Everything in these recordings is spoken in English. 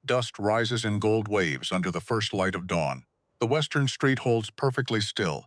Dust rises in gold waves under the first light of dawn. The western street holds perfectly still.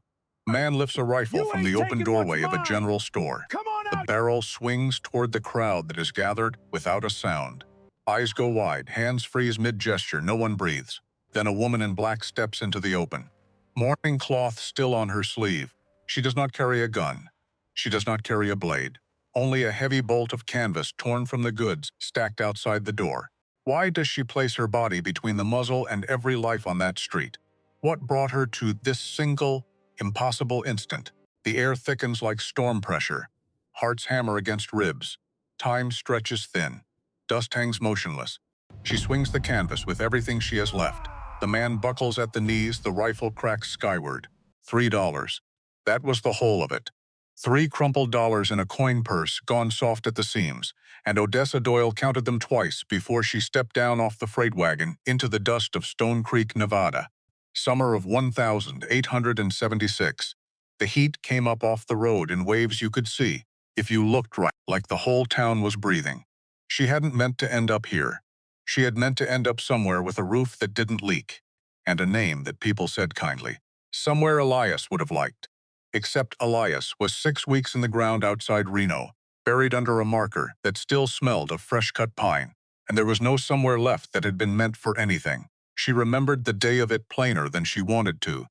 A man lifts a rifle You from the ain't open taking what's doorway of a mine! general store. Come on The out! barrel swings toward the crowd that is gathered without a sound. Eyes go wide, hands freeze mid-gesture, no one breathes. Then a woman in black steps into the open. Mourning cloth still on her sleeve. She does not carry a gun. She does not carry a blade. Only a heavy bolt of canvas torn from the goods stacked outside the door. Why does she place her body between the muzzle and every life on that street? What brought her to this single, impossible instant? The air thickens like storm pressure. Hearts hammer against ribs. Time stretches thin. Dust hangs motionless. She swings the canvas with everything she has left. The man buckles at the knees, the rifle cracks skyward. $3. That was the whole of it. 3 crumpled dollars in a coin purse, gone soft at the seams, and Odessa Doyle counted them twice before she stepped down off the freight wagon into the dust of Stone Creek, Nevada. Summer of 1876. The heat came up off the road in waves you could see, if you looked right, like the whole town was breathing. She hadn't meant to end up here. She had meant to end up somewhere with a roof that didn't leak, and a name that people said kindly. Somewhere Elias would have liked. Except Elias was 6 weeks in the ground outside Reno, buried under a marker that still smelled of fresh-cut pine, and there was no somewhere left that had been meant for anything. She remembered the day of it plainer than she wanted to.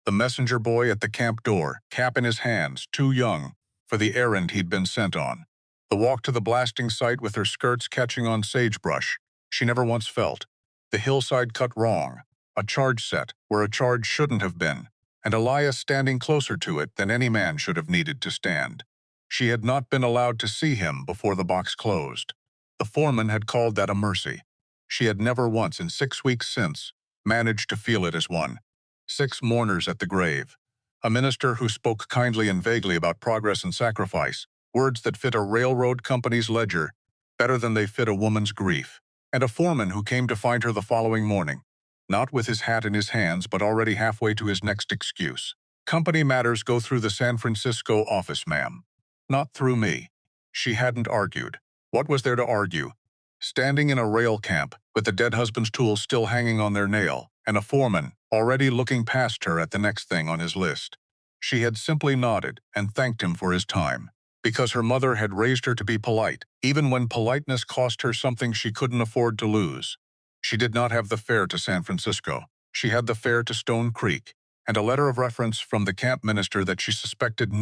The messenger boy at the camp door, cap in his hands, too young for the errand he'd been sent on. The walk to the blasting site with her skirts catching on sagebrush she never once felt. The hillside cut wrong, a charge set where a charge shouldn't have been, and Elias standing closer to it than any man should have needed to stand. She had not been allowed to see him before the box closed. The foreman had called that a mercy. She had never once in 6 weeks since managed to feel it as one. 6 mourners at the grave. A minister who spoke kindly and vaguely about progress and sacrifice, words that fit a railroad company's ledger better than they fit a woman's grief. And a foreman who came to find her the following morning, not with his hat in his hands, but already halfway to his next excuse. Company matters go through the San Francisco office, ma'am. Not through me. She hadn't argued. What was there to argue? Standing in a rail camp, with the dead husband's tools still hanging on their nail, and a foreman already looking past her at the next thing on his list. She had simply nodded and thanked him for his time, because her mother had raised her to be polite, even when politeness cost her something she couldn't afford to lose. She did not have the fare to San Francisco. She had the fare to Stone Creek, and a letter of reference from the camp minister that she suspected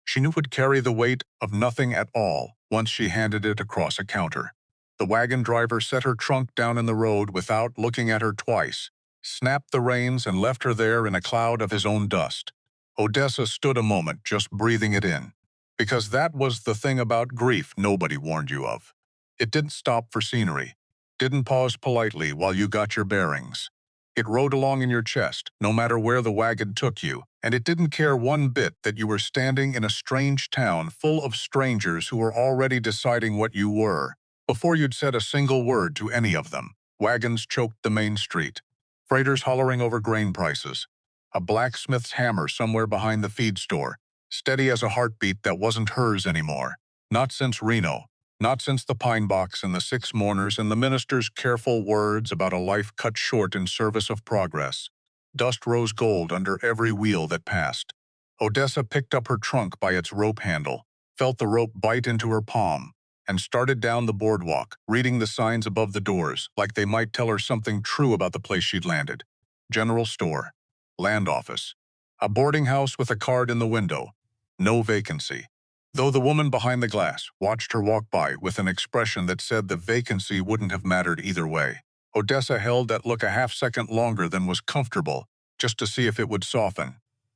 she knew would carry the weight of nothing at all once she handed it across a counter. The wagon driver set her trunk down in the road without looking at her twice, snapped the reins and left her there in a cloud of his own dust. Odessa stood a moment just breathing it in, because that was the thing about grief nobody warned you of. It didn't stop for scenery, didn't pause politely while you got your bearings. It rode along in your chest, no matter where the wagon took you, and it didn't care one bit that you were standing in a strange town full of strangers who were already deciding what you were, before you'd said a single word to any of them. Wagons choked the main street, freighters hollering over grain prices, a blacksmith's hammer somewhere behind the feed store, steady as a heartbeat that wasn't hers anymore. Not since Reno. Not since the pine box and the 6 mourners and the minister's careful words about a life cut short in service of progress. Dust rose gold under every wheel that passed. Odessa picked up her trunk by its rope handle, felt the rope bite into her palm, and started down the boardwalk, reading the signs above the doors like they might tell her something true about the place she'd landed. General store. Land office. A boarding house with a card in the window. No vacancy. Though the woman behind the glass watched her walk by with an expression that said the vacancy wouldn't have mattered either way, Odessa held that look a half-second longer than was comfortable, just to see if it would soften.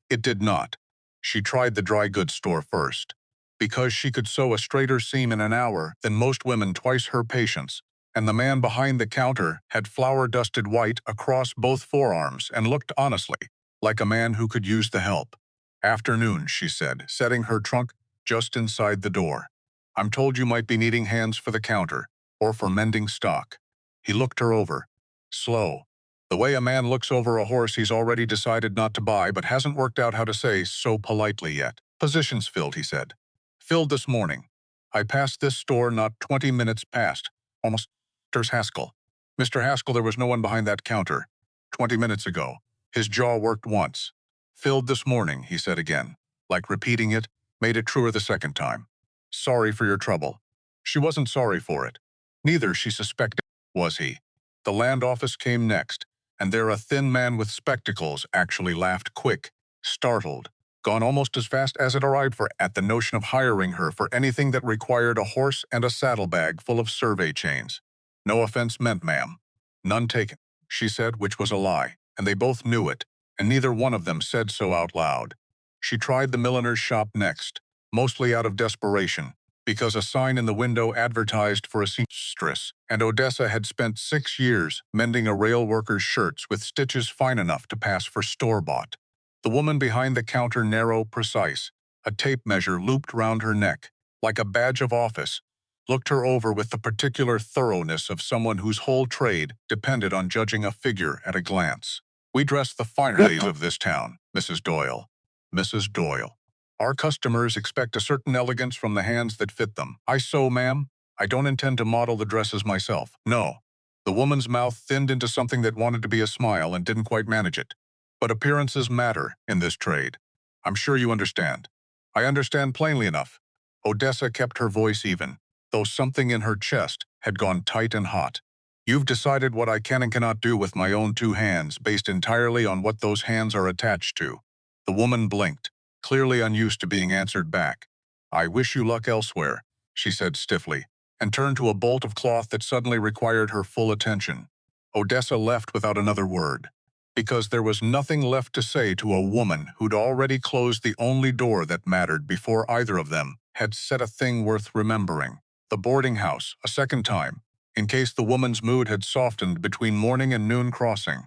It did not. She tried the dry goods store first. Because she could sew a straighter seam in an hour than most women twice her patience, and the man behind the counter had flour-dusted white across both forearms and looked honestly like a man who could use the help. Afternoon, she said, setting her trunk just inside the door. I'm told you might be needing hands for the counter, or for mending stock. He looked her over. Slow. The way a man looks over a horse he's already decided not to buy but hasn't worked out how to say so politely yet. Positions filled, he said. Filled this morning. I passed this store not 20 minutes past. Almost. There's Haskell. Mr. Haskell, there was no one behind that counter. 20 minutes ago. His jaw worked once. Filled this morning, he said again. Like repeating it, made it truer the second time. Sorry for your trouble. She wasn't sorry for it. Neither, she suspected, was he. The land office came next, and there a thin man with spectacles actually laughed quick, startled, gone almost as fast as it arrived at the notion of hiring her for anything that required a horse and a saddlebag full of survey chains. No offense meant, ma'am. None taken, she said, which was a lie, and they both knew it, and neither one of them said so out loud. She tried the milliner's shop next, mostly out of desperation, because a sign in the window advertised for a seamstress, and Odessa had spent 6 years mending a rail worker's shirts with stitches fine enough to pass for store-bought. The woman behind the counter, narrow, precise, a tape measure looped round her neck, like a badge of office, looked her over with the particular thoroughness of someone whose whole trade depended on judging a figure at a glance. We dress the finer ladies of this town, Mrs. Doyle. Mrs. Doyle. Our customers expect a certain elegance from the hands that fit them. I sew, ma'am. I don't intend to model the dresses myself. No. The woman's mouth thinned into something that wanted to be a smile and didn't quite manage it. But appearances matter in this trade. I'm sure you understand. I understand plainly enough. Odessa kept her voice even, though something in her chest had gone tight and hot. You've decided what I can and cannot do with my own 2 hands, based entirely on what those hands are attached to. The woman blinked, clearly unused to being answered back. I wish you luck elsewhere, she said stiffly, and turned to a bolt of cloth that suddenly required her full attention. Odessa left without another word, because there was nothing left to say to a woman who'd already closed the only door that mattered before either of them had said a thing worth remembering. The boarding house, a second time, in case the woman's mood had softened between morning and noon crossing.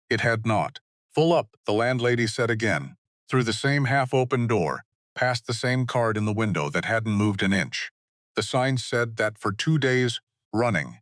It had not. Full up, the landlady said again, through the same half-open door, past the same card in the window that hadn't moved an inch. The sign said that for 2 days, running,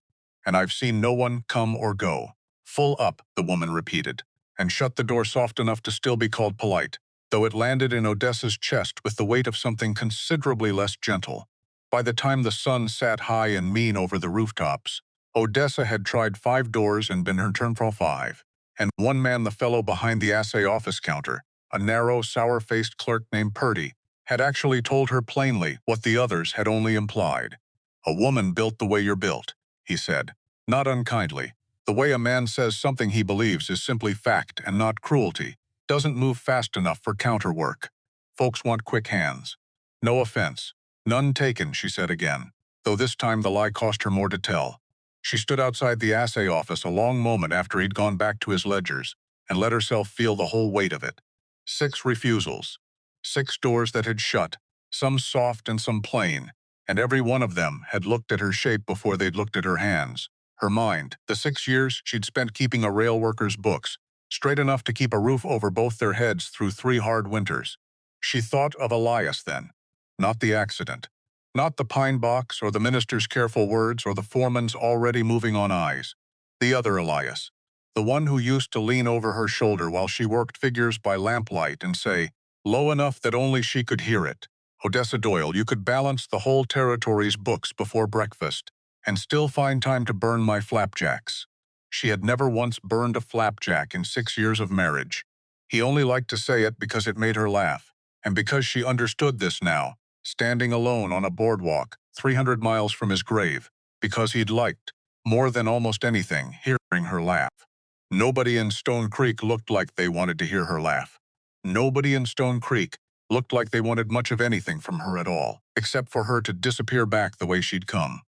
and I've seen no one come or go. Full up, the woman repeated, and shut the door soft enough to still be called polite, though it landed in Odessa's chest with the weight of something considerably less gentle. By the time the sun sat high and mean over the rooftops, Odessa had tried 5 doors and been her turn for 5, and one man, the fellow behind the assay office counter, a narrow, sour-faced clerk named Purdy, had actually told her plainly what the others had only implied. A woman built the way you're built, he said, not unkindly. The way a man says something he believes is simply fact and not cruelty. Doesn't move fast enough for counterwork. Folks want quick hands. No offense. None taken, she said again, though this time the lie cost her more to tell. She stood outside the assay office a long moment after he'd gone back to his ledgers and let herself feel the whole weight of it. 6 refusals. 6 doors that had shut, some soft and some plain, and every one of them had looked at her shape before they'd looked at her hands. Her mind, the 6 years she'd spent keeping a rail worker's books, straight enough to keep a roof over both their heads through 3 hard winters. She thought of Elias then, not the accident, not the pine box or the minister's careful words or the foreman's already moving on eyes. The other Elias, the one who used to lean over her shoulder while she worked figures by lamplight and say, low enough that only she could hear it, Odessa Doyle, you could balance the whole territory's books before breakfast and still find time to burn my flapjacks. She had never once burned a flapjack in 6 years of marriage. He only liked to say it because it made her laugh, and because she understood this now, standing alone on a boardwalk 300 miles from his grave, because he'd liked, more than almost anything, hearing her laugh. Nobody in Stone Creek looked like they wanted to hear her laugh. Nobody in Stone Creek looked like they wanted much of anything from her at all, except for her to disappear back the way she'd come.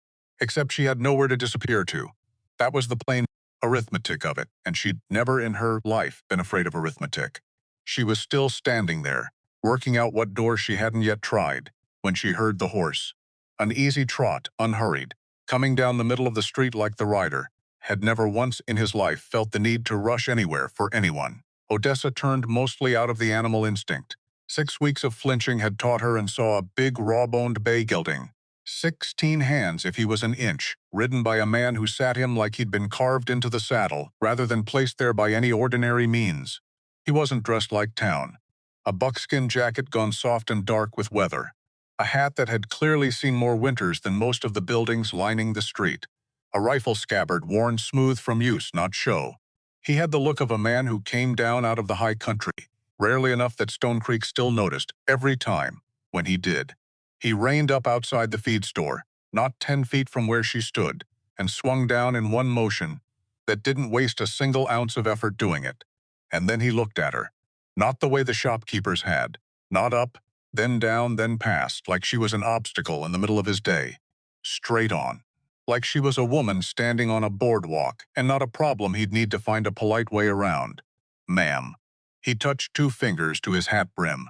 Except she had nowhere to disappear to. That was the plain arithmetic of it, and she'd never in her life been afraid of arithmetic. She was still standing there, working out what door she hadn't yet tried, when she heard the horse. An easy trot, unhurried, coming down the middle of the street like the rider, had never once in his life felt the need to rush anywhere for anyone. Odessa turned mostly out of the animal instinct. 6 weeks of flinching had taught her and saw a big raw-boned bay gelding, 16 hands if he was an inch, ridden by a man who sat him like he'd been carved into the saddle rather than placed there by any ordinary means. He wasn't dressed like town. A buckskin jacket gone soft and dark with weather. A hat that had clearly seen more winters than most of the buildings lining the street. a rifle scabbard worn smooth from use, not show. He had the look of a man who came down out of the high country, rarely enough that Stone Creek still noticed every time when he did. He reined up outside the feed store, not 10 feet from where she stood, and swung down in one motion that didn't waste a single ounce of effort doing it. And then he looked at her, not the way the shopkeepers had, not up, then down, then past, like she was an obstacle in the middle of his day. Straight on, like she was a woman standing on a boardwalk and not a problem he'd need to find a polite way around. Ma'am. He touched 2 fingers to his hat brim.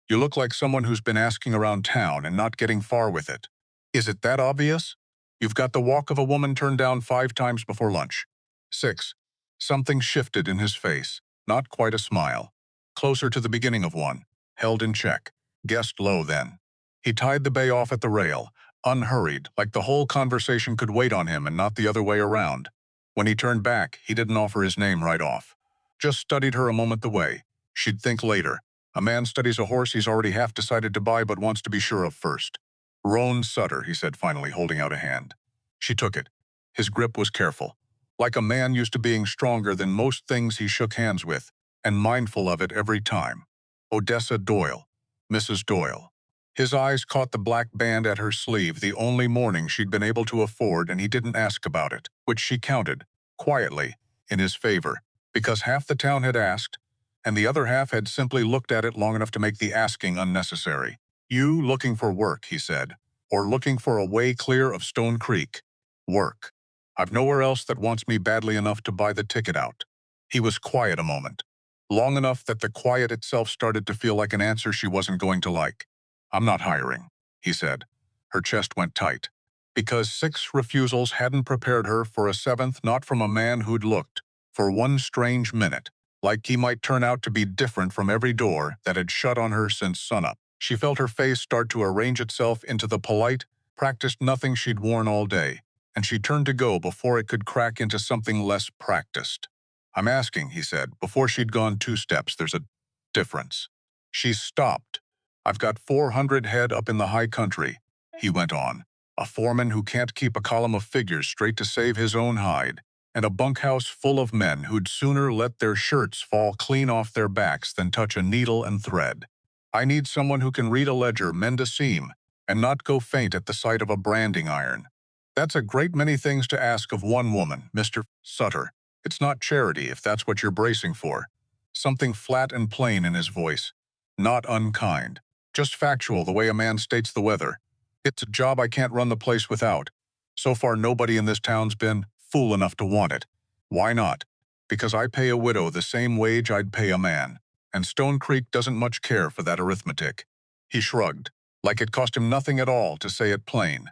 You look like someone who's been asking around town and not getting far with it. Is it that obvious? You've got the walk of a woman turned down 5 times before lunch. 6. Something shifted in his face, not quite a smile. Closer to the beginning of one, held in check, guessed low then. He tied the bay off at the rail, unhurried, like the whole conversation could wait on him and not the other way around. When he turned back, he didn't offer his name right off. Just studied her a moment the way. She'd think later. A man studies a horse he's already half decided to buy but wants to be sure of first. Roan Sutter, he said finally, holding out a hand. She took it. His grip was careful. Like a man used to being stronger than most things he shook hands with, and mindful of it every time. Odessa Doyle. Mrs. Doyle. His eyes caught the black band at her sleeve, the only mourning she'd been able to afford, and he didn't ask about it, which she counted, quietly, in his favor, because half the town had asked, and the other half had simply looked at it long enough to make the asking unnecessary. You looking for work, he said, or looking for a way clear of Stone Creek. Work. I've nowhere else that wants me badly enough to buy the ticket out. He was quiet a moment, long enough that the quiet itself started to feel like an answer she wasn't going to like. I'm not hiring, he said. Her chest went tight, because 6 refusals hadn't prepared her for a 7th, not from a man who'd looked, for one strange minute, like he might turn out to be different from every door that had shut on her since sunup. She felt her face start to arrange itself into the polite, practiced nothing she'd worn all day, and she turned to go before it could crack into something less practiced. I'm asking, he said, before she'd gone 2 steps. There's a difference. She stopped. I've got 400 head up in the high country, he went on, a foreman who can't keep a column of figures straight to save his own hide, and a bunkhouse full of men who'd sooner let their shirts fall clean off their backs than touch a needle and thread. I need someone who can read a ledger, mend a seam, and not go faint at the sight of a branding iron. That's a great many things to ask of one woman, Mr. Sutter. It's not charity if that's what you're bracing for. Something flat and plain in his voice. Not unkind. Just factual, the way a man states the weather. It's a job I can't run the place without. So far nobody in this town's been fool enough to want it. Why not? Because I pay a widow the same wage I'd pay a man, and Stone Creek doesn't much care for that arithmetic. He shrugged, like it cost him nothing at all to say it plain.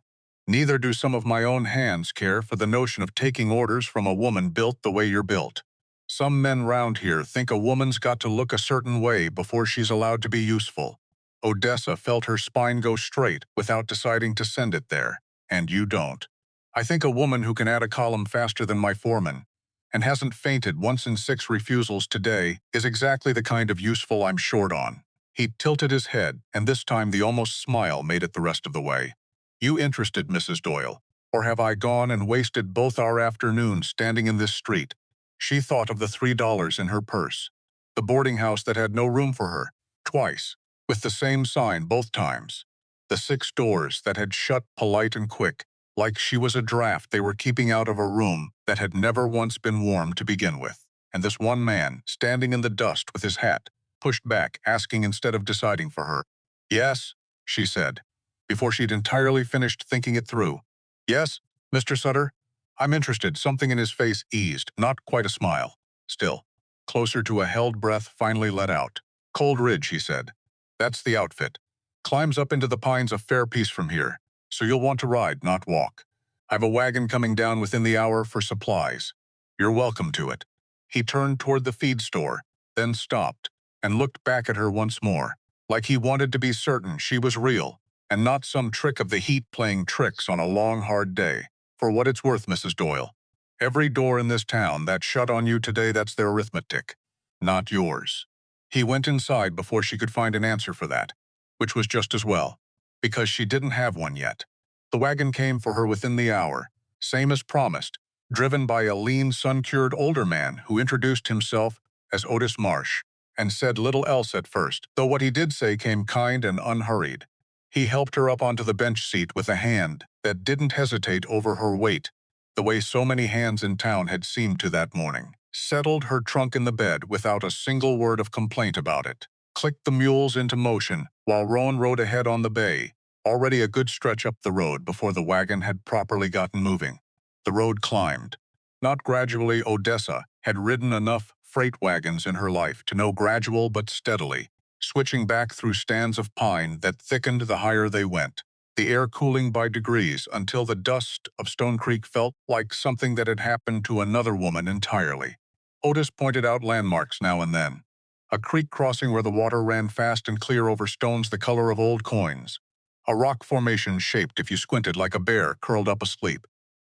Neither do some of my own hands care for the notion of taking orders from a woman built the way you're built. Some men round here think a woman's got to look a certain way before she's allowed to be useful. Odessa felt her spine go straight without deciding to send it there, and you don't. I think a woman who can add a column faster than my foreman, and hasn't fainted once in 6 refusals today, is exactly the kind of useful I'm short on. He tilted his head, and this time the almost smile made it the rest of the way. You interested, Mrs. Doyle? Or have I gone and wasted both our afternoons standing in this street? She thought of the $3 in her purse, the boarding house that had no room for her, twice, with the same sign both times, the 6 doors that had shut polite and quick, like she was a draft they were keeping out of a room that had never once been warm to begin with, and this one man, standing in the dust with his hat pushed back, asking instead of deciding for her. Yes, she said, before she'd entirely finished thinking it through. Yes, Mr. Sutter? I'm interested. Something in his face eased, not quite a smile. Still, closer to a held breath finally let out. Cold Ridge, he said. That's the outfit. Climbs up into the pines a fair piece from here, so you'll want to ride, not walk. I've a wagon coming down within the hour for supplies. You're welcome to it. He turned toward the feed store, then stopped, and looked back at her once more, like he wanted to be certain she was real, and not some trick of the heat playing tricks on a long, hard day. For what it's worth, Mrs. Doyle, every door in this town that shut on you today, that's their arithmetic, not yours. He went inside before she could find an answer for that, which was just as well, because she didn't have one yet. The wagon came for her within the hour, Same as promised, driven by a lean, sun-cured older man who introduced himself as Otis Marsh and said little else at first, though what he did say came kind and unhurried. He helped her up onto the bench seat with a hand that didn't hesitate over her weight, the way so many hands in town had seemed to that morning. Settled her trunk in the bed without a single word of complaint about it. Clicked the mules into motion while Roan rode ahead on the bay, already a good stretch up the road before the wagon had properly gotten moving. The road climbed. Not gradually. Odessa had ridden enough freight wagons in her life to know gradual but steadily, switching back through stands of pine that thickened the higher they went, the air cooling by degrees until the dust of Stone Creek felt like something that had happened to another woman entirely. Otis pointed out landmarks now and then. A creek crossing where the water ran fast and clear over stones the color of old coins. A rock formation shaped if you squinted like a bear curled up asleep.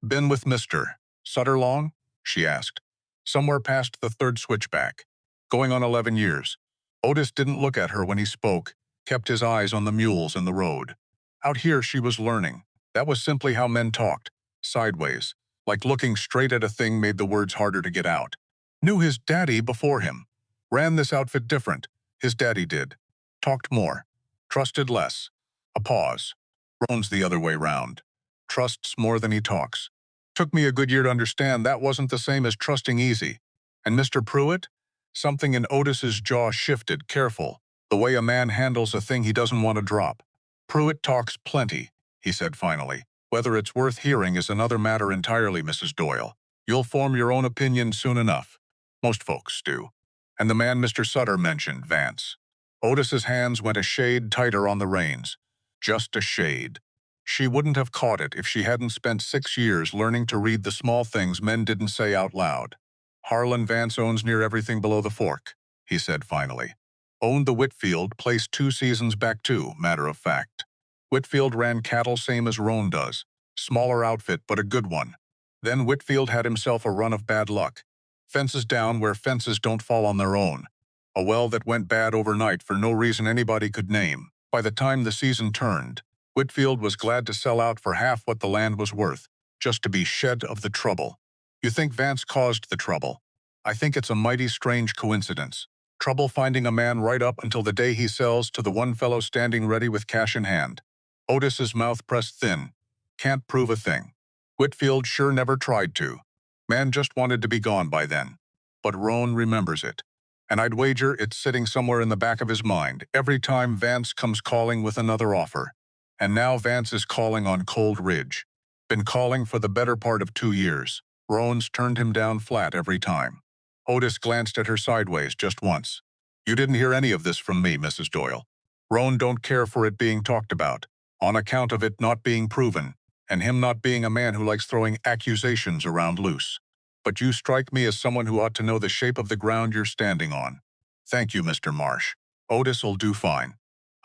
"Been with Mr. Sutter long?" she asked. "Somewhere past the third switchback. Going on 11 years. Otis didn't look at her when he spoke, kept his eyes on the mules and the road. Out here she was learning. That was simply how men talked, sideways, like looking straight at a thing made the words harder to get out. Knew his daddy before him. Ran this outfit different. His daddy did. Talked more. Trusted less. A pause. Roan's the other way round. Trusts more than he talks. Took me a good year to understand that wasn't the same as trusting easy. And Mr. Pruitt? Something in Otis's jaw shifted, careful, the way a man handles a thing he doesn't want to drop. "Pruitt talks plenty," he said finally. "Whether it's worth hearing is another matter entirely, Mrs. Doyle. You'll form your own opinion soon enough. Most folks do." And the man Mr. Sutter mentioned, Vance. Otis's hands went a shade tighter on the reins. Just a shade. She wouldn't have caught it if she hadn't spent 6 years learning to read the small things men didn't say out loud. "Harlan Vance owns near everything below the fork," he said finally. "Owned the Whitfield place 2 seasons back too, matter of fact. Whitfield ran cattle same as Roan does. Smaller outfit, but a good one. Then Whitfield had himself a run of bad luck. Fences down where fences don't fall on their own. A well that went bad overnight for no reason anybody could name. By the time the season turned, Whitfield was glad to sell out for half what the land was worth, just to be shed of the trouble. You think Vance caused the trouble? I think it's a mighty strange coincidence. Trouble finding a man right up until the day he sells to the one fellow standing ready with cash in hand." Otis's mouth pressed thin. "Can't prove a thing. Whitfield sure never tried to. Man just wanted to be gone by then. But Roan remembers it. And I'd wager it's sitting somewhere in the back of his mind every time Vance comes calling with another offer. And now Vance is calling on Cold Ridge. Been calling for the better part of 2 years. Roan's turned him down flat every time." Otis glanced at her sideways just once. "You didn't hear any of this from me, Mrs. Doyle. Roan don't care for it being talked about, on account of it not being proven, and him not being a man who likes throwing accusations around loose. But you strike me as someone who ought to know the shape of the ground you're standing on." "Thank you, Mr. Marsh. Otis'll do fine."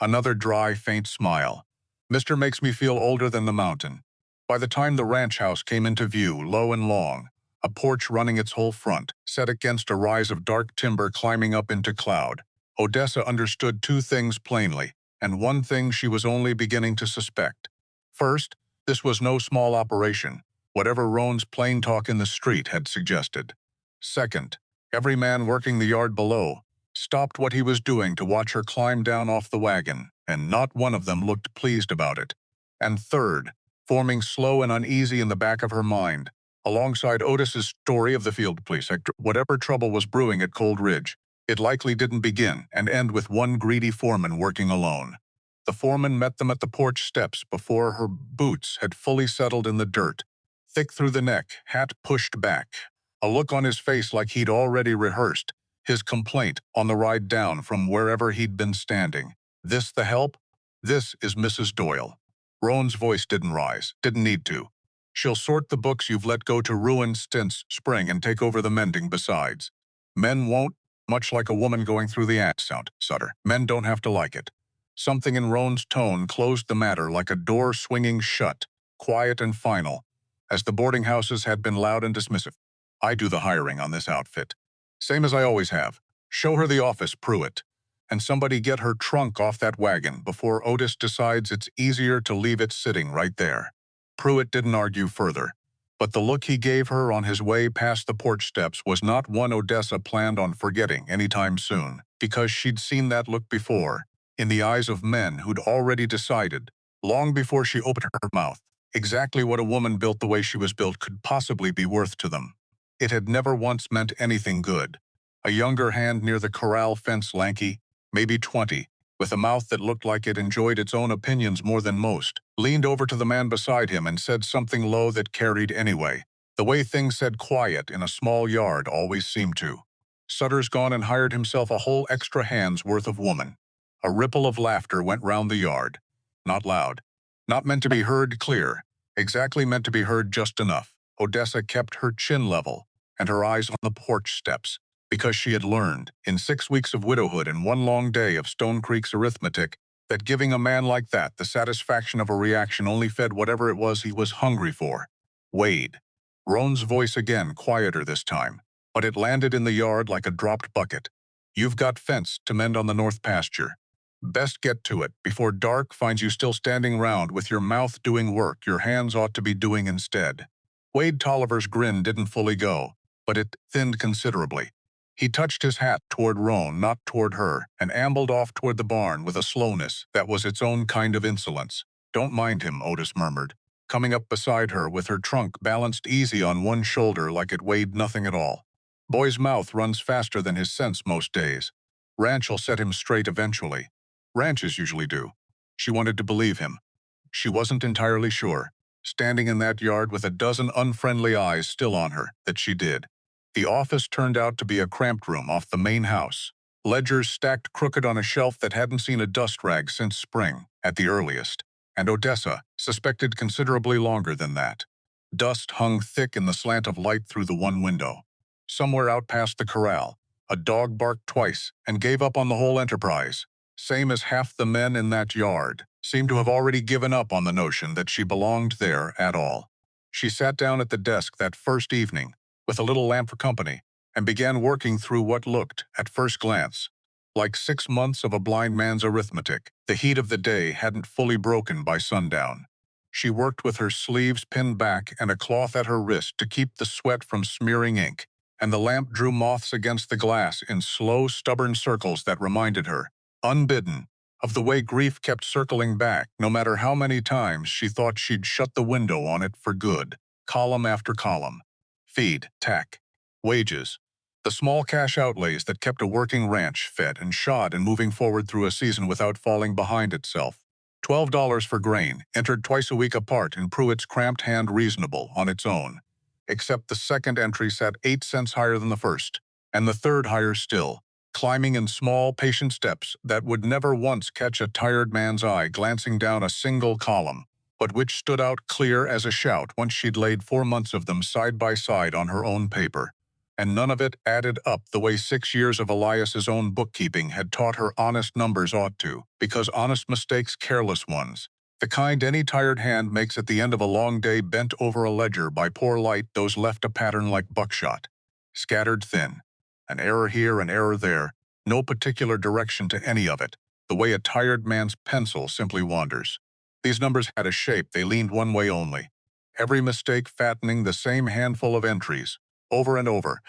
Another dry, faint smile. "Mr. makes me feel older than the mountain." By the time the ranch house came into view, low and long, a porch running its whole front, set against a rise of dark timber climbing up into cloud, Odessa understood 2 things plainly, and one thing she was only beginning to suspect. First, this was no small operation, whatever Roan's plain talk in the street had suggested. Second, every man working the yard below stopped what he was doing to watch her climb down off the wagon, and not one of them looked pleased about it. And third, forming slow and uneasy in the back of her mind, alongside Otis's story of the field police, whatever trouble was brewing at Cold Ridge, it likely didn't begin and end with one greedy foreman working alone. The foreman met them at the porch steps before her boots had fully settled in the dirt, thick through the neck, hat pushed back, a look on his face like he'd already rehearsed his complaint on the ride down from wherever he'd been standing. "This the help? This is Mrs. Doyle." Roan's voice didn't rise, didn't need to. "She'll sort the books you've let go to ruin since spring and take over the mending besides. Men won't, much like a woman going through the sound, Sutter. Men don't have to like it." Something in Roan's tone closed the matter like a door swinging shut, quiet and final, as the boarding houses had been loud and dismissive. "I do the hiring on this outfit. Same as I always have. Show her the office, Pruitt. And somebody get her trunk off that wagon before Otis decides it's easier to leave it sitting right there." Pruitt didn't argue further, But the look he gave her on his way past the porch steps was not one Odessa planned on forgetting anytime soon, because she'd seen that look before, in the eyes of men who'd already decided, long before she opened her mouth, exactly what a woman built the way she was built could possibly be worth to them. It had never once meant anything good. A younger hand near the corral fence, lanky, maybe 20, with a mouth that looked like it enjoyed its own opinions more than most, leaned over to the man beside him and said something low that carried anyway, the way things said quiet in a small yard always seemed to. Sutter's gone and hired himself a whole extra hand's worth of woman. A ripple of laughter went round the yard. Not loud. Not meant to be heard clear. Exactly meant to be heard just enough. Odessa kept her chin level and her eyes on the porch steps, because she had learned, in 6 weeks of widowhood and 1 long day of Stone Creek's arithmetic, that giving a man like that the satisfaction of a reaction only fed whatever it was he was hungry for. Wade. Roan's voice again, quieter this time, but it landed in the yard like a dropped bucket. You've got fence to mend on the north pasture. Best get to it before dark finds you still standing round with your mouth doing work your hands ought to be doing instead. Wade Tolliver's grin didn't fully go, but it thinned considerably. He touched his hat toward Roan, not toward her, and ambled off toward the barn with a slowness that was its own kind of insolence. Don't mind him, Otis murmured, coming up beside her with her trunk balanced easy on one shoulder like it weighed nothing at all. Boy's mouth runs faster than his sense most days. Ranch'll set him straight eventually. Ranches usually do. She wanted to believe him. She wasn't entirely sure, standing in that yard with a dozen unfriendly eyes still on her, that she did. The office turned out to be a cramped room off the main house. Ledgers stacked crooked on a shelf that hadn't seen a dust rag since spring, at the earliest, and Odessa suspected considerably longer than that. Dust hung thick in the slant of light through the one window. Somewhere out past the corral, a dog barked twice and gave up on the whole enterprise. Same as half the men in that yard, seemed to have already given up on the notion that she belonged there at all. She sat down at the desk that first evening, with a little lamp for company, and began working through what looked, at first glance, like 6 months of a blind man's arithmetic. The heat of the day hadn't fully broken by sundown. She worked with her sleeves pinned back and a cloth at her wrist to keep the sweat from smearing ink, and the lamp drew moths against the glass in slow, stubborn circles that reminded her, unbidden, of the way grief kept circling back no matter how many times she thought she'd shut the window on it for good, column after column. Feed, tack, wages, the small cash outlays that kept a working ranch fed and shod and moving forward through a season without falling behind itself. $12 for grain, entered twice a week apart in Pruitt's cramped hand reasonable on its own, except the second entry sat 8 cents higher than the first, and the third higher still, climbing in small, patient steps that would never once catch a tired man's eye glancing down a single column, but which stood out clear as a shout once she'd laid 4 months of them side by side on her own paper. And none of it added up the way 6 years of Elias's own bookkeeping had taught her honest numbers ought to, because honest mistakes, careless ones, the kind any tired hand makes at the end of a long day bent over a ledger by poor light, those left a pattern like buckshot, scattered thin. An error here, an error there, no particular direction to any of it, the way a tired man's pencil simply wanders. These numbers had a shape, they leaned one way only. Every mistake fattening the same handful of entries, over and over,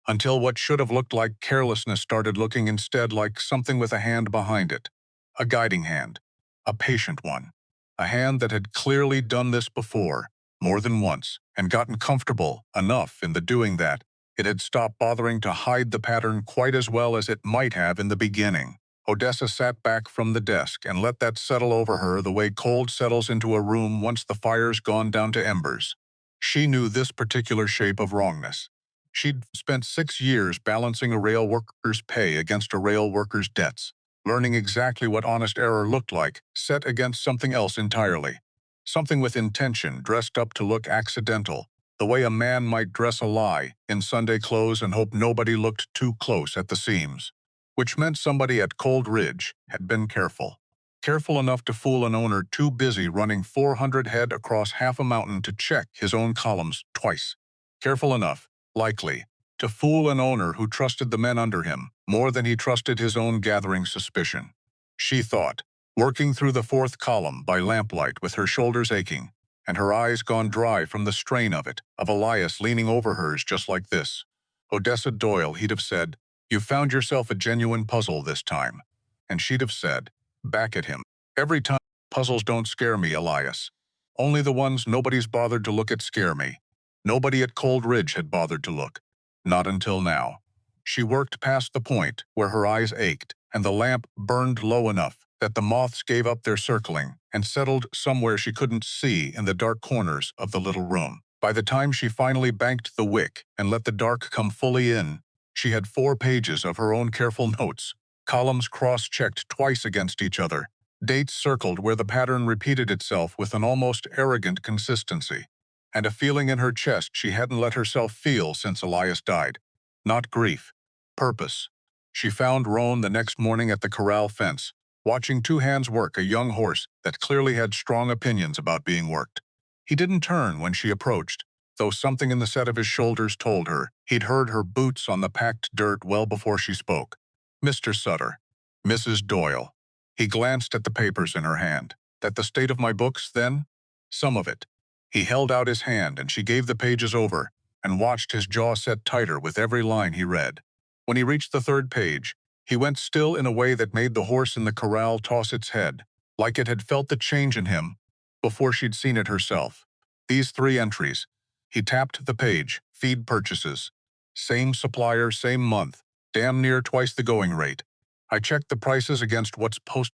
until what should have looked like carelessness started looking instead like something with a hand behind it. A guiding hand. A patient one. A hand that had clearly done this before, more than once, and gotten comfortable enough in the doing that it had stopped bothering to hide the pattern quite as well as it might have in the beginning. Odessa sat back from the desk and let that settle over her the way cold settles into a room once the fire's gone down to embers. She knew this particular shape of wrongness. She'd spent 6 years balancing a rail worker's pay against a rail worker's debts, learning exactly what honest error looked like, set against something else entirely. Something with intention dressed up to look accidental, the way a man might dress a lie in Sunday clothes and hope nobody looked too close at the seams. Which meant somebody at Cold Ridge had been careful. Careful enough to fool an owner too busy running 400 head across half a mountain to check his own columns twice. Careful enough, likely, to fool an owner who trusted the men under him more than he trusted his own gathering suspicion. She thought, working through the 4th column by lamplight with her shoulders aching, and her eyes gone dry from the strain of Elias leaning over hers just like this. Odessa Doyle, he'd have said, "You found yourself a genuine puzzle this time." And she'd have said, back at him, "Every time, puzzles don't scare me, Elias. Only the ones nobody's bothered to look at scare me." Nobody at Cold Ridge had bothered to look. Not until now. She worked past the point where her eyes ached, and the lamp burned low enough that the moths gave up their circling and settled somewhere she couldn't see in the dark corners of the little room. By the time she finally banked the wick and let the dark come fully in, she had 4 pages of her own careful notes, columns cross-checked twice against each other, dates circled where the pattern repeated itself with an almost arrogant consistency, and a feeling in her chest she hadn't let herself feel since Elias died. Not grief. Purpose. She found Roan the next morning at the corral fence, watching 2 hands work a young horse that clearly had strong opinions about being worked. He didn't turn when she approached, though something in the set of his shoulders told her he'd heard her boots on the packed dirt well before she spoke. "Mr. Sutter." "Mrs. Doyle." He glanced at the papers in her hand. "That the state of my books, then?" "Some of it." He held out his hand and she gave the pages over and watched his jaw set tighter with every line he read. When he reached the 3rd page, he went still in a way that made the horse in the corral toss its head, like it had felt the change in him before she'd seen it herself. These 3 entries. He tapped the page. Feed purchases. Same supplier, same month. Damn near twice the going rate. I checked the prices against what's posted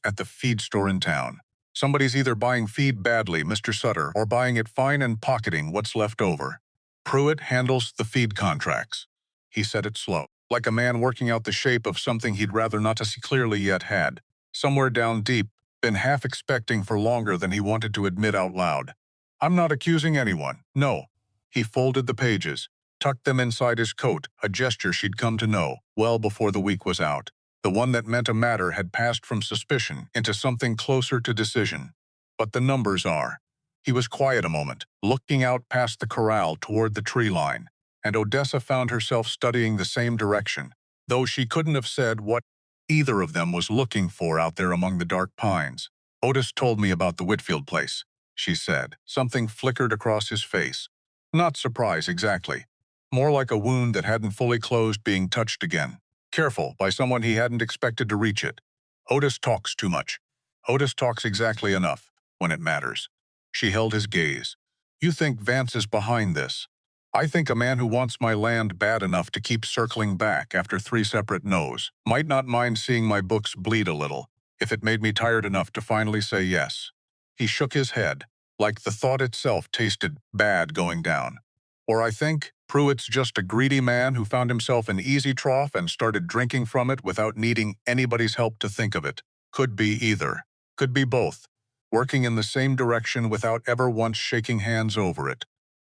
at the feed store in town. Somebody's either buying feed badly, Mr. Sutter, or buying it fine and pocketing what's left over. Pruitt handles the feed contracts." He said it slow, like a man working out the shape of something he'd rather not to see clearly yet had, somewhere down deep, been half expecting for longer than he wanted to admit out loud. "I'm not accusing anyone, no." He folded the pages, tucked them inside his coat, a gesture she'd come to know well before the week was out. The one that meant a matter had passed from suspicion into something closer to decision. "But the numbers are." He was quiet a moment, looking out past the corral toward the tree line, and Odessa found herself studying the same direction, though she couldn't have said what either of them was looking for out there among the dark pines. "Otis told me about the Whitfield place," she said. Something flickered across his face. Not surprise exactly. More like a wound that hadn't fully closed being touched again. Careful, by someone he hadn't expected to reach it. "Otis talks too much." "Otis talks exactly enough, when it matters." She held his gaze. "You think Vance is behind this?" "I think a man who wants my land bad enough to keep circling back after 3 separate no's might not mind seeing my books bleed a little, if it made me tired enough to finally say yes." He shook his head, like the thought itself tasted bad going down. "Or I think Pruitt's just a greedy man who found himself an easy trough and started drinking from it without needing anybody's help to think of it. Could be either. Could be both. Working in the same direction without ever once shaking hands over it.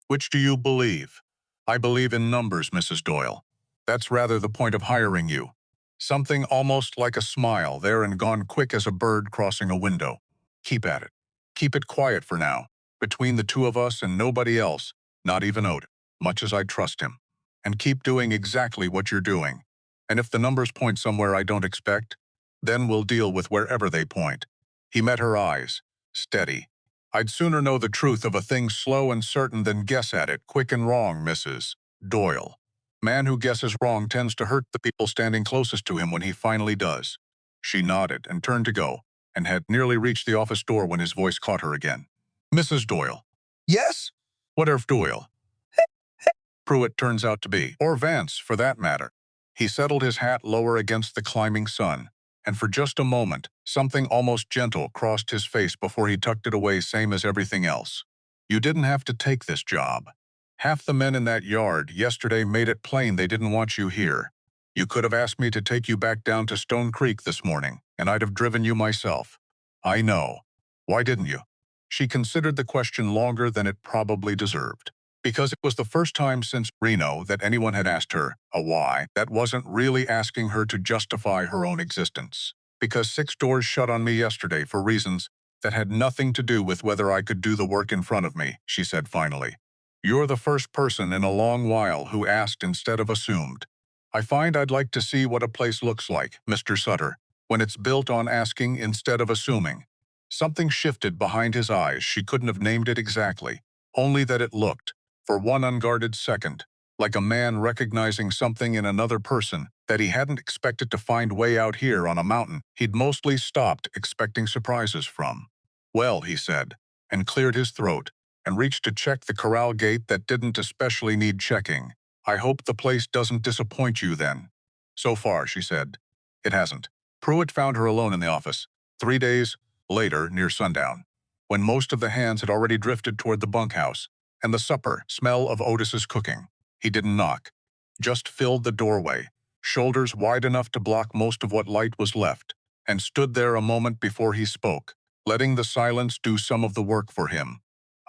Which do you believe?" "I believe in numbers, Mrs. Doyle. That's rather the point of hiring you." Something almost like a smile there and gone quick as a bird crossing a window. "Keep at it. Keep it quiet for now. Between the 2 of us and nobody else, not even Otis, much as I trust him. And keep doing exactly what you're doing. And if the numbers point somewhere I don't expect, then we'll deal with wherever they point." He met her eyes, steady. "I'd sooner know the truth of a thing slow and certain than guess at it quick and wrong, Mrs. Doyle. Man who guesses wrong tends to hurt the people standing closest to him when he finally does." She nodded and turned to go, and had nearly reached the office door when his voice caught her again. "Mrs. Doyle." Yes? "What if Doyle Pruitt turns out to be, or Vance, for that matter?" He settled his hat lower against the climbing sun, and for just a moment, something almost gentle crossed his face before he tucked it away same as everything else. "You didn't have to take this job. Half the men in that yard yesterday made it plain they didn't want you here. You could have asked me to take you back down to Stone Creek this morning, and I'd have driven you myself." "I know. Why didn't you?" She considered the question longer than it probably deserved. Because it was the first time since Reno that anyone had asked her a why that wasn't really asking her to justify her own existence. "Because 6 doors shut on me yesterday for reasons that had nothing to do with whether I could do the work in front of me," she said finally. "You're the first person in a long while who asked instead of assumed. I find I'd like to see what a place looks like, Mr. Sutter, when it's built on asking instead of assuming." Something shifted behind his eyes. She couldn't have named it exactly, only that it looked, for one unguarded second, like a man recognizing something in another person that he hadn't expected to find way out here on a mountain he'd mostly stopped expecting surprises from. "Well," he said, and cleared his throat, and reached to check the corral gate that didn't especially need checking. "I hope the place doesn't disappoint you then." "So far," she said, "it hasn't." Pruitt found her alone in the office. 3 days later, near sundown, when most of the hands had already drifted toward the bunkhouse, and the supper smell of Otis's cooking. He didn't knock, just filled the doorway, shoulders wide enough to block most of what light was left, and stood there a moment before he spoke, letting the silence do some of the work for him.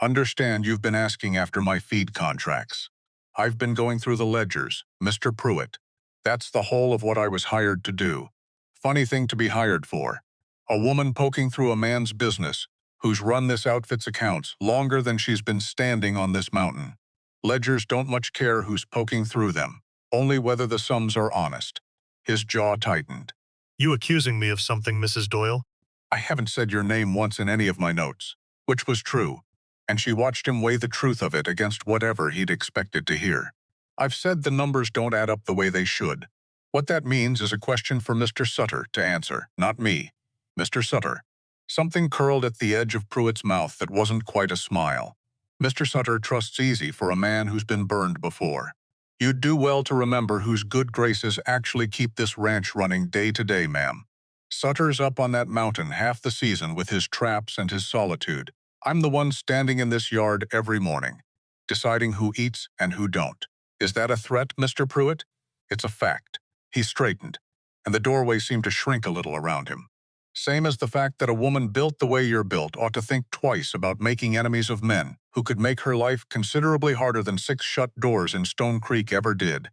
"Understand you've been asking after my feed contracts. I've been going through the ledgers, Mr. Pruitt. That's the whole of what I was hired to do. Funny thing to be hired for. A woman poking through a man's business, who's run this outfit's accounts longer than she's been standing on this mountain. Ledgers don't much care who's poking through them, only whether the sums are honest." His jaw tightened. You accusing me of something, Mrs. Doyle? "I haven't said your name once in any of my notes," which was true, and she watched him weigh the truth of it against whatever he'd expected to hear. "I've said the numbers don't add up the way they should. What that means is a question for Mr. Sutter to answer, not me. Mr. Sutter." Something curled at the edge of Pruitt's mouth that wasn't quite a smile. "Mr. Sutter trusts easy for a man who's been burned before. You'd do well to remember whose good graces actually keep this ranch running day to day, ma'am. Sutter's up on that mountain half the season with his traps and his solitude. I'm the one standing in this yard every morning, deciding who eats and who don't. Is that a threat, Mr. Pruitt?" "It's a fact." He straightened, and the doorway seemed to shrink a little around him. "Same as the fact that a woman built the way you're built ought to think twice about making enemies of men who could make her life considerably harder than 6 shut doors in Stone Creek ever did."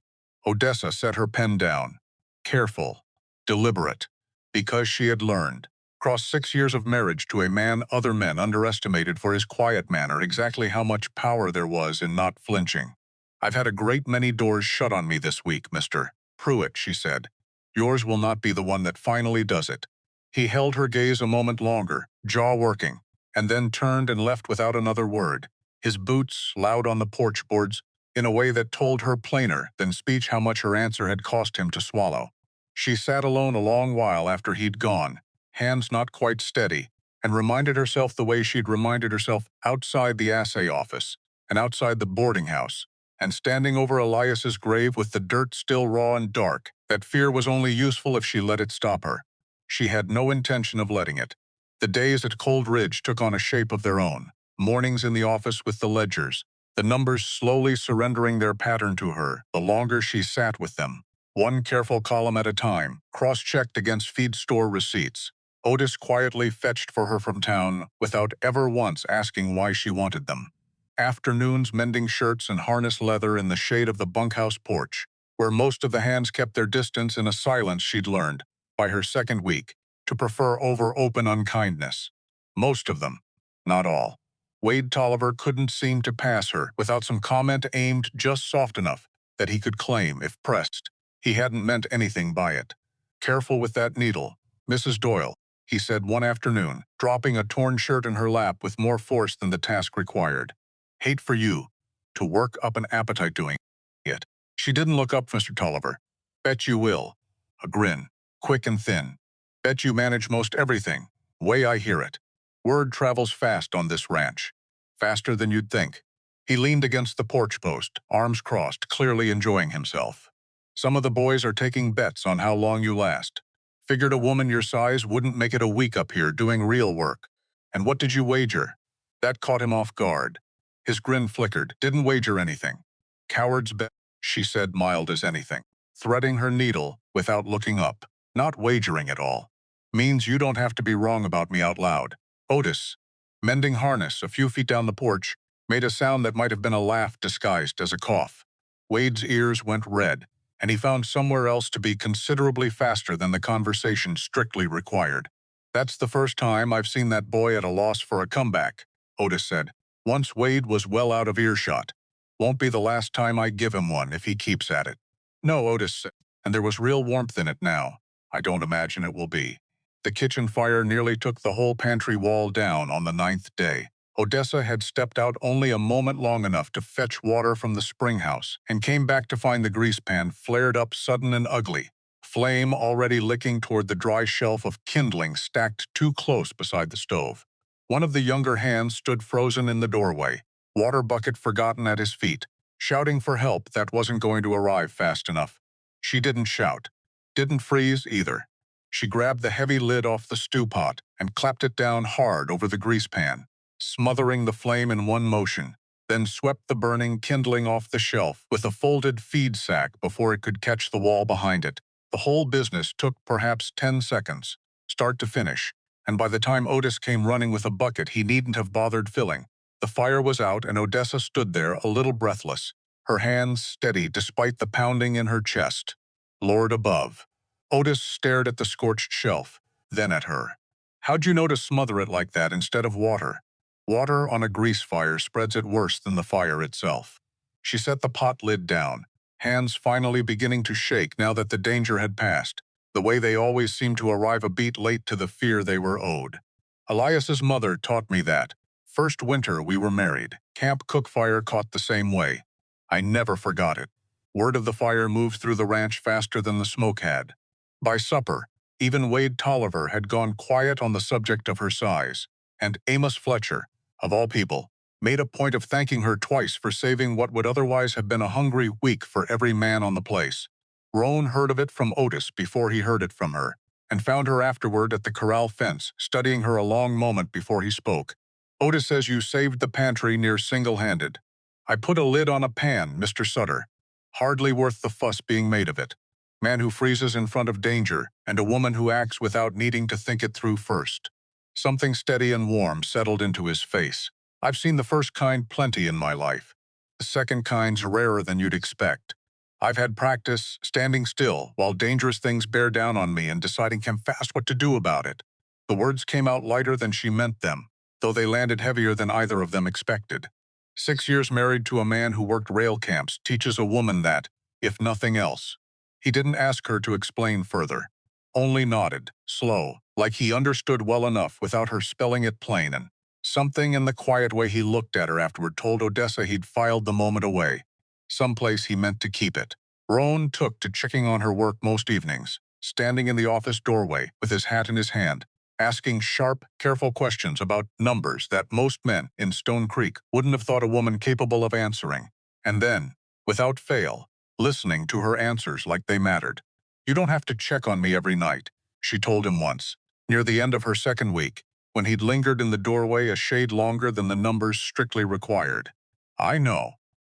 Odessa set her pen down. Careful, deliberate, because she had learned, across 6 years of marriage to a man other men underestimated for his quiet manner, exactly how much power there was in not flinching. "I've had a great many doors shut on me this week, Mr. Pruitt," she said. "Yours will not be the one that finally does it." He held her gaze a moment longer, jaw working, and then turned and left without another word, his boots loud on the porch boards, in a way that told her plainer than speech how much her answer had cost him to swallow. She sat alone a long while after he'd gone, hands not quite steady, and reminded herself the way she'd reminded herself outside the assay office, and outside the boarding house, and standing over Elias's grave with the dirt still raw and dark, that fear was only useful if she let it stop her. She had no intention of letting it. The days at Cold Ridge took on a shape of their own, mornings in the office with the ledgers, the numbers slowly surrendering their pattern to her the longer she sat with them, one careful column at a time, cross-checked against feed store receipts. Otis quietly fetched for her from town without ever once asking why she wanted them. Afternoons mending shirts and harness leather in the shade of the bunkhouse porch, where most of the hands kept their distance in a silence she'd learned, by her second week, to prefer over open unkindness. Most of them, not all. Wade Tolliver couldn't seem to pass her without some comment aimed just soft enough that he could claim, if pressed, he hadn't meant anything by it. "Careful with that needle, Mrs. Doyle," he said one afternoon, dropping a torn shirt in her lap with more force than the task required. "Hate for you to work up an appetite doing it." She didn't look up, Mr. Tolliver. "Bet you will." A grin, quick and thin. "Bet you manage most everything, way I hear it. Word travels fast on this ranch. Faster than you'd think." He leaned against the porch post, arms crossed, clearly enjoying himself. "Some of the boys are taking bets on how long you last. Figured a woman your size wouldn't make it a week up here doing real work. And what did you wager?" That caught him off guard. His grin flickered. "Didn't wager anything." "Cowards bet," she said, mild as anything, threading her needle without looking up. "Not wagering at all. Means you don't have to be wrong about me out loud." Otis, mending harness a few feet down the porch, made a sound that might have been a laugh disguised as a cough. Wade's ears went red, and he found somewhere else to be considerably faster than the conversation strictly required. "That's the first time I've seen that boy at a loss for a comeback," Otis said, once Wade was well out of earshot. "Won't be the last time I give him one if he keeps at it." "No," Otis said, and there was real warmth in it now. "I don't imagine it will be." The kitchen fire nearly took the whole pantry wall down on the 9th day. Odessa had stepped out only a moment long enough to fetch water from the spring house and came back to find the grease pan flared up sudden and ugly, flame already licking toward the dry shelf of kindling stacked too close beside the stove. One of the younger hands stood frozen in the doorway, water bucket forgotten at his feet, shouting for help that wasn't going to arrive fast enough. She didn't shout, didn't freeze either. She grabbed the heavy lid off the stew pot and clapped it down hard over the grease pan, smothering the flame in one motion, then swept the burning kindling off the shelf with a folded feed sack before it could catch the wall behind it. The whole business took perhaps 10 seconds, start to finish, and by the time Otis came running with a bucket he needn't have bothered filling, the fire was out and Odessa stood there a little breathless, her hands steady despite the pounding in her chest. Lord above. Otis stared at the scorched shelf, then at her. How'd you know to smother it like that instead of water? Water on a grease fire spreads it worse than the fire itself. She set the pot lid down, hands finally beginning to shake now that the danger had passed, the way they always seemed to arrive a beat late to the fear they were owed. Elias's mother taught me that. First winter we were married, camp cook fire caught the same way. I never forgot it. Word of the fire moved through the ranch faster than the smoke had. By supper, even Wade Tolliver had gone quiet on the subject of her size, and Amos Fletcher, of all people, made a point of thanking her twice for saving what would otherwise have been a hungry week for every man on the place. Roan heard of it from Otis before he heard it from her, and found her afterward at the corral fence, studying her a long moment before he spoke. Otis says you saved the pantry near single-handed. I put a lid on a pan, Mr. Sutter. Hardly worth the fuss being made of it. Man who freezes in front of danger, and a woman who acts without needing to think it through first. Something steady and warm settled into his face. I've seen the first kind plenty in my life. The second kind's rarer than you'd expect. I've had practice standing still while dangerous things bear down on me and deciding fast what to do about it. The words came out lighter than she meant them, though they landed heavier than either of them expected. 6 years married to a man who worked rail camps teaches a woman that, if nothing else. He didn't ask her to explain further, only nodded, slow, like he understood well enough without her spelling it plain, and something in the quiet way he looked at her afterward told Odessa he'd filed the moment away, someplace he meant to keep it. Roan took to checking on her work most evenings, standing in the office doorway with his hat in his hand, asking sharp, careful questions about numbers that most men in Stone Creek wouldn't have thought a woman capable of answering, and then, without fail, listening to her answers like they mattered. You don't have to check on me every night, she told him once, near the end of her second week, when he'd lingered in the doorway a shade longer than the numbers strictly required. I know.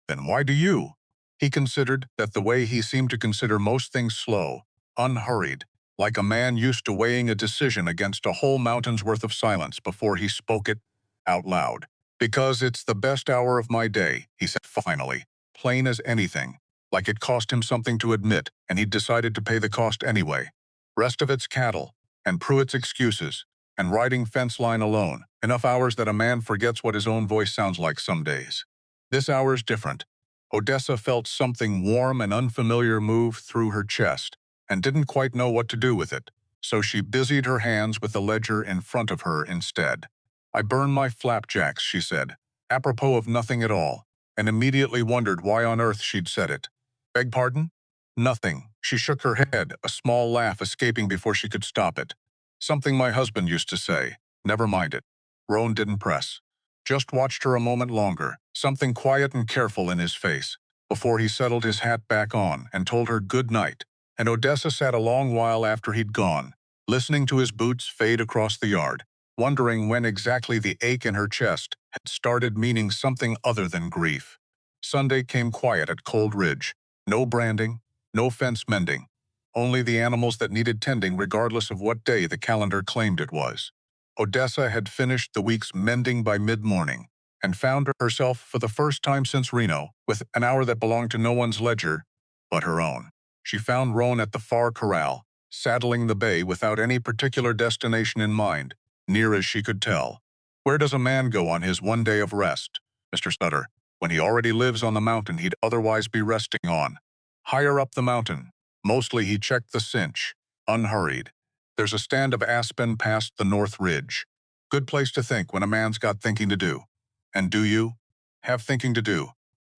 Then why do you? He considered that the way he seemed to consider most things slow, unhurried, like a man used to weighing a decision against a whole mountain's worth of silence before he spoke it out loud. Because it's the best hour of my day, he said finally, plain as anything, like it cost him something to admit, and he'd decided to pay the cost anyway. Rest of it's cattle, and Pruitt's excuses, and riding fence line alone, enough hours that a man forgets what his own voice sounds like some days. This hour's different. Odessa felt something warm and unfamiliar move through her chest, and didn't quite know what to do with it, so she busied her hands with the ledger in front of her instead. I burned my flapjacks, she said, apropos of nothing at all, and immediately wondered why on earth she'd said it. Beg pardon? Nothing. She shook her head, a small laugh escaping before she could stop it. Something my husband used to say. Never mind it. Roan didn't press. Just watched her a moment longer, something quiet and careful in his face, before he settled his hat back on and told her good night, and Odessa sat a long while after he'd gone, listening to his boots fade across the yard, wondering when exactly the ache in her chest had started meaning something other than grief. Sunday came quiet at Cold Ridge. No branding, no fence mending, only the animals that needed tending regardless of what day the calendar claimed it was. Odessa had finished the week's mending by mid-morning and found herself for the first time since Reno with an hour that belonged to no one's ledger but her own. She found Roan at the far corral, saddling the bay without any particular destination in mind, near as she could tell. Where does a man go on his one day of rest, Mr. Sutter, when he already lives on the mountain he'd otherwise be resting on? Higher up the mountain, mostly he checked the cinch, unhurried. There's a stand of aspen past the north ridge. Good place to think when a man's got thinking to do. And do you have thinking to do?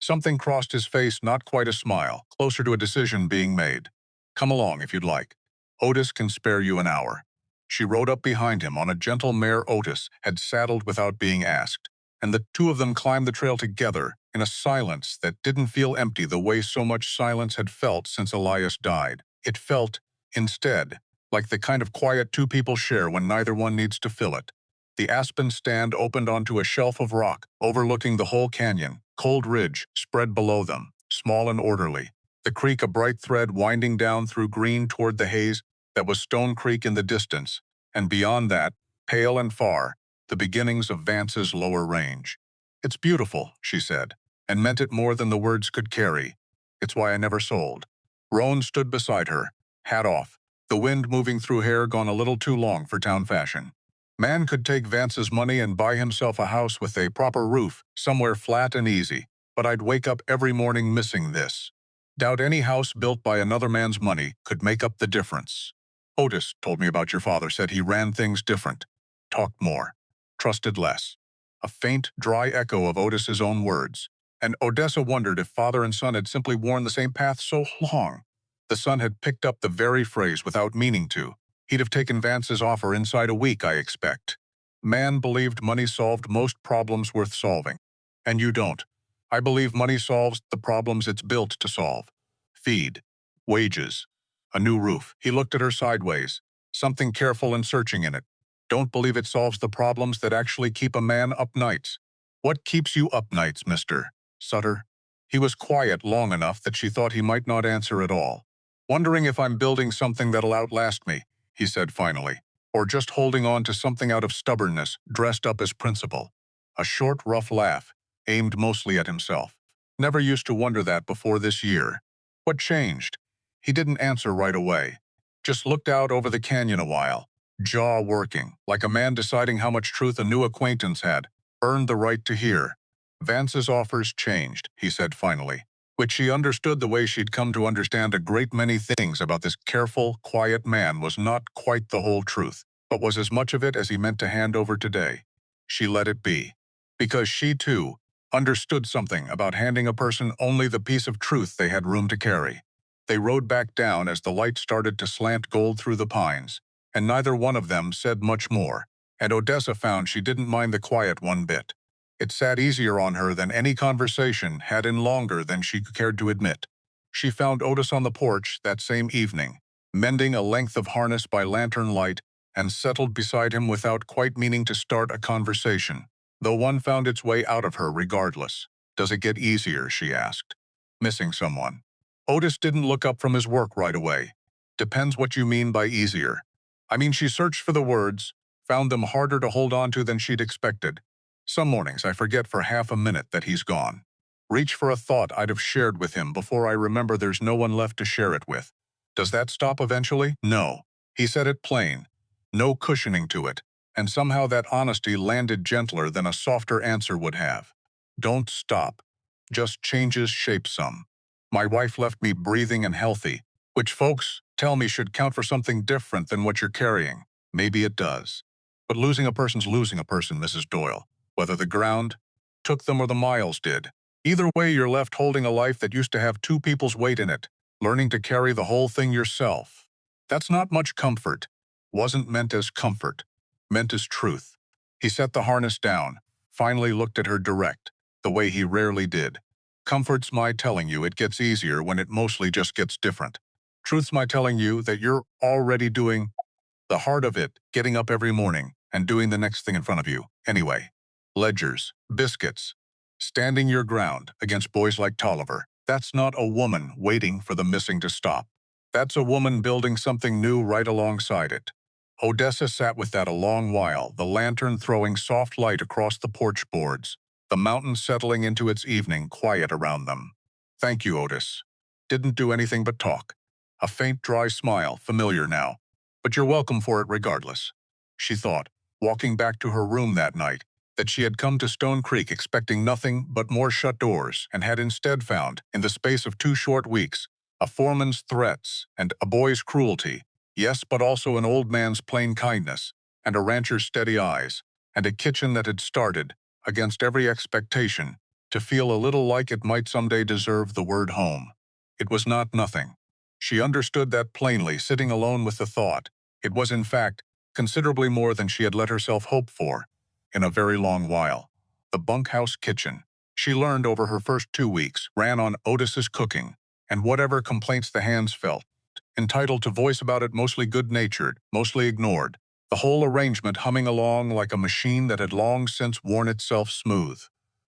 Something crossed his face, not quite a smile, closer to a decision being made. Come along if you'd like. Otis can spare you an hour. She rode up behind him on a gentle mare Otis had saddled without being asked, and the two of them climbed the trail together in a silence that didn't feel empty the way so much silence had felt since Elias died. It felt, instead, like the kind of quiet two people share when neither one needs to fill it. The aspen stand opened onto a shelf of rock, overlooking the whole canyon. Cold ridge spread below them, small and orderly. The creek a bright thread winding down through green toward the haze that was Stone Creek in the distance, and beyond that, pale and far, the beginnings of Vance's lower range. It's beautiful, she said, and meant it more than the words could carry. It's why I never sold. Roan stood beside her, hat off, the wind moving through hair gone a little too long for town fashion. Man could take Vance's money and buy himself a house with a proper roof, somewhere flat and easy, but I'd wake up every morning missing this. Doubt any house built by another man's money could make up the difference. Otis told me about your father, said he ran things different, talked more, trusted less. A faint, dry echo of Otis's own words, and Odessa wondered if father and son had simply worn the same path so long. The son had picked up the very phrase without meaning to. He'd have taken Vance's offer inside a week, I expect. Man believed money solved most problems worth solving. And you don't. I believe money solves the problems it's built to solve. Feed. Wages. A new roof. He looked at her sideways, something careful and searching in it. Don't believe it solves the problems that actually keep a man up nights. What keeps you up nights, Mr. Sutter? He was quiet long enough that she thought he might not answer at all. Wondering if I'm building something that'll outlast me, he said finally, or just holding on to something out of stubbornness, dressed up as principle. A short, rough laugh, aimed mostly at himself. Never used to wonder that before this year. What changed? He didn't answer right away. Just looked out over the canyon a while, jaw working, like a man deciding how much truth a new acquaintance had earned the right to hear. Vance's offers changed, he said finally, which she understood the way she'd come to understand a great many things about this careful, quiet man was not quite the whole truth, but was as much of it as he meant to hand over today. She let it be. Because she, too, understood something about handing a person only the piece of truth they had room to carry. They rode back down as the light started to slant gold through the pines, and neither one of them said much more, and Odessa found she didn't mind the quiet one bit. It sat easier on her than any conversation had in longer than she cared to admit. She found Otis on the porch that same evening, mending a length of harness by lantern light, and settled beside him without quite meaning to start a conversation, though one found its way out of her regardless. Does it get easier, she asked. Missing someone. Otis didn't look up from his work right away. Depends what you mean by easier. I mean, she searched for the words, found them harder to hold on to than she'd expected. Some mornings I forget for half a minute that he's gone. Reach for a thought I'd have shared with him before I remember there's no one left to share it with. Does that stop eventually? No. He said it plain. No cushioning to it, and somehow that honesty landed gentler than a softer answer would have. Don't stop. Just changes shape some. My wife left me breathing and healthy, which folks tell me should count for something different than what you're carrying. Maybe it does. But losing a person's losing a person, Mrs. Doyle. Whether the ground took them or the miles did. Either way, you're left holding a life that used to have two people's weight in it, learning to carry the whole thing yourself. That's not much comfort. Wasn't meant as comfort. Meant as truth. He set the harness down, finally looked at her direct, the way he rarely did. Comfort's my telling you it gets easier when it mostly just gets different. Truth's my telling you that you're already doing the heart of it, getting up every morning and doing the next thing in front of you, anyway. Ledgers, biscuits, standing your ground against boys like Tolliver. That's not a woman waiting for the missing to stop. That's a woman building something new right alongside it. Odessa sat with that a long while, the lantern throwing soft light across the porch boards, the mountain settling into its evening quiet around them. Thank you, Otis. Didn't do anything but talk. A faint, dry smile, familiar now. But you're welcome for it regardless. She thought, walking back to her room that night, that she had come to Stone Creek expecting nothing but more shut doors and had instead found, in the space of 2 short weeks, a foreman's threats and a boy's cruelty, Yes, but also an old man's plain kindness, and a rancher's steady eyes, and a kitchen that had started, against every expectation, to feel a little like it might someday deserve the word home. It was not nothing. She understood that plainly, sitting alone with the thought. It was, in fact, considerably more than she had let herself hope for, in a very long while. The bunkhouse kitchen, she learned over her first 2 weeks, ran on Otis's cooking, and whatever complaints the hands felt, entitled to voice about it, mostly good-natured, mostly ignored, the whole arrangement humming along like a machine that had long since worn itself smooth.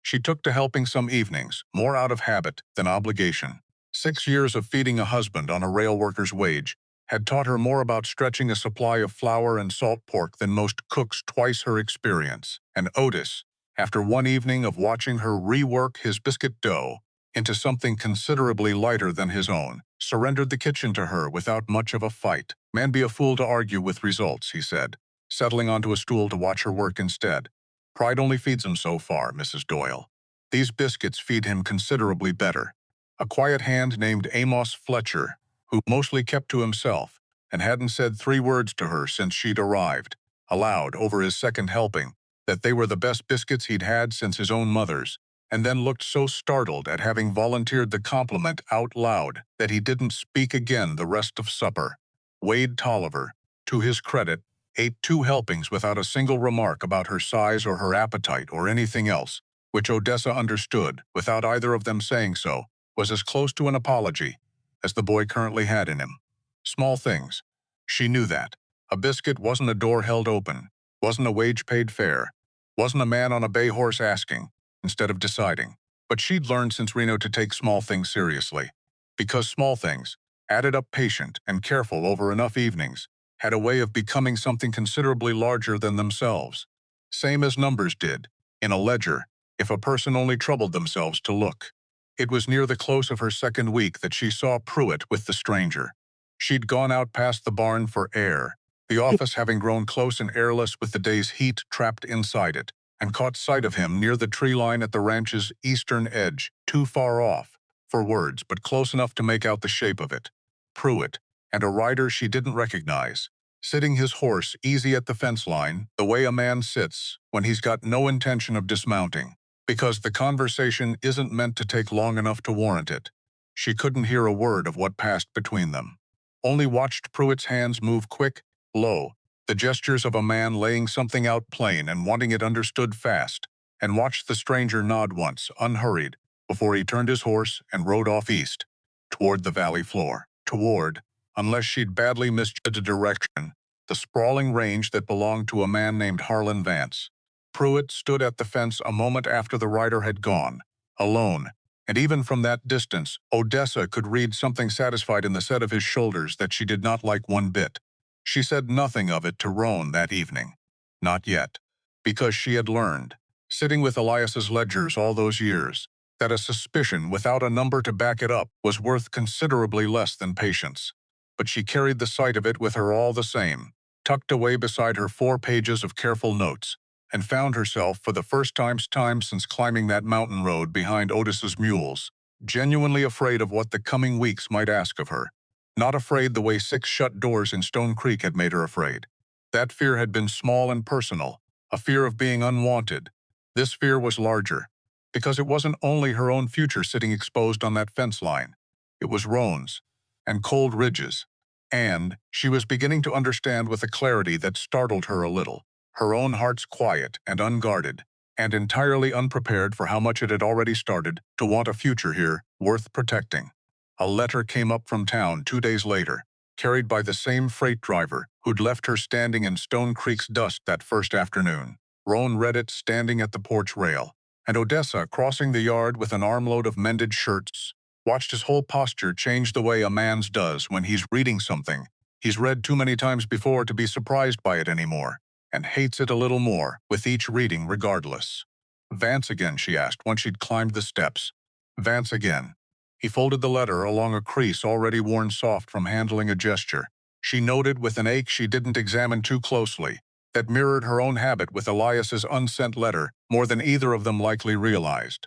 She took to helping some evenings, more out of habit than obligation. 6 years of feeding a husband on a rail worker's wage had taught her more about stretching a supply of flour and salt pork than most cooks twice her experience. And Otis, after one evening of watching her rework his biscuit dough into something considerably lighter than his own, surrendered the kitchen to her without much of a fight. "Man be a fool to argue with results," he said, settling onto a stool to watch her work instead. "Pride only feeds him so far, Mrs. Doyle. These biscuits feed him considerably better." A quiet hand named Amos Fletcher, who mostly kept to himself and hadn't said 3 words to her since she'd arrived, allowed, over his second helping, that they were the best biscuits he'd had since his own mother's, and then looked so startled at having volunteered the compliment out loud that he didn't speak again the rest of supper. Wade Tolliver, to his credit, ate 2 helpings without a single remark about her size or her appetite or anything else, which Odessa understood, without either of them saying so, was as close to an apology as the boy currently had in him. Small things. She knew that. A biscuit wasn't a door held open, wasn't a wage paid fair, wasn't a man on a bay horse asking, instead of deciding. But she'd learned since Reno to take small things seriously. Because small things, added up patient and careful over enough evenings, had a way of becoming something considerably larger than themselves. Same as numbers did, in a ledger, if a person only troubled themselves to look. It was near the close of her second week that she saw Pruitt with the stranger. She'd gone out past the barn for air, the office having grown close and airless with the day's heat trapped inside it, and caught sight of him near the tree line at the ranch's eastern edge, too far off for words, but close enough to make out the shape of it. Pruitt, and a rider she didn't recognize, sitting his horse easy at the fence line, the way a man sits when he's got no intention of dismounting, because the conversation isn't meant to take long enough to warrant it. She couldn't hear a word of what passed between them. Only watched Pruitt's hands move quick, low, the gestures of a man laying something out plain and wanting it understood fast, and watched the stranger nod once, unhurried, before he turned his horse and rode off east, toward the valley floor, toward, unless she'd badly misjudged the direction, the sprawling range that belonged to a man named Harlan Vance. Pruitt stood at the fence a moment after the rider had gone, alone, and even from that distance, Odessa could read something satisfied in the set of his shoulders that she did not like one bit. She said nothing of it to Roan that evening. Not yet. Because she had learned, sitting with Elias's ledgers all those years, that a suspicion without a number to back it up was worth considerably less than patience. But she carried the sight of it with her all the same, tucked away beside her 4 pages of careful notes, and found herself, for the first time since climbing that mountain road behind Otis's mules, genuinely afraid of what the coming weeks might ask of her. Not afraid the way 6 shut doors in Stone Creek had made her afraid. That fear had been small and personal, a fear of being unwanted. This fear was larger, because it wasn't only her own future sitting exposed on that fence line. It was Roan's, and Cold Ridge's. And she was beginning to understand with a clarity that startled her a little, her own heart's quiet and unguarded, and entirely unprepared for how much it had already started to want a future here worth protecting. A letter came up from town 2 days later, carried by the same freight driver who'd left her standing in Stone Creek's dust that first afternoon. Roan read it standing at the porch rail, and Odessa, crossing the yard with an armload of mended shirts, watched his whole posture change the way a man's does when he's reading something he's read too many times before to be surprised by it anymore, and hates it a little more with each reading regardless. "Vance again?" she asked once she'd climbed the steps. "Vance again." He folded the letter along a crease already worn soft from handling a gesture. She noted with an ache she didn't examine too closely, that mirrored her own habit with Elias's unsent letter more than either of them likely realized.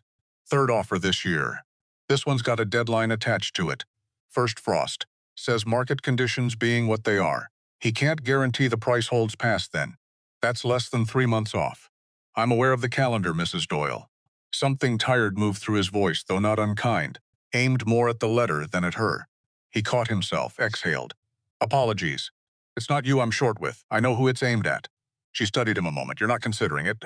"Third offer this year. This one's got a deadline attached to it. First frost. Says market conditions being what they are, he can't guarantee the price holds past then. That's less than 3 months off. I'm aware of the calendar, Mrs. Doyle. Something tired moved through his voice, though not unkind, aimed more at the letter than at her. He caught himself, exhaled. Apologies. It's not you I'm short with. I know who it's aimed at. She studied him a moment. You're not considering it?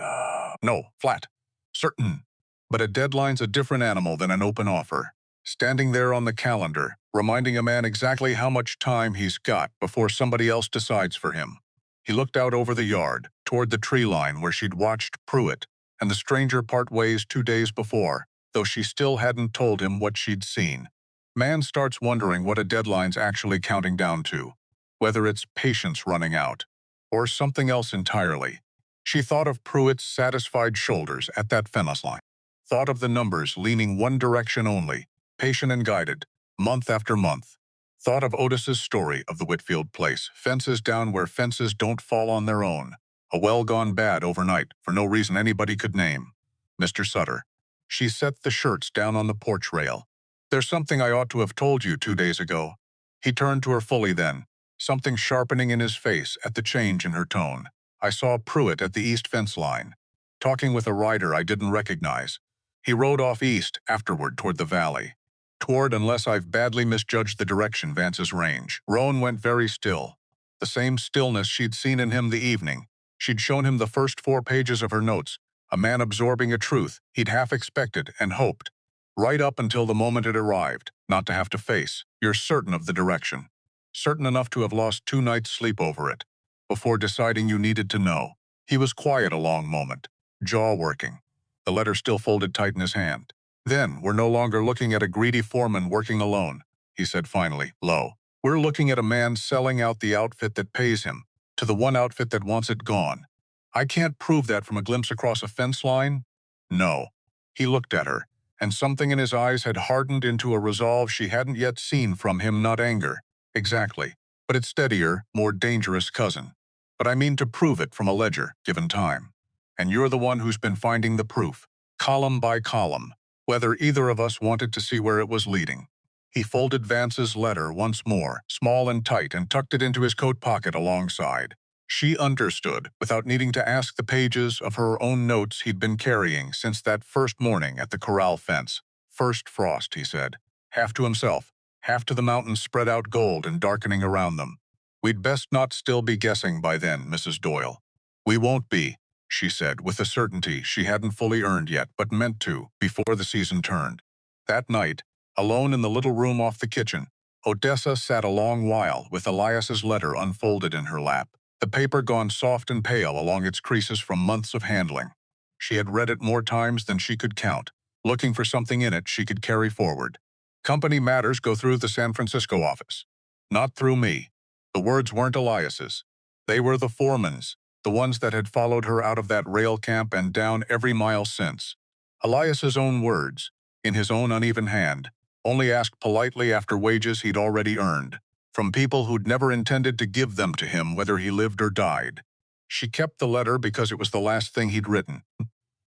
No, flat. Certain. But a deadline's a different animal than an open offer. Standing there on the calendar, reminding a man exactly how much time he's got before somebody else decides for him. He looked out over the yard, toward the tree line where she'd watched Pruitt and the stranger part ways 2 days before, though she still hadn't told him what she'd seen. Man starts wondering what a deadline's actually counting down to, whether it's patience running out, or something else entirely. She thought of Pruitt's satisfied shoulders at that fence line, thought of the numbers leaning one direction only, patient and guided, month after month. Thought of Otis's story of the Whitfield place, fences down where fences don't fall on their own, a well gone bad overnight for no reason anybody could name. Mr. Sutter. She set the shirts down on the porch rail. There's something I ought to have told you 2 days ago. He turned to her fully then, something sharpening in his face at the change in her tone. I saw Pruitt at the east fence line, talking with a rider I didn't recognize. He rode off east afterward toward the valley. Toward, unless I've badly misjudged the direction, Vance's range. Roan went very still. The same stillness she'd seen in him the evening. She'd shown him the first 4 pages of her notes, a man absorbing a truth he'd half expected and hoped, right up until the moment it arrived, not to have to face. You're certain of the direction. Certain enough to have lost 2 nights' sleep over it, before deciding you needed to know. He was quiet a long moment, jaw working, the letter still folded tight in his hand. Then, we're no longer looking at a greedy foreman working alone, he said finally, low. We're looking at a man selling out the outfit that pays him, to the one outfit that wants it gone. I can't prove that from a glimpse across a fence line. No. He looked at her, and something in his eyes had hardened into a resolve she hadn't yet seen from him, not anger. Exactly. But its steadier, more dangerous cousin. But I mean to prove it from a ledger, given time. And you're the one who's been finding the proof, column by column, whether either of us wanted to see where it was leading. He folded Vance's letter once more, small and tight, and tucked it into his coat pocket alongside. She understood, without needing to ask the pages of her own notes he'd been carrying since that first morning at the corral fence. First frost, he said, half to himself, half to the mountains spread out gold and darkening around them. We'd best not still be guessing by then, Mrs. Doyle. We won't be, she said, with a certainty she hadn't fully earned yet, but meant to, before the season turned. That night, alone in the little room off the kitchen, Odessa sat a long while with Elias's letter unfolded in her lap, the paper gone soft and pale along its creases from months of handling. She had read it more times than she could count, looking for something in it she could carry forward. Company matters go through the San Francisco office. Not through me. The words weren't Elias's. They were the foreman's, the ones that had followed her out of that rail camp and down every mile since. Elias's own words, in his own uneven hand, only asked politely after wages he'd already earned, from people who'd never intended to give them to him whether he lived or died. She kept the letter because it was the last thing he'd written,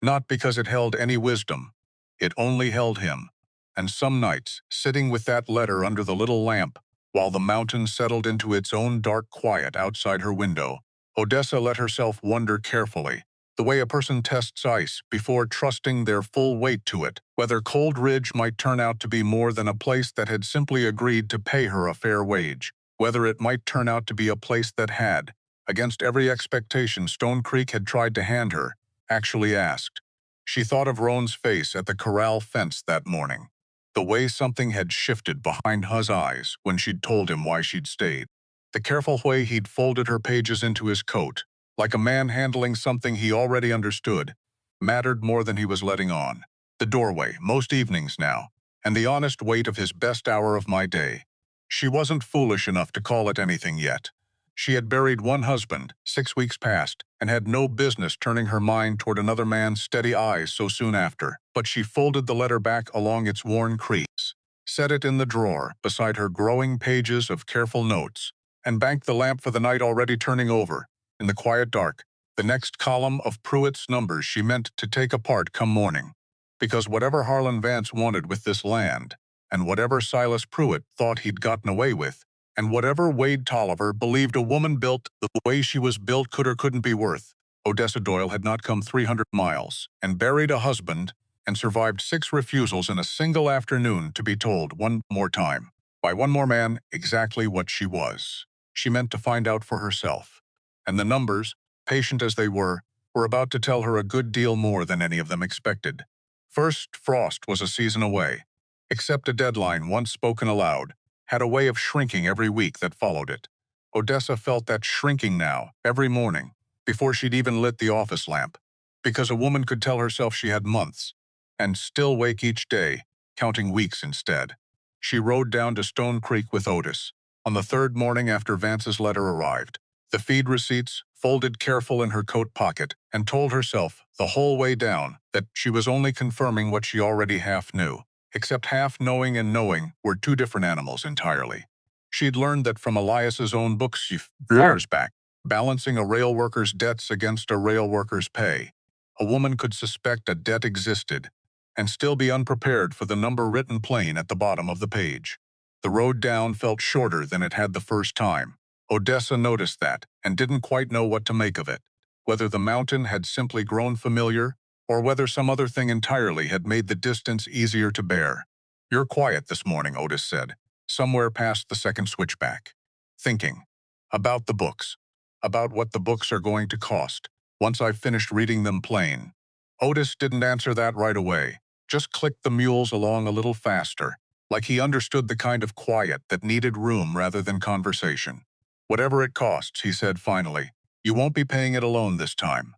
not because it held any wisdom. It only held him. And some nights, sitting with that letter under the little lamp, while the mountain settled into its own dark quiet outside her window, Odessa let herself wonder carefully, the way a person tests ice before trusting their full weight to it, whether Cold Ridge might turn out to be more than a place that had simply agreed to pay her a fair wage, whether it might turn out to be a place that had, against every expectation Stone Creek had tried to hand her, actually asked. She thought of Roan's face at the corral fence that morning, the way something had shifted behind his eyes when she'd told him why she'd stayed, the careful way he'd folded her pages into his coat, like a man handling something he already understood, mattered more than he was letting on. The doorway, most evenings now, and the honest weight of his best hour of my day. She wasn't foolish enough to call it anything yet. She had buried one husband, 6 weeks past, and had no business turning her mind toward another man's steady eyes so soon after. But she folded the letter back along its worn crease, set it in the drawer beside her growing pages of careful notes, and banked the lamp for the night already turning over, in the quiet dark, the next column of Pruitt's numbers she meant to take apart come morning. Because whatever Harlan Vance wanted with this land, and whatever Silas Pruitt thought he'd gotten away with, and whatever Wade Tolliver believed a woman built the way she was built could or couldn't be worth, Odessa Doyle had not come 300 miles and buried a husband and survived 6 refusals in a single afternoon to be told one more time, by one more man, exactly what she was. She meant to find out for herself. And the numbers, patient as they were about to tell her a good deal more than any of them expected. First frost was a season away. Except a deadline once spoken aloud, had a way of shrinking every week that followed it. Odessa felt that shrinking now, every morning, before she'd even lit the office lamp, because a woman could tell herself she had months, and still wake each day, counting weeks instead. She rode down to Stone Creek with Otis, on the 3rd morning after Vance's letter arrived, the feed receipts folded careful in her coat pocket, and told herself the whole way down that she was only confirming what she already half knew, except half knowing and knowing were 2 different animals entirely. She'd learned that from Elias's own books years back, balancing a rail worker's debts against a rail worker's pay. A woman could suspect a debt existed and still be unprepared for the number written plain at the bottom of the page. The road down felt shorter than it had the first time. Odessa noticed that and didn't quite know what to make of it, whether the mountain had simply grown familiar or whether some other thing entirely had made the distance easier to bear. "You're quiet this morning," Otis said, somewhere past the second switchback. "Thinking. About the books. About what the books are going to cost, once I've finished reading them plain." Otis didn't answer that right away, just clicked the mules along a little faster, like he understood the kind of quiet that needed room rather than conversation. "Whatever it costs," he said finally. "You won't be paying it alone this time.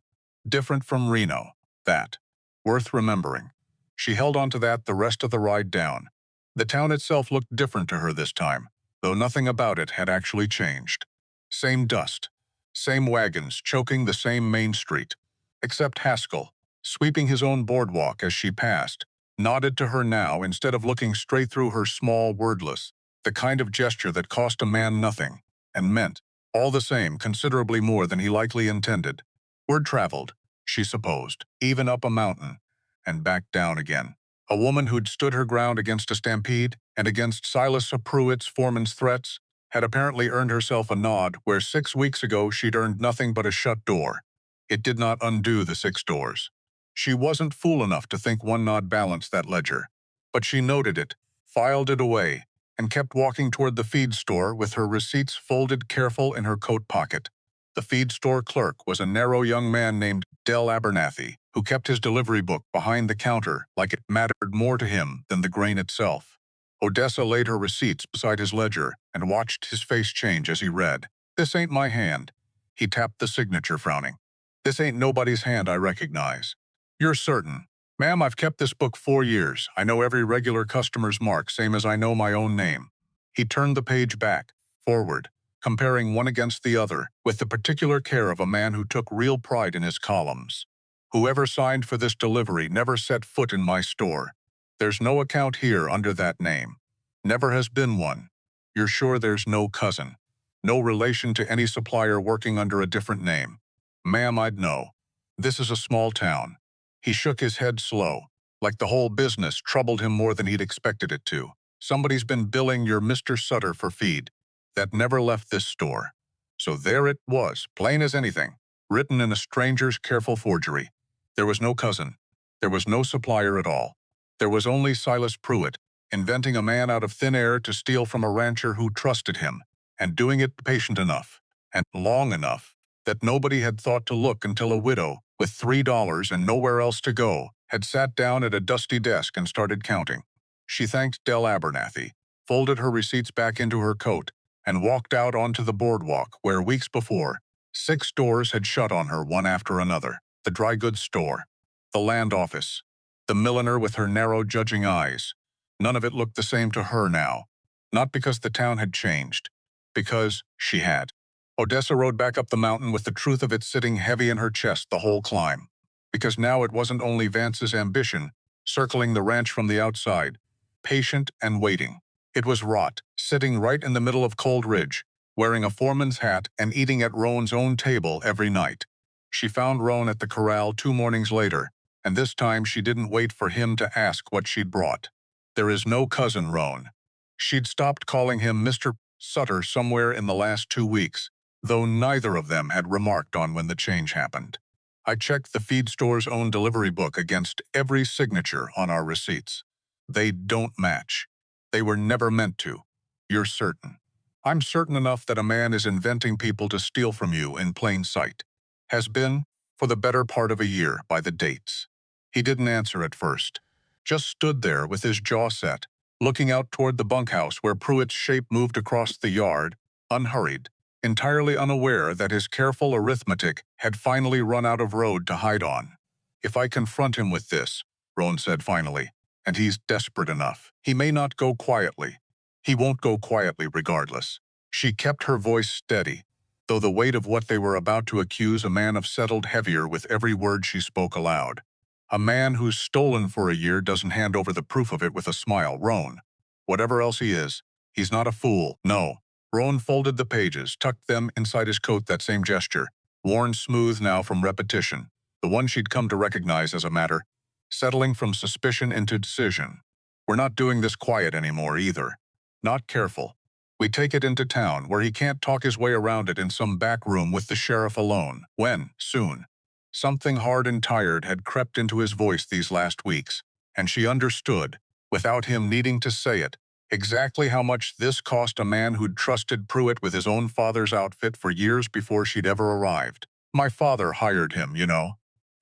Different from Reno. That. Worth remembering." She held on to that the rest of the ride down. The town itself looked different to her this time, though nothing about it had actually changed. Same dust. Same wagons choking the same main street. Except Haskell, sweeping his own boardwalk as she passed, nodded to her now instead of looking straight through her small, wordless, the kind of gesture that cost a man nothing, and meant, all the same, considerably more than he likely intended. Word traveled, she supposed, even up a mountain, and back down again. A woman who'd stood her ground against a stampede and against Silas Pruitt's foreman's threats had apparently earned herself a nod where 6 weeks ago she'd earned nothing but a shut door. It did not undo the 6 doors. She wasn't fool enough to think one nod balanced that ledger, but she noted it, filed it away, and kept walking toward the feed store with her receipts folded careful in her coat pocket. The feed store clerk was a narrow young man named Del Abernathy, who kept his delivery book behind the counter like it mattered more to him than the grain itself. Odessa laid her receipts beside his ledger and watched his face change as he read. "This ain't my hand." He tapped the signature, frowning. "This ain't nobody's hand I recognize." "You're certain?" "Ma'am, I've kept this book 4 years. I know every regular customer's mark, same as I know my own name." He turned the page back, forward, comparing one against the other, with the particular care of a man who took real pride in his columns. "Whoever signed for this delivery never set foot in my store. There's no account here under that name. Never has been one. You're sure there's no cousin? No relation to any supplier working under a different name?" "Ma'am, I'd know. This is a small town." He shook his head slow, like the whole business troubled him more than he'd expected it to. "Somebody's been billing your Mr. Sutter for feed. That never left this store." So there it was, plain as anything, written in a stranger's careful forgery. There was no cousin. There was no supplier at all. There was only Silas Pruitt, inventing a man out of thin air to steal from a rancher who trusted him, and doing it patient enough, and long enough, that nobody had thought to look until a widow, with $3 and nowhere else to go, had sat down at a dusty desk and started counting. She thanked Del Abernathy, folded her receipts back into her coat, and walked out onto the boardwalk where weeks before, 6 doors had shut on her one after another. The dry goods store, the land office, the milliner with her narrow judging eyes. None of it looked the same to her now. Not because the town had changed, because she had. Odessa rode back up the mountain with the truth of it sitting heavy in her chest the whole climb. Because now it wasn't only Vance's ambition, circling the ranch from the outside, patient and waiting. It was Rot, sitting right in the middle of Cold Ridge, wearing a foreman's hat and eating at Roan's own table every night. She found Roan at the corral 2 mornings later, and this time she didn't wait for him to ask what she'd brought. There is no cousin Roan. She'd stopped calling him Mr. Sutter somewhere in the last 2 weeks, though neither of them had remarked on when the change happened. I checked the feed store's own delivery book against every signature on our receipts. They don't match. They were never meant to. You're certain. I'm certain enough that a man is inventing people to steal from you in plain sight. Has been, for the better part of a year, by the dates. He didn't answer at first. Just stood there with his jaw set, looking out toward the bunkhouse where Pruitt's shape moved across the yard, unhurried, entirely unaware that his careful arithmetic had finally run out of road to hide on. If I confront him with this, Roan said finally, and he's desperate enough, he may not go quietly. He won't go quietly regardless. She kept her voice steady, though the weight of what they were about to accuse a man of settled heavier with every word she spoke aloud. A man who's stolen for a year doesn't hand over the proof of it with a smile, Roan. Whatever else he is, he's not a fool, no. Roan folded the pages, tucked them inside his coat, that same gesture, worn smooth now from repetition, the one she'd come to recognize as a matter, settling from suspicion into decision. We're not doing this quiet anymore either. Not careful. We take it into town, where he can't talk his way around it in some back room with the sheriff alone, when, soon. Something hard and tired had crept into his voice these last weeks, and she understood, without him needing to say it, exactly how much this cost a man who'd trusted Pruitt with his own father's outfit for years before she'd ever arrived. My father hired him,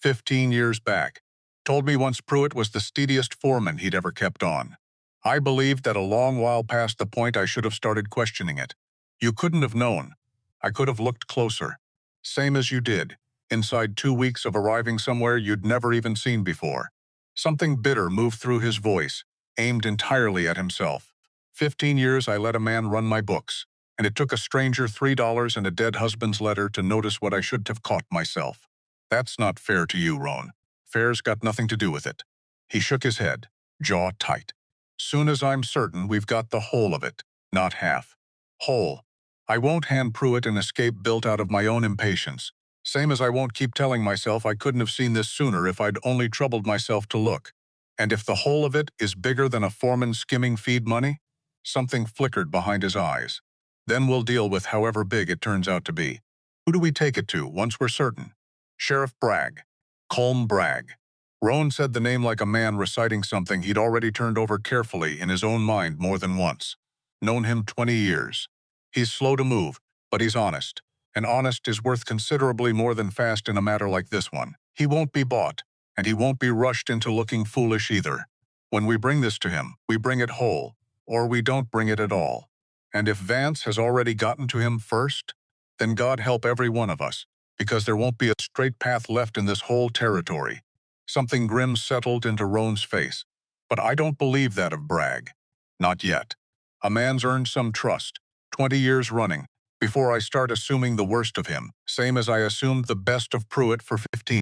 15 years back. Told me once Pruitt was the steadiest foreman he'd ever kept on. I believed that a long while past the point I should have started questioning it. You couldn't have known. I could have looked closer. Same as you did, inside 2 weeks of arriving somewhere you'd never even seen before. Something bitter moved through his voice, aimed entirely at himself. 15 years I let a man run my books, and it took a stranger $3 and a dead husband's letter to notice what I should have caught myself. That's not fair to you, Roan. Fair's got nothing to do with it. He shook his head, jaw tight. Soon as I'm certain we've got the whole of it, not half. Whole. I won't hand Pruitt an escape built out of my own impatience, same as I won't keep telling myself I couldn't have seen this sooner if I'd only troubled myself to look. And if the whole of it is bigger than a foreman skimming feed money? Something flickered behind his eyes. Then we'll deal with however big it turns out to be. Who do we take it to once we're certain? Sheriff Bragg. Colm Bragg. Roan said the name like a man reciting something he'd already turned over carefully in his own mind more than once. Known him 20 years. He's slow to move, but he's honest. And honest is worth considerably more than fast in a matter like this one. He won't be bought, and he won't be rushed into looking foolish either. When we bring this to him, we bring it whole, or we don't bring it at all. And if Vance has already gotten to him first, then God help every one of us, because there won't be a straight path left in this whole territory. Something grim settled into Roan's face. But I don't believe that of Bragg. Not yet. A man's earned some trust, 20 years running, before I start assuming the worst of him, same as I assumed the best of Pruitt for 15.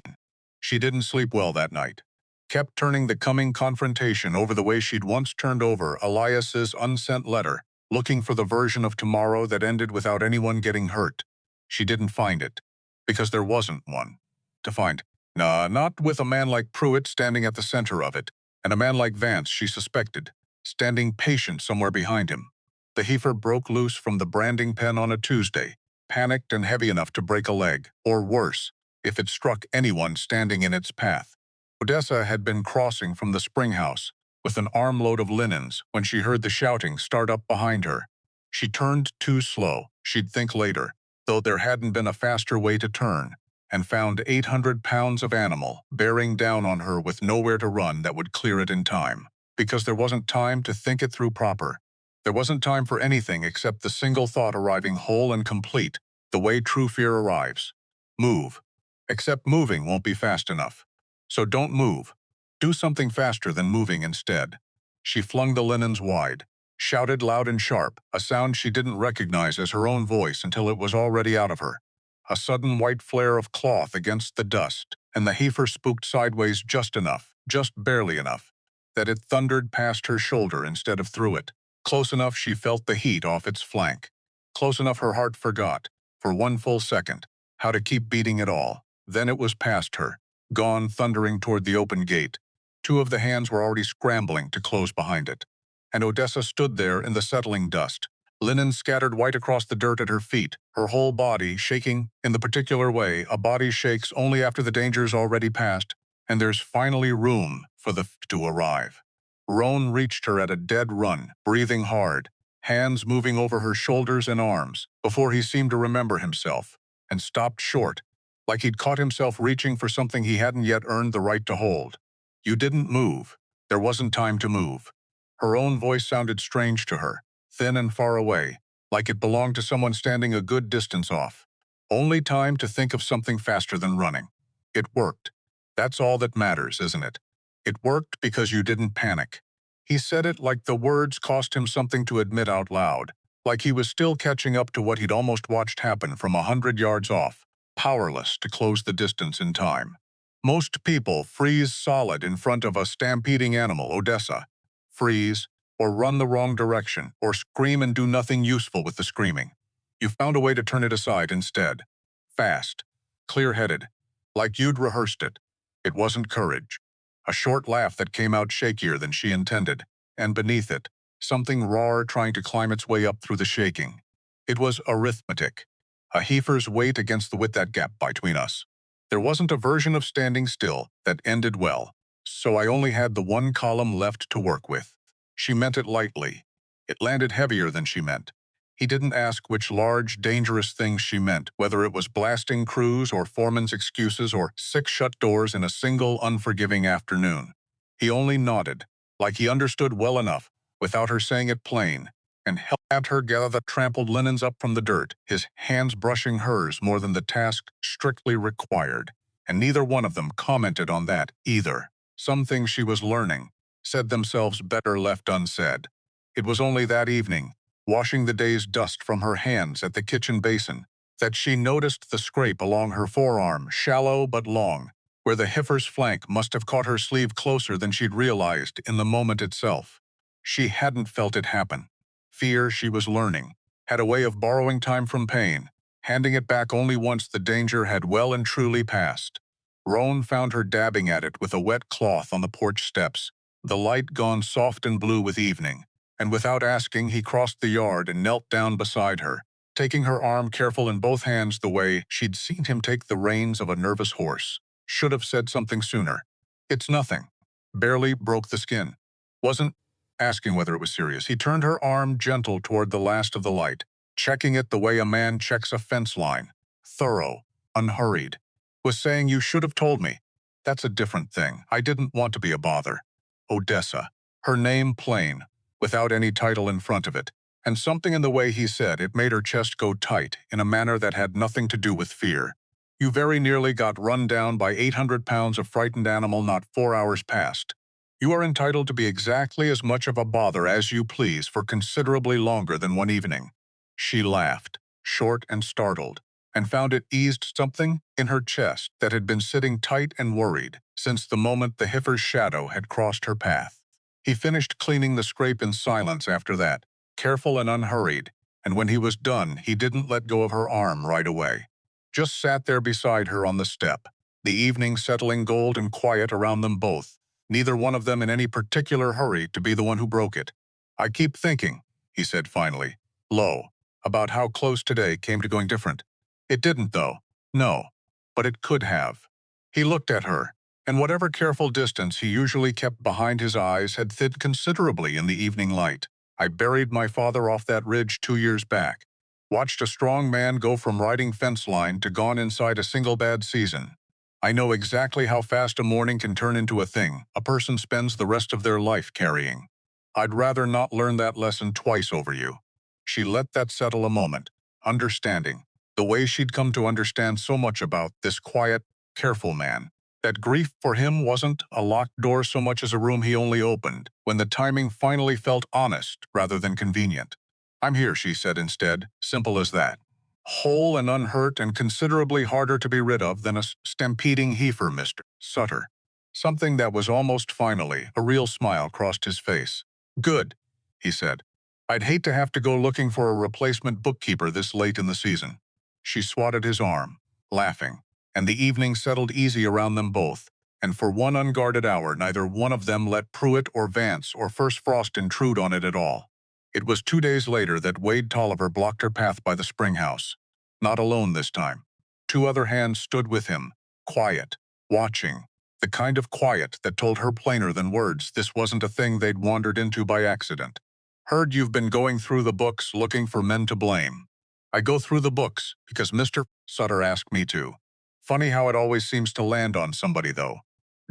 She didn't sleep well that night. Kept turning the coming confrontation over the way she'd once turned over Elias's unsent letter, looking for the version of tomorrow that ended without anyone getting hurt. She didn't find it, because there wasn't one to find. Nah, not with a man like Pruitt standing at the center of it, and a man like Vance, she suspected, standing patient somewhere behind him. The heifer broke loose from the branding pen on a Tuesday, panicked and heavy enough to break a leg, or worse, if it struck anyone standing in its path. Odessa had been crossing from the spring house with an armload of linens when she heard the shouting start up behind her. She turned too slow, she'd think later, though there hadn't been a faster way to turn, and found 800 pounds of animal bearing down on her with nowhere to run that would clear it in time. Because there wasn't time to think it through proper. There wasn't time for anything except the single thought arriving whole and complete, the way true fear arrives. Move. Except moving won't be fast enough. So don't move. Do something faster than moving instead. She flung the linens wide, shouted loud and sharp, a sound she didn't recognize as her own voice until it was already out of her. A sudden white flare of cloth against the dust, and the heifer spooked sideways just enough, just barely enough, that it thundered past her shoulder instead of through it. Close enough she felt the heat off its flank. Close enough her heart forgot, for one full second, how to keep beating at all. Then it was past her, gone thundering toward the open gate. Two of the hands were already scrambling to close behind it. And Odessa stood there in the settling dust, linen scattered white across the dirt at her feet, her whole body shaking in the particular way a body shakes only after the danger's already passed, and there's finally room for the to arrive. Roan reached her at a dead run, breathing hard, hands moving over her shoulders and arms, before he seemed to remember himself, and stopped short, like he'd caught himself reaching for something he hadn't yet earned the right to hold. You didn't move. There wasn't time to move. Her own voice sounded strange to her, thin and far away, like it belonged to someone standing a good distance off. Only time to think of something faster than running. It worked. That's all that matters, isn't it? It worked because you didn't panic. He said it like the words cost him something to admit out loud, like he was still catching up to what he'd almost watched happen from 100 yards off, powerless to close the distance in time. Most people freeze solid in front of a stampeding animal, Odessa. Freeze, or run the wrong direction, or scream and do nothing useful with the screaming. You found a way to turn it aside instead. Fast, clear-headed, like you'd rehearsed it. It wasn't courage. A short laugh that came out shakier than she intended, and beneath it, something rawer trying to climb its way up through the shaking. It was arithmetic, a heifer's weight against the width that gap between us. There wasn't a version of standing still that ended well, so I only had the one column left to work with. She meant it lightly. It landed heavier than she meant. He didn't ask which large, dangerous things she meant, whether it was blasting crews or foreman's excuses or 6 shut doors in a single unforgiving afternoon. He only nodded, like he understood well enough, without her saying it plain, and helped her gather the trampled linens up from the dirt, his hands brushing hers more than the task strictly required. And neither one of them commented on that, either. Some things she was learning said themselves better left unsaid. It was only that evening, washing the day's dust from her hands at the kitchen basin, that she noticed the scrape along her forearm, shallow but long, where the heifer's flank must have caught her sleeve closer than she'd realized in the moment itself. She hadn't felt it happen. Fear, she was learning, had a way of borrowing time from pain, handing it back only once the danger had well and truly passed. Roan found her dabbing at it with a wet cloth on the porch steps, the light gone soft and blue with evening, and without asking he crossed the yard and knelt down beside her, taking her arm careful in both hands the way she'd seen him take the reins of a nervous horse. Should have said something sooner. It's nothing. Barely broke the skin. Wasn't asking whether it was serious. He turned her arm gentle toward the last of the light, checking it the way a man checks a fence line. Thorough, unhurried. Was saying you should have told me. That's a different thing. I didn't want to be a bother. Odessa. Her name plain, without any title in front of it, and something in the way he said it made her chest go tight in a manner that had nothing to do with fear. You very nearly got run down by 800 pounds of frightened animal not 4 hours past. You are entitled to be exactly as much of a bother as you please for considerably longer than one evening. She laughed, short and startled, and found it eased something in her chest that had been sitting tight and worried since the moment the heifer's shadow had crossed her path. He finished cleaning the scrape in silence after that, careful and unhurried, and when he was done, he didn't let go of her arm right away. Just sat there beside her on the step, the evening settling gold and quiet around them both, neither one of them in any particular hurry to be the one who broke it. I keep thinking, he said finally, low, about how close today came to going different. It didn't, though. No. But it could have. He looked at her, and whatever careful distance he usually kept behind his eyes had thinned considerably in the evening light. I buried my father off that ridge 2 years back. Watched a strong man go from riding fence line to gone inside a single bad season. I know exactly how fast a morning can turn into a thing a person spends the rest of their life carrying. I'd rather not learn that lesson twice over you. She let that settle a moment, understanding, the way she'd come to understand so much about this quiet, careful man. That grief for him wasn't a locked door so much as a room he only opened when the timing finally felt honest rather than convenient. I'm here, she said instead, simple as that. Whole and unhurt and considerably harder to be rid of than a stampeding heifer, Mr. Sutter. Something that was almost finally, a real smile crossed his face. Good, he said. I'd hate to have to go looking for a replacement bookkeeper this late in the season. She swatted his arm, laughing, and the evening settled easy around them both, and for one unguarded hour neither one of them let Pruitt or Vance or First Frost intrude on it at all. It was 2 days later that Wade Tolliver blocked her path by the spring house. Not alone this time. Two other hands stood with him, quiet, watching, the kind of quiet that told her plainer than words this wasn't a thing they'd wandered into by accident. Heard you've been going through the books looking for men to blame. I go through the books because Mr. Sutter asked me to. Funny how it always seems to land on somebody, though.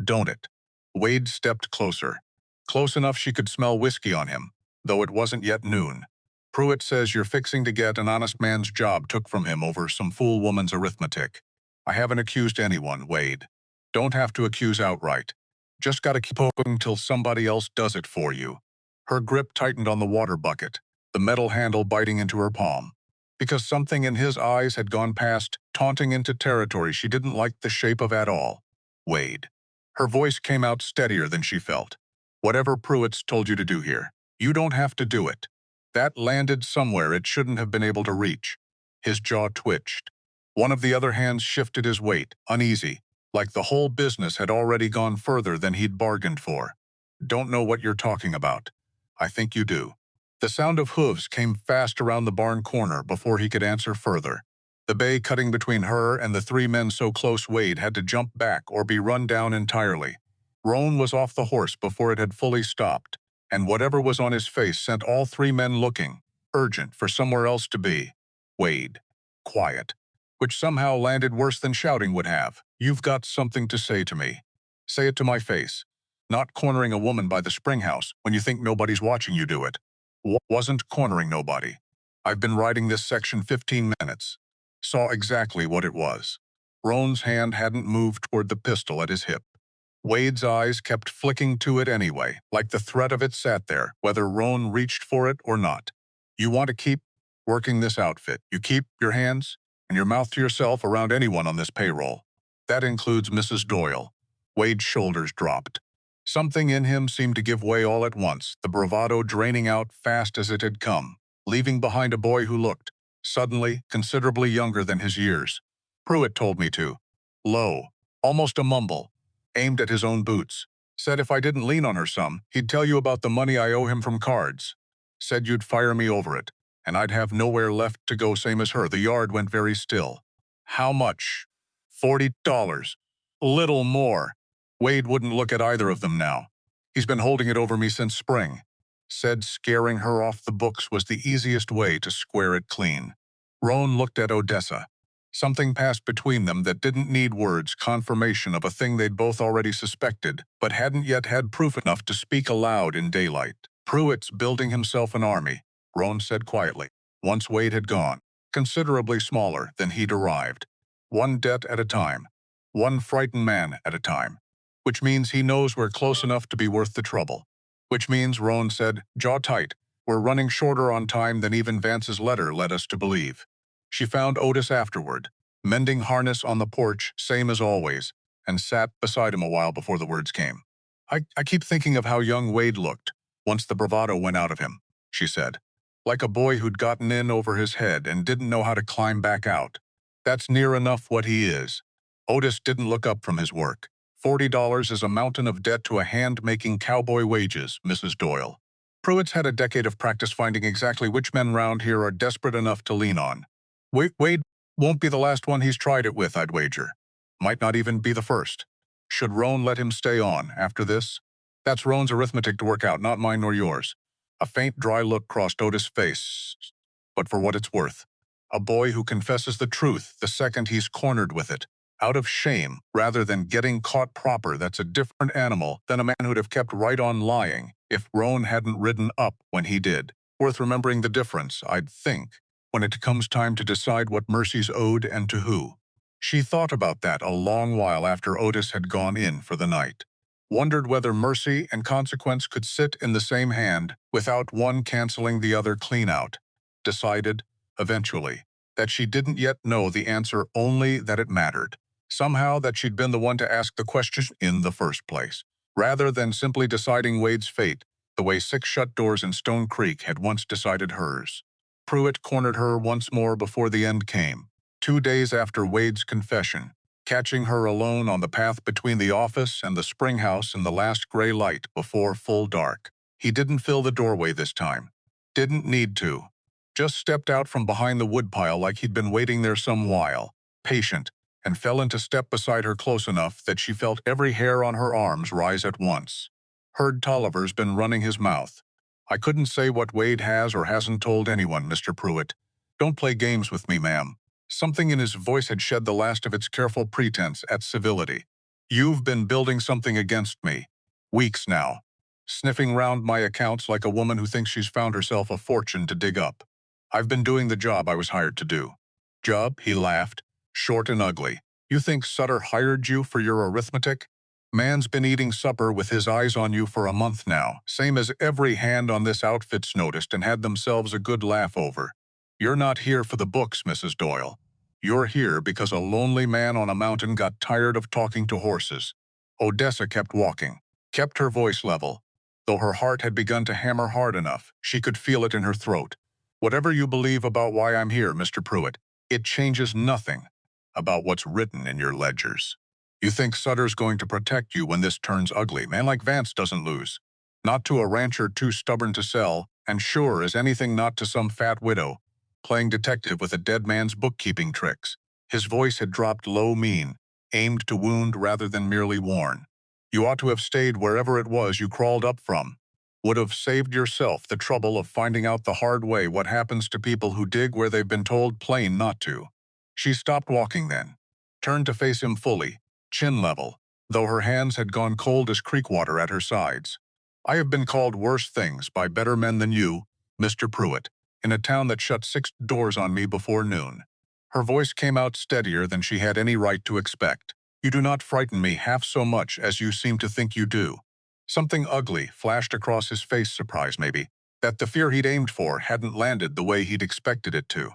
Don't it? Wade stepped closer. Close enough she could smell whiskey on him, though it wasn't yet noon. Pruitt says you're fixing to get an honest man's job took from him over some fool woman's arithmetic. I haven't accused anyone, Wade. Don't have to accuse outright. Just gotta keep hoping till somebody else does it for you. Her grip tightened on the water bucket, the metal handle biting into her palm. Because something in his eyes had gone past, taunting into territory she didn't like the shape of at all. Wade. Her voice came out steadier than she felt. Whatever Pruitt's told you to do here, you don't have to do it. That landed somewhere it shouldn't have been able to reach. His jaw twitched. One of the other hands shifted his weight, uneasy, like the whole business had already gone further than he'd bargained for. Don't know what you're talking about. I think you do. The sound of hooves came fast around the barn corner before he could answer further. The bay cutting between her and the three men so close Wade had to jump back or be run down entirely. Roan was off the horse before it had fully stopped, and whatever was on his face sent all three men looking, urgent for somewhere else to be. Wade. Quiet. Which somehow landed worse than shouting would have. You've got something to say to me. Say it to my face. Not cornering a woman by the spring house when you think nobody's watching you do it. Wasn't cornering nobody. I've been writing this section 15 minutes. Saw exactly what it was. Roan's hand hadn't moved toward the pistol at his hip. Wade's eyes kept flicking to it anyway, like the threat of it sat there, whether Roan reached for it or not. You want to keep working this outfit. You keep your hands and your mouth to yourself around anyone on this payroll. That includes Mrs. Doyle. Wade's shoulders dropped. Something in him seemed to give way all at once, the bravado draining out fast as it had come, leaving behind a boy who looked, suddenly, considerably younger than his years. Pruitt told me to. Low, almost a mumble, aimed at his own boots. Said if I didn't lean on her some, he'd tell you about the money I owe him from cards. Said you'd fire me over it, and I'd have nowhere left to go same as her. The yard went very still. How much? $40. Little more. Wade wouldn't look at either of them now. He's been holding it over me since spring. Said scaring her off the books was the easiest way to square it clean. Roan looked at Odessa. Something passed between them that didn't need words, confirmation of a thing they'd both already suspected, but hadn't yet had proof enough to speak aloud in daylight. Pruitt's building himself an army, Roan said quietly, once Wade had gone, considerably smaller than he'd arrived. One debt at a time. One frightened man at a time. Which means he knows we're close enough to be worth the trouble. Which means, Roan said, jaw tight, we're running shorter on time than even Vance's letter led us to believe. She found Otis afterward, mending harness on the porch, same as always, and sat beside him a while before the words came. I keep thinking of how young Wade looked, once the bravado went out of him, she said. Like a boy who'd gotten in over his head and didn't know how to climb back out. That's near enough what he is. Otis didn't look up from his work. $40 is a mountain of debt to a hand making cowboy wages, Mrs. Doyle. Pruitt's had a decade of practice finding exactly which men round here are desperate enough to lean on. Wade won't be the last one he's tried it with, I'd wager. Might not even be the first. Should Roan let him stay on after this? That's Roan's arithmetic to work out, not mine nor yours. A faint, dry look crossed Otis' face. But for what it's worth. A boy who confesses the truth the second he's cornered with it. Out of shame, rather than getting caught proper, that's a different animal than a man who'd have kept right on lying if Roan hadn't ridden up when he did. Worth remembering the difference, I'd think, when it comes time to decide what mercy's owed and to who. She thought about that a long while after Otis had gone in for the night. Wondered whether mercy and consequence could sit in the same hand without one canceling the other clean out. Decided, eventually, that she didn't yet know the answer, only that it mattered. Somehow that she'd been the one to ask the question in the first place, rather than simply deciding Wade's fate, the way 6 shut doors in Stone Creek had once decided hers. Pruitt cornered her once more before the end came, 2 days after Wade's confession. catching her alone on the path between the office and the spring house in the last gray light before full dark. He didn't fill the doorway this time. Didn't need to. Just stepped out from behind the woodpile like he'd been waiting there some while, patient, and fell into step beside her close enough that she felt every hair on her arms rise at once. Heard Tolliver's been running his mouth. I couldn't say what Wade has or hasn't told anyone, Mr. Pruitt. Don't play games with me, ma'am. Something in his voice had shed the last of its careful pretense at civility. You've been building something against me. Weeks now. Sniffing round my accounts like a woman who thinks she's found herself a fortune to dig up. I've been doing the job I was hired to do. Job, he laughed, short and ugly. You think Sutter hired you for your arithmetic? Man's been eating supper with his eyes on you for a month now, same as every hand on this outfit's noticed and had themselves a good laugh over. You're not here for the books, Mrs. Doyle. You're here because a lonely man on a mountain got tired of talking to horses. Odessa kept walking, kept her voice level. Though her heart had begun to hammer hard enough, she could feel it in her throat. Whatever you believe about why I'm here, Mr. Pruitt, it changes nothing about what's written in your ledgers. You think Sutter's going to protect you when this turns ugly. Man like Vance doesn't lose. Not to a rancher too stubborn to sell, and sure as anything not to some fat widow, playing detective with a dead man's bookkeeping tricks. His voice had dropped low mean, aimed to wound rather than merely warn. You ought to have stayed wherever it was you crawled up from. Would have saved yourself the trouble of finding out the hard way what happens to people who dig where they've been told plain not to. She stopped walking then, turned to face him fully, chin level, though her hands had gone cold as creek water at her sides. I have been called worse things by better men than you, Mr. Pruitt, in a town that shut 6 doors on me before noon. Her voice came out steadier than she had any right to expect. You do not frighten me half so much as you seem to think you do. Something ugly flashed across his face, surprise maybe, that the fear he'd aimed for hadn't landed the way he'd expected it to.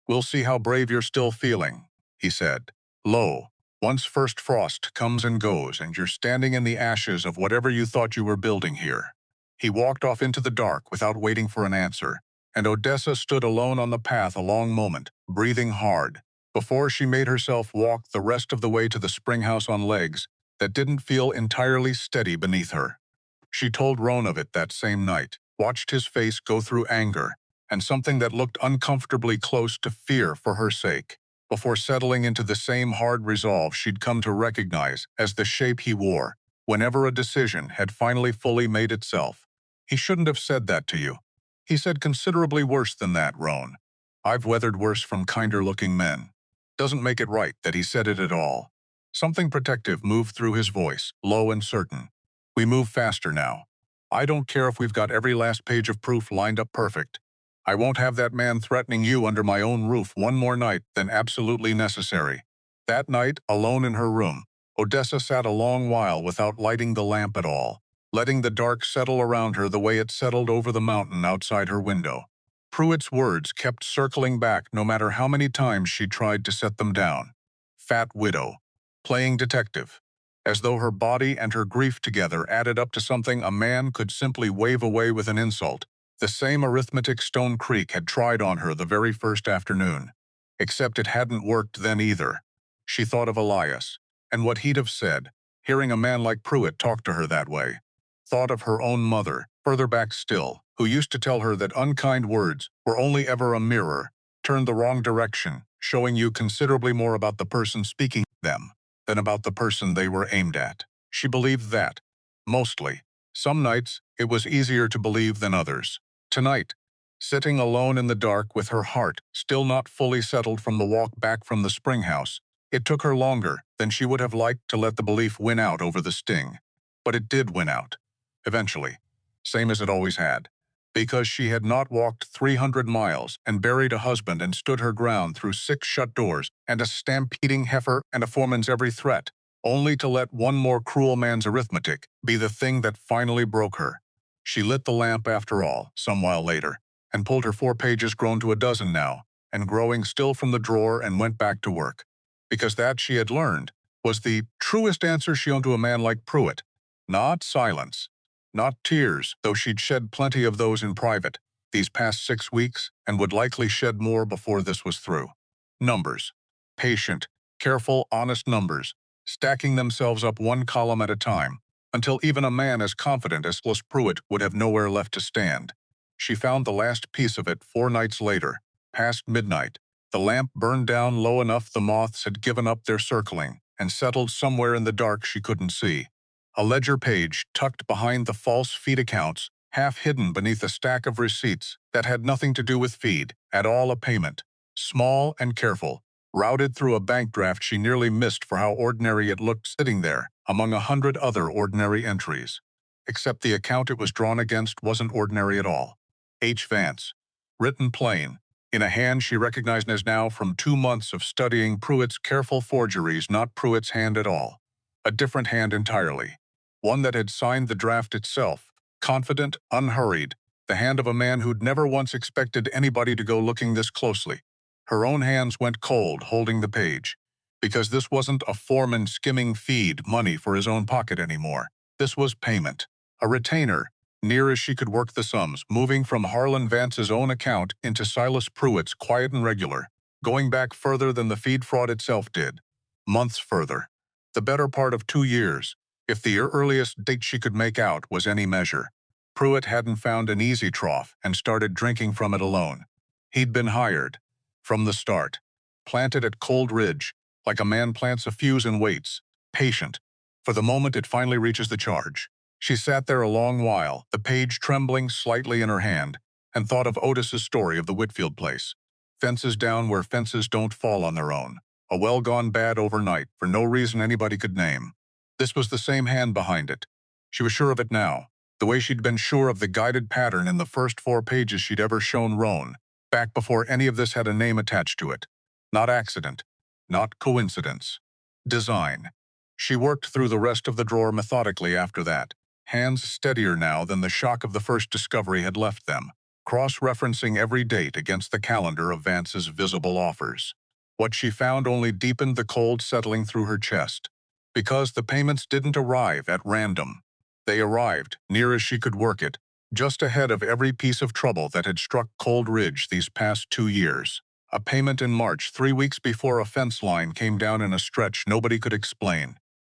We'll see how brave you're still feeling, he said. Lo, once first frost comes and goes and you're standing in the ashes of whatever you thought you were building here. He walked off into the dark without waiting for an answer, and Odessa stood alone on the path a long moment, breathing hard, before she made herself walk the rest of the way to the spring house on legs that didn't feel entirely steady beneath her. She told Roan of it that same night, watched his face go through anger, and something that looked uncomfortably close to fear for her sake, before settling into the same hard resolve she'd come to recognize as the shape he wore, whenever a decision had finally fully made itself. He shouldn't have said that to you. He said considerably worse than that, Roan. I've weathered worse from kinder-looking men. Doesn't make it right that he said it at all. Something protective moved through his voice, low and certain. We move faster now. I don't care if we've got every last page of proof lined up perfect. I won't have that man threatening you under my own roof one more night than absolutely necessary. That night, alone in her room, Odessa sat a long while without lighting the lamp at all, letting the dark settle around her the way it settled over the mountain outside her window. Pruitt's words kept circling back no matter how many times she tried to set them down. Fat widow. Playing detective. As though her body and her grief together added up to something a man could simply wave away with an insult. The same arithmetic Stone Creek had tried on her the very first afternoon. Except it hadn't worked then either. She thought of Elias, and what he'd have said, hearing a man like Pruitt talk to her that way. Thought of her own mother, further back still, who used to tell her that unkind words were only ever a mirror, turned the wrong direction, showing you considerably more about the person speaking them than about the person they were aimed at. She believed that, mostly. Some nights, it was easier to believe than others. Tonight, sitting alone in the dark with her heart still not fully settled from the walk back from the spring house, it took her longer than she would have liked to let the belief win out over the sting. But it did win out. Eventually. Same as it always had. Because she had not walked 300 miles and buried a husband and stood her ground through 6 shut doors and a stampeding heifer and a foreman's every threat, only to let one more cruel man's arithmetic be the thing that finally broke her. She lit the lamp after all, some while later, and pulled her 4 pages grown to a dozen now, and growing still from the drawer and went back to work. Because that, she had learned, was the truest answer she owned to a man like Pruitt. Not silence. Not tears, though she'd shed plenty of those in private these past 6 weeks and would likely shed more before this was through. Numbers. Patient, Careful, honest numbers, stacking themselves up one column at a time, until even a man as confident as Pruitt would have nowhere left to stand. She found the last piece of it 4 nights later, past midnight. The lamp burned down low enough the moths had given up their circling and settled somewhere in the dark she couldn't see. A ledger page tucked behind the false feed accounts, half hidden beneath a stack of receipts that had nothing to do with feed, at all a payment. Small and careful, routed through a bank draft she nearly missed for how ordinary it looked sitting there, among 100 other ordinary entries. Except the account it was drawn against wasn't ordinary at all. H. Vance. Written plain, in a hand she recognized as now from 2 months of studying Pruitt's careful forgeries, not Pruitt's hand at all. A different hand entirely. One that had signed the draft itself, confident, unhurried, the hand of a man who'd never once expected anybody to go looking this closely. Her own hands went cold holding the page. Because this wasn't a foreman skimming feed money for his own pocket anymore. This was payment. A retainer, near as she could work the sums, moving from Harlan Vance's own account into Silas Pruitt's quiet and regular, going back further than the feed fraud itself did. Months further. The better part of 2 years, if the earliest date she could make out was any measure. Pruitt hadn't found an easy trough and started drinking from it alone. He'd been hired. From the start. Planted at Cold Ridge, like a man plants a fuse and waits, patient, for the moment it finally reaches the charge. She sat there a long while, the page trembling slightly in her hand, and thought of Otis's story of the Whitfield place. Fences down where fences don't fall on their own. A well gone bad overnight, for no reason anybody could name. This was the same hand behind it. She was sure of it now, the way she'd been sure of the guided pattern in the first 4 pages she'd ever shown Roan, back before any of this had a name attached to it. Not accident. Not coincidence. Design. She worked through the rest of the drawer methodically after that, hands steadier now than the shock of the first discovery had left them, cross-referencing every date against the calendar of Vance's visible offers. What she found only deepened the cold settling through her chest. Because the payments didn't arrive at random. They arrived, near as she could work it, just ahead of every piece of trouble that had struck Cold Ridge these past 2 years. A payment in March 3 weeks before a fence line came down in a stretch nobody could explain.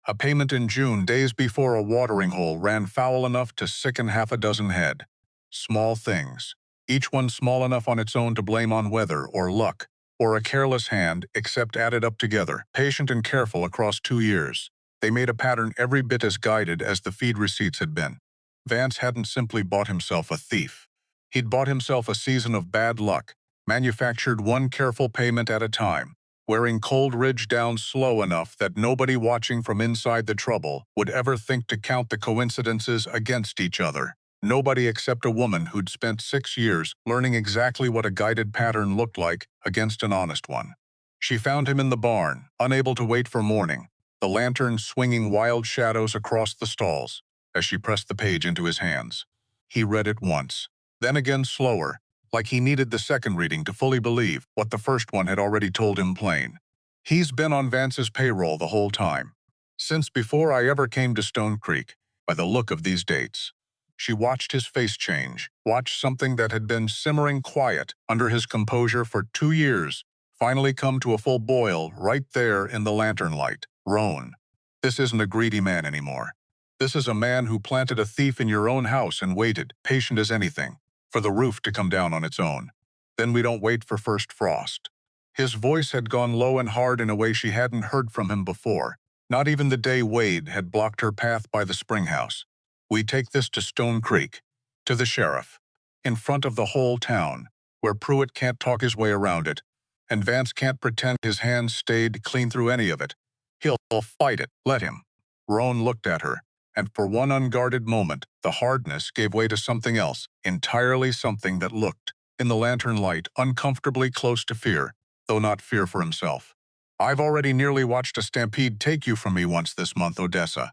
A payment in June days before a watering hole ran foul enough to sicken half a dozen head. Small things. Each one small enough on its own to blame on weather or luck, or a careless hand, except added up together, patient and careful across 2 years. They made a pattern every bit as guided as the feed receipts had been. Vance hadn't simply bought himself a thief. He'd bought himself a season of bad luck, manufactured one careful payment at a time, wearing Cold Ridge down slow enough that nobody watching from inside the trouble would ever think to count the coincidences against each other. Nobody except a woman who'd spent 6 years learning exactly what a guided pattern looked like against an honest one. She found him in the barn, unable to wait for morning, the lantern swinging wild shadows across the stalls, as she pressed the page into his hands. He read it once, then again slower, like he needed the second reading to fully believe what the first one had already told him plain. He's been on Vance's payroll the whole time. Since before I ever came to Stone Creek, by the look of these dates. She watched his face change, watched something that had been simmering quiet under his composure for 2 years, finally come to a full boil right there in the lantern light. Roan. This isn't a greedy man anymore. This is a man who planted a thief in your own house and waited, patient as anything, for the roof to come down on its own. Then we don't wait for first frost. His voice had gone low and hard in a way she hadn't heard from him before, not even the day Wade had blocked her path by the spring house. We take this to Stone Creek, to the sheriff, in front of the whole town, where Pruitt can't talk his way around it, and Vance can't pretend his hands stayed clean through any of it. He'll fight it, let him. Roan looked at her, and for one unguarded moment, the hardness gave way to something else, entirely something that looked, in the lantern light, uncomfortably close to fear, though not fear for himself. I've already nearly watched a stampede take you from me once this month, Odessa.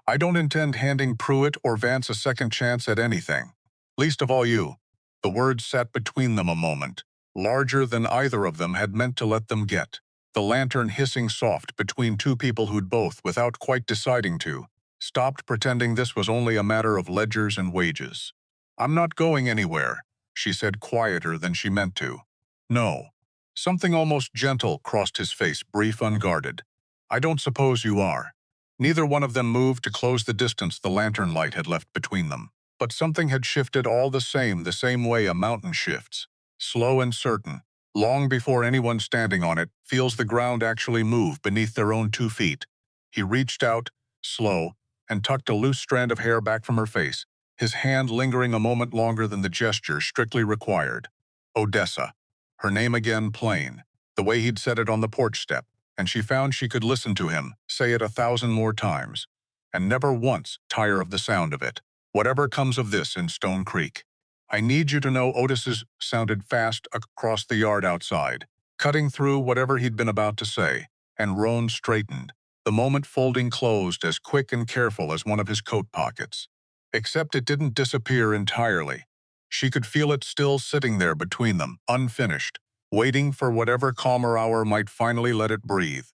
I don't intend handing Pruitt or Vance a second chance at anything. Least of all you. The words sat between them a moment, larger than either of them had meant to let them get. The lantern hissing soft between two people who'd both, without quite deciding to, stopped pretending this was only a matter of ledgers and wages. I'm not going anywhere, she said quieter than she meant to. No. Something almost gentle crossed his face, brief, unguarded. "I don't suppose you are." Neither one of them moved to close the distance the lantern light had left between them. But something had shifted all the same way a mountain shifts. Slow and certain, long before anyone standing on it feels the ground actually move beneath their own 2 feet. He reached out, slow, and tucked a loose strand of hair back from her face, his hand lingering a moment longer than the gesture strictly required. Odessa. Her name again plain, the way he'd said it on the porch step, and she found she could listen to him say it 1,000 more times, and never once tire of the sound of it. "Whatever comes of this in Stone Creek. I need you to know," Otis's sounded fast across the yard outside, cutting through whatever he'd been about to say, and Roan straightened, the moment folding closed as quick and careful as one of his coat pockets. Except it didn't disappear entirely. She could feel it still sitting there between them, unfinished, waiting for whatever calmer hour might finally let it breathe.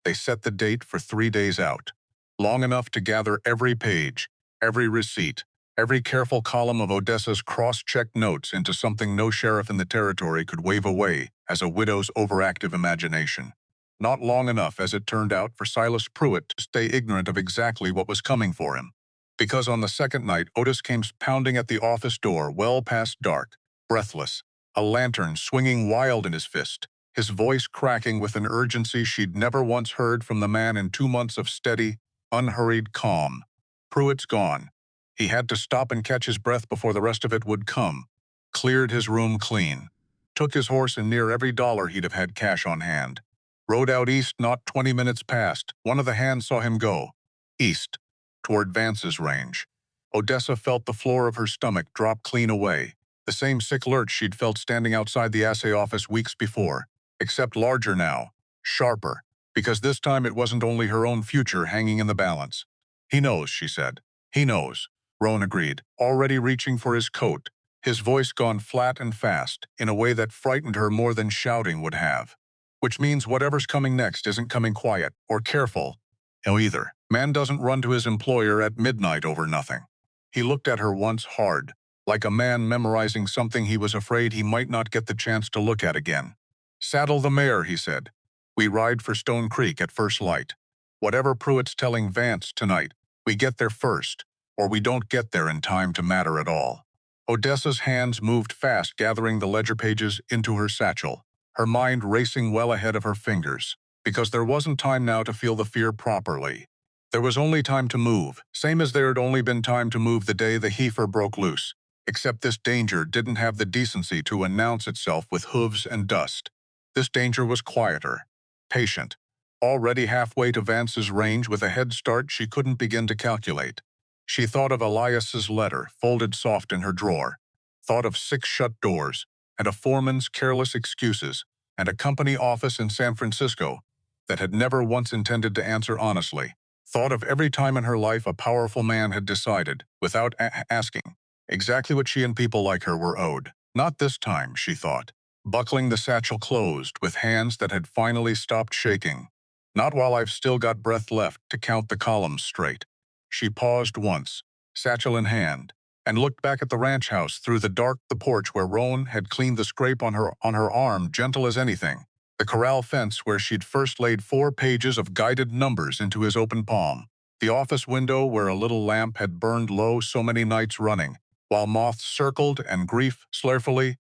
They set the date for 3 days out, long enough to gather every page, every receipt, every careful column of Odessa's cross-checked notes into something no sheriff in the territory could wave away as a widow's overactive imagination. Not long enough, as it turned out, for Silas Pruitt to stay ignorant of exactly what was coming for him. Because on the second night, Otis came pounding at the office door well past dark, breathless, a lantern swinging wild in his fist, his voice cracking with an urgency she'd never once heard from the man in 2 months of steady, unhurried calm. "Pruitt's gone." He had to stop and catch his breath before the rest of it would come. Cleared his room clean. Took his horse and near every dollar he'd have had cash on hand. Rode out east not 20 minutes past. One of the hands saw him go. East, toward Vance's range. Odessa felt the floor of her stomach drop clean away. The same sick lurch she'd felt standing outside the assay office weeks before, except larger now, sharper, because this time it wasn't only her own future hanging in the balance. "He knows," she said. "He knows," Roan agreed, already reaching for his coat, his voice gone flat and fast, in a way that frightened her more than shouting would have. "Which means whatever's coming next isn't coming quiet or careful. No, either. Man doesn't run to his employer at midnight over nothing." He looked at her once hard, like a man memorizing something he was afraid he might not get the chance to look at again. "Saddle the mare," he said. "We ride for Stone Creek at first light. Whatever Pruitt's telling Vance tonight, we get there first, or we don't get there in time to matter at all." Odessa's hands moved fast, gathering the ledger pages into her satchel, her mind racing well ahead of her fingers, because there wasn't time now to feel the fear properly. There was only time to move, same as there had only been time to move the day the heifer broke loose, except this danger didn't have the decency to announce itself with hooves and dust. This danger was quieter, patient, already halfway to Vance's range with a head start she couldn't begin to calculate. She thought of Elias's letter, folded soft in her drawer, thought of 6 shut doors, and a foreman's careless excuses, and a company office in San Francisco that had never once intended to answer honestly. Thought of every time in her life a powerful man had decided, without asking, exactly what she and people like her were owed. Not this time, she thought, buckling the satchel closed with hands that had finally stopped shaking. Not while I've still got breath left to count the columns straight. She paused once, satchel in hand, and looked back at the ranch house through the porch where Roan had cleaned the scrape on her arm gentle as anything, the corral fence where she'd first laid 4 pages of guided numbers into his open palm, the office window where a little lamp had burned low so many nights running, while moths circled and grief, slurfully,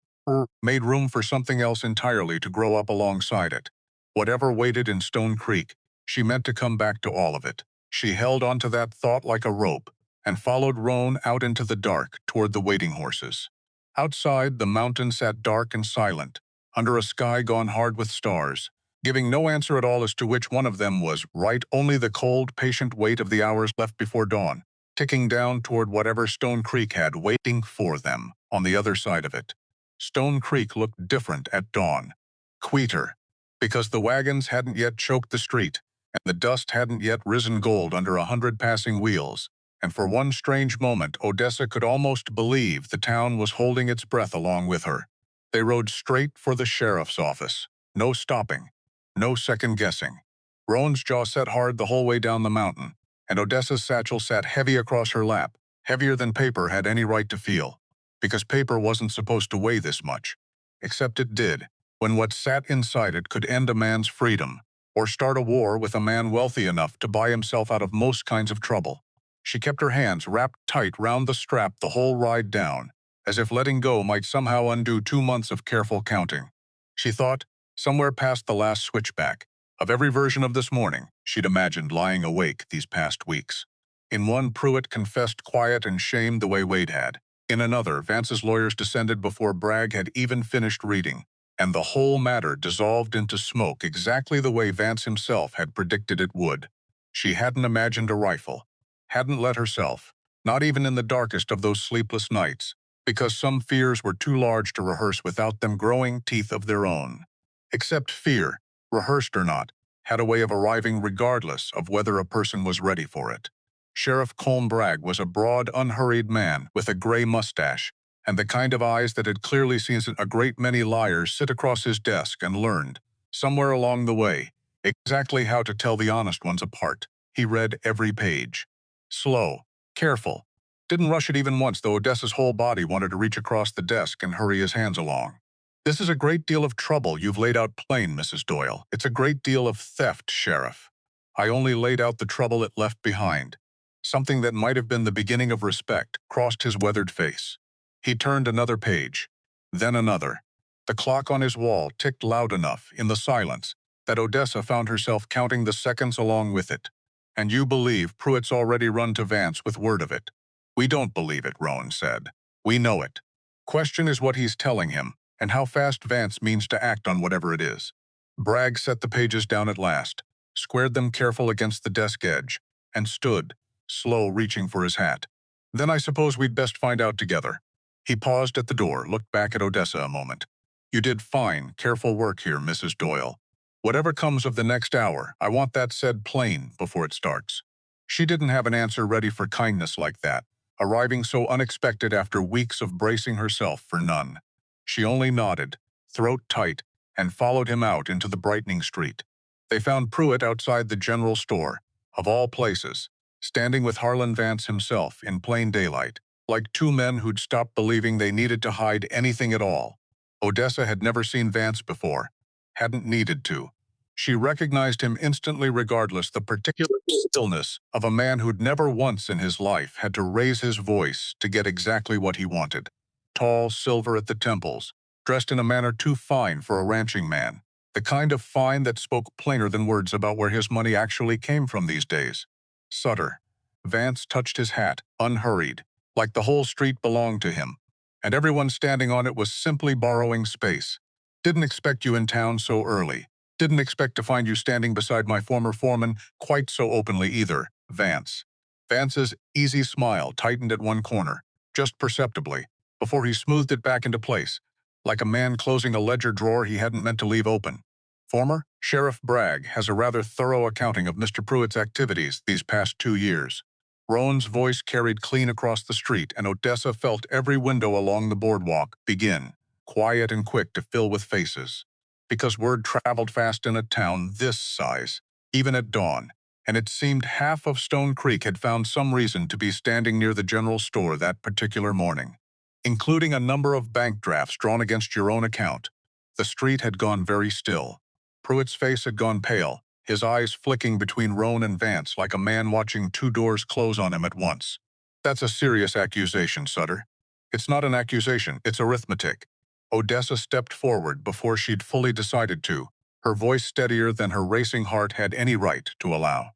made room for something else entirely to grow up alongside it. Whatever waited in Stone Creek, she meant to come back to all of it. She held onto that thought like a rope, and followed Roan out into the dark toward the waiting horses. Outside, the mountain sat dark and silent, under a sky gone hard with stars, giving no answer at all as to which one of them was right, only the cold, patient weight of the hours left before dawn, ticking down toward whatever Stone Creek had waiting for them on the other side of it. Stone Creek looked different at dawn, quieter, because the wagons hadn't yet choked the street, and the dust hadn't yet risen gold under 100 passing wheels, and for one strange moment Odessa could almost believe the town was holding its breath along with her. They rode straight for the sheriff's office. No stopping, no second-guessing. Roan's jaw set hard the whole way down the mountain, and Odessa's satchel sat heavy across her lap, heavier than paper had any right to feel, because paper wasn't supposed to weigh this much. Except it did. when what sat inside it could end a man's freedom, or start a war with a man wealthy enough to buy himself out of most kinds of trouble. She kept her hands wrapped tight round the strap the whole ride down, as if letting go might somehow undo 2 months of careful counting. She thought, somewhere past the last switchback, of every version of this morning she'd imagined lying awake these past weeks. In one, Pruitt confessed quiet and shamed the way Wade had. In another, Vance's lawyers descended before Bragg had even finished reading, and the whole matter dissolved into smoke exactly the way Vance himself had predicted it would. She hadn't imagined a rifle, hadn't let herself, not even in the darkest of those sleepless nights, because some fears were too large to rehearse without them growing teeth of their own. Except fear, rehearsed or not, had a way of arriving regardless of whether a person was ready for it. Sheriff Colm Bragg was a broad, unhurried man with a gray mustache, and the kind of eyes that had clearly seen a great many liars sit across his desk and learned, somewhere along the way, exactly how to tell the honest ones apart. He read every page. Slow, careful. Didn't rush it even once, though Odessa's whole body wanted to reach across the desk and hurry his hands along. This is a great deal of trouble you've laid out plain, Mrs. Doyle. It's a great deal of theft, Sheriff. I only laid out the trouble it left behind. Something that might have been the beginning of respect crossed his weathered face. He turned another page, then another. The clock on his wall ticked loud enough in the silence that Odessa found herself counting the seconds along with it. And you believe Pruitt's already run to Vance with word of it? We don't believe it, Roan said. We know it. Question is what he's telling him, and how fast Vance means to act on whatever it is. Bragg set the pages down at last, squared them careful against the desk edge, and stood, slow, reaching for his hat. Then I suppose we'd best find out together. He paused at the door, looked back at Odessa a moment. You did fine, careful work here, Mrs. Doyle. Whatever comes of the next hour, I want that said plain before it starts. She didn't have an answer ready for kindness like that, arriving so unexpected after weeks of bracing herself for none. She only nodded, throat tight, and followed him out into the brightening street. They found Pruitt outside the general store, of all places, standing with Harlan Vance himself in plain daylight, like two men who'd stopped believing they needed to hide anything at all. Odessa had never seen Vance before, hadn't needed to. She recognized him instantly regardless the particular stillness of a man who'd never once in his life had to raise his voice to get exactly what he wanted. Tall, silver at the temples, dressed in a manner too fine for a ranching man, the kind of fine that spoke plainer than words about where his money actually came from these days. Sutter. Vance touched his hat, unhurried, like the whole street belonged to him, and everyone standing on it was simply borrowing space. Didn't expect you in town so early. Didn't expect to find you standing beside my former foreman quite so openly either, Vance. Vance's easy smile tightened at one corner, just perceptibly, before he smoothed it back into place, like a man closing a ledger drawer he hadn't meant to leave open. Former Sheriff Bragg has a rather thorough accounting of Mr. Pruitt's activities these past 2 years. Roan's voice carried clean across the street, and Odessa felt every window along the boardwalk begin, quiet and quick, to fill with faces. Because word traveled fast in a town this size, even at dawn, and it seemed half of Stone Creek had found some reason to be standing near the general store that particular morning, including a number of bank drafts drawn against your own account. The street had gone very still. Pruitt's face had gone pale, his eyes flicking between Roan and Vance like a man watching two doors close on him at once. That's a serious accusation, Sutter. It's not an accusation, it's arithmetic. Odessa stepped forward before she'd fully decided to, her voice steadier than her racing heart had any right to allow.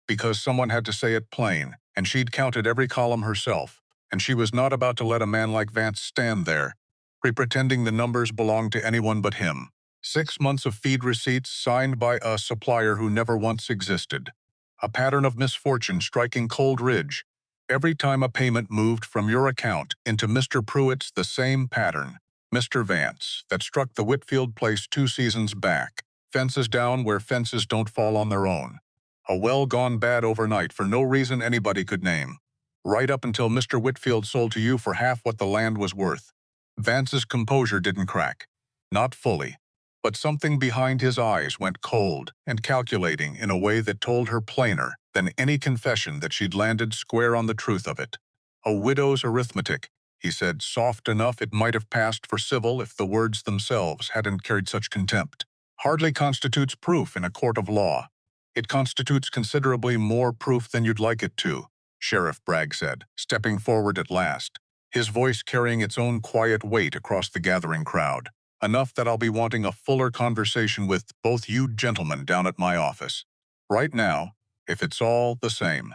Because someone had to say it plain, and she'd counted every column herself, and she was not about to let a man like Vance stand there, pretending the numbers belonged to anyone but him. 6 months of feed receipts signed by a supplier who never once existed. A pattern of misfortune striking Cold Ridge. Every time a payment moved from your account into Mr. Pruitt's, the same pattern, Mr. Vance, that struck the Whitfield place 2 seasons back. Fences down where fences don't fall on their own. A well gone bad overnight for no reason anybody could name. Right up until Mr. Whitfield sold to you for half what the land was worth. Vance's composure didn't crack. Not fully. But something behind his eyes went cold and calculating in a way that told her plainer than any confession that she'd landed square on the truth of it. A widow's arithmetic, he said, soft enough it might have passed for civil if the words themselves hadn't carried such contempt. Hardly constitutes proof in a court of law. It constitutes considerably more proof than you'd like it to, Sheriff Bragg said, stepping forward at last, his voice carrying its own quiet weight across the gathering crowd. Enough that I'll be wanting a fuller conversation with both you gentlemen down at my office. Right now, if it's all the same.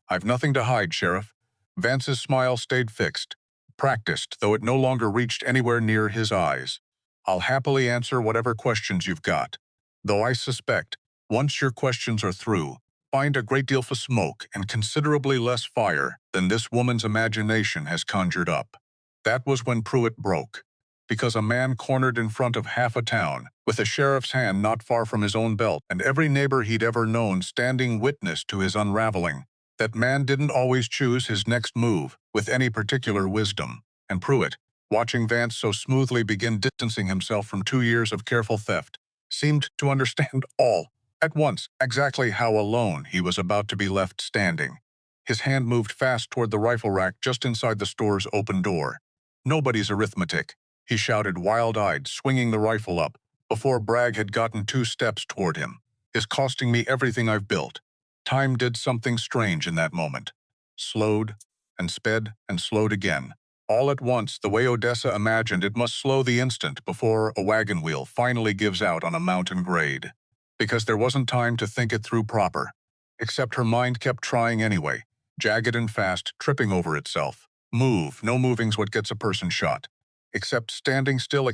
I've nothing to hide, Sheriff. Vance's smile stayed fixed, practiced, though it no longer reached anywhere near his eyes. I'll happily answer whatever questions you've got, though I suspect, once your questions are through, find a great deal for smoke and considerably less fire than this woman's imagination has conjured up. That was when Pruitt broke, because a man cornered in front of half a town, with a sheriff's hand not far from his own belt and every neighbor he'd ever known standing witness to his unraveling. That man didn't always choose his next move with any particular wisdom, and Pruitt, watching Vance so smoothly begin distancing himself from 2 years of careful theft, seemed to understand all at once exactly how alone he was about to be left standing. His hand moved fast toward the rifle rack just inside the store's open door. "Nobody's arithmetic," he shouted, wild-eyed, swinging the rifle up, before Bragg had gotten 2 steps toward him. "Is costing me everything I've built." Time did something strange in that moment. Slowed, and sped, and slowed again. All at once, the way Odessa imagined it must slow the instant before a wagon wheel finally gives out on a mountain grade. Because there wasn't time to think it through proper. Except her mind kept trying anyway, jagged and fast, tripping over itself. Move, no moving's what gets a person shot. Except standing still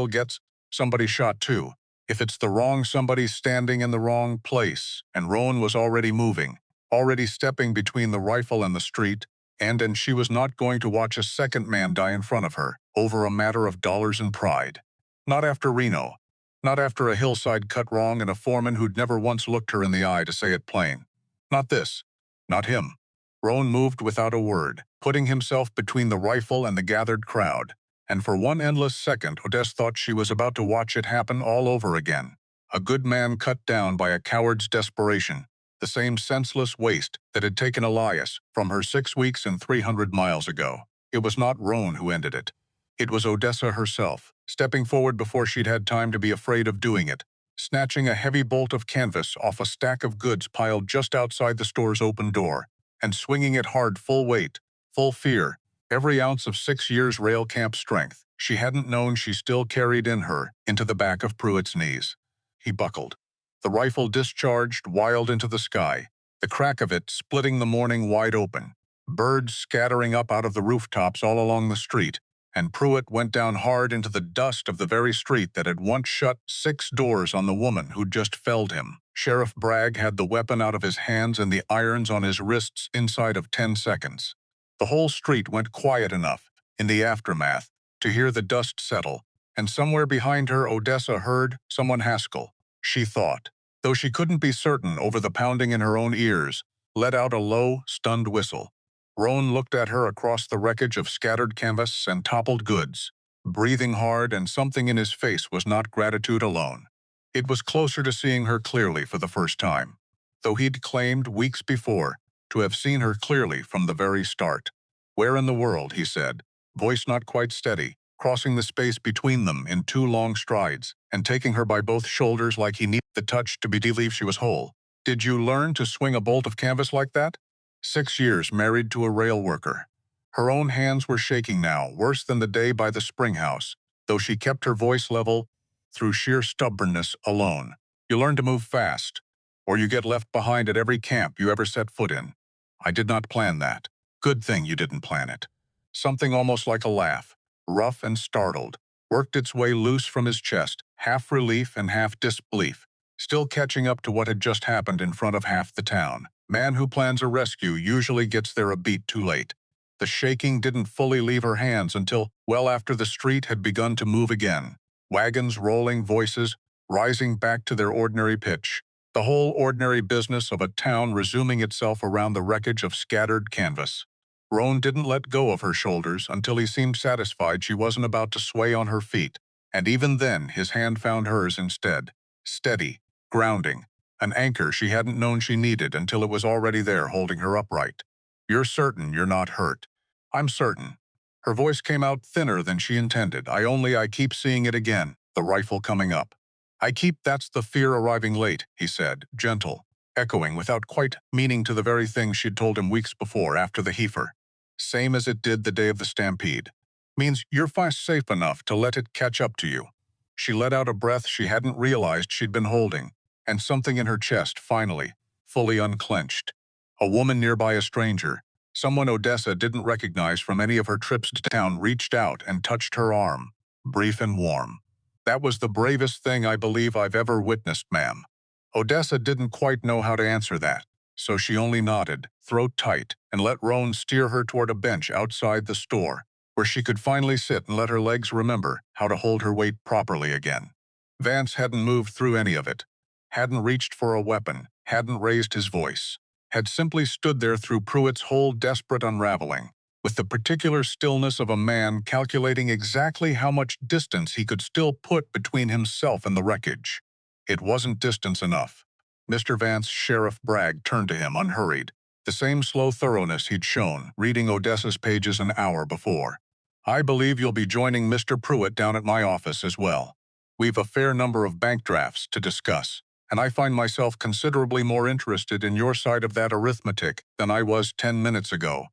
gets somebody shot too. If it's the wrong somebody standing in the wrong place, and Roan was already moving, already stepping between the rifle and the street, and she was not going to watch a second man die in front of her, over a matter of dollars and pride. Not after Reno. Not after a hillside cut wrong and a foreman who'd never once looked her in the eye to say it plain. Not this. Not him. Roan moved without a word, putting himself between the rifle and the gathered crowd. And for one endless second, Odessa thought she was about to watch it happen all over again. A good man cut down by a coward's desperation, the same senseless waste that had taken Elias from her 6 weeks and 300 miles ago. It was not Roan who ended it. It was Odessa herself, stepping forward before she'd had time to be afraid of doing it, snatching a heavy bolt of canvas off a stack of goods piled just outside the store's open door, and swinging it hard full weight, full fear, every ounce of 6 years' rail camp strength she hadn't known she still carried in her into the back of Pruitt's knees. He buckled. The rifle discharged wild into the sky, the crack of it splitting the morning wide open, birds scattering up out of the rooftops all along the street, and Pruitt went down hard into the dust of the very street that had once shut 6 doors on the woman who'd just felled him. Sheriff Bragg had the weapon out of his hands and the irons on his wrists inside of 10 seconds. The whole street went quiet enough, in the aftermath, to hear the dust settle, and somewhere behind her Odessa heard someone Haskell, she thought, though she couldn't be certain over the pounding in her own ears, let out a low, stunned whistle. Roan looked at her across the wreckage of scattered canvas and toppled goods, breathing hard, and something in his face was not gratitude alone. It was closer to seeing her clearly for the first time, though he'd claimed weeks before to have seen her clearly from the very start. "Where in the world?" he said, voice not quite steady, crossing the space between them in 2 long strides, and taking her by both shoulders like he needed the touch to believe she was whole. "Did you learn to swing a bolt of canvas like that?" 6 years married to a rail worker. Her own hands were shaking now, worse than the day by the spring house, though she kept her voice level through sheer stubbornness alone. "You learn to move fast, or you get left behind at every camp you ever set foot in. I did not plan that. Good thing you didn't plan it." Something almost like a laugh, rough and startled, worked its way loose from his chest, half relief and half disbelief, still catching up to what had just happened in front of half the town. Man who plans a rescue usually gets there a beat too late. The shaking didn't fully leave her hands until well after the street had begun to move again. Wagons rolling, voices rising back to their ordinary pitch. The whole ordinary business of a town resuming itself around the wreckage of scattered canvas. Roan didn't let go of her shoulders until he seemed satisfied she wasn't about to sway on her feet, and even then his hand found hers instead, steady, grounding, an anchor she hadn't known she needed until it was already there holding her upright. "You're certain you're not hurt?" "I'm certain." Her voice came out thinner than she intended. I keep seeing it again, the rifle coming up. That's the fear arriving late, he said, gentle, echoing without quite meaning to the very thing she'd told him weeks before after the heifer. Same as it did the day of the stampede. Means you're fast safe enough to let it catch up to you. She let out a breath she hadn't realized she'd been holding, and something in her chest finally, fully unclenched. A woman nearby, a stranger, someone Odessa didn't recognize from any of her trips to town, reached out and touched her arm, brief and warm. That was the bravest thing I believe I've ever witnessed, ma'am. Odessa didn't quite know how to answer that, so she only nodded, throat tight, and let Roan steer her toward a bench outside the store, where she could finally sit and let her legs remember how to hold her weight properly again. Vance hadn't moved through any of it, hadn't reached for a weapon, hadn't raised his voice, had simply stood there through Pruitt's whole desperate unraveling, with the particular stillness of a man calculating exactly how much distance he could still put between himself and the wreckage. It wasn't distance enough. Mr. Vance, Sheriff Bragg, turned to him unhurried, the same slow thoroughness he'd shown reading Odessa's pages an hour before. I believe you'll be joining Mr. Pruitt down at my office as well. We've a fair number of bank drafts to discuss, and I find myself considerably more interested in your side of that arithmetic than I was 10 minutes ago.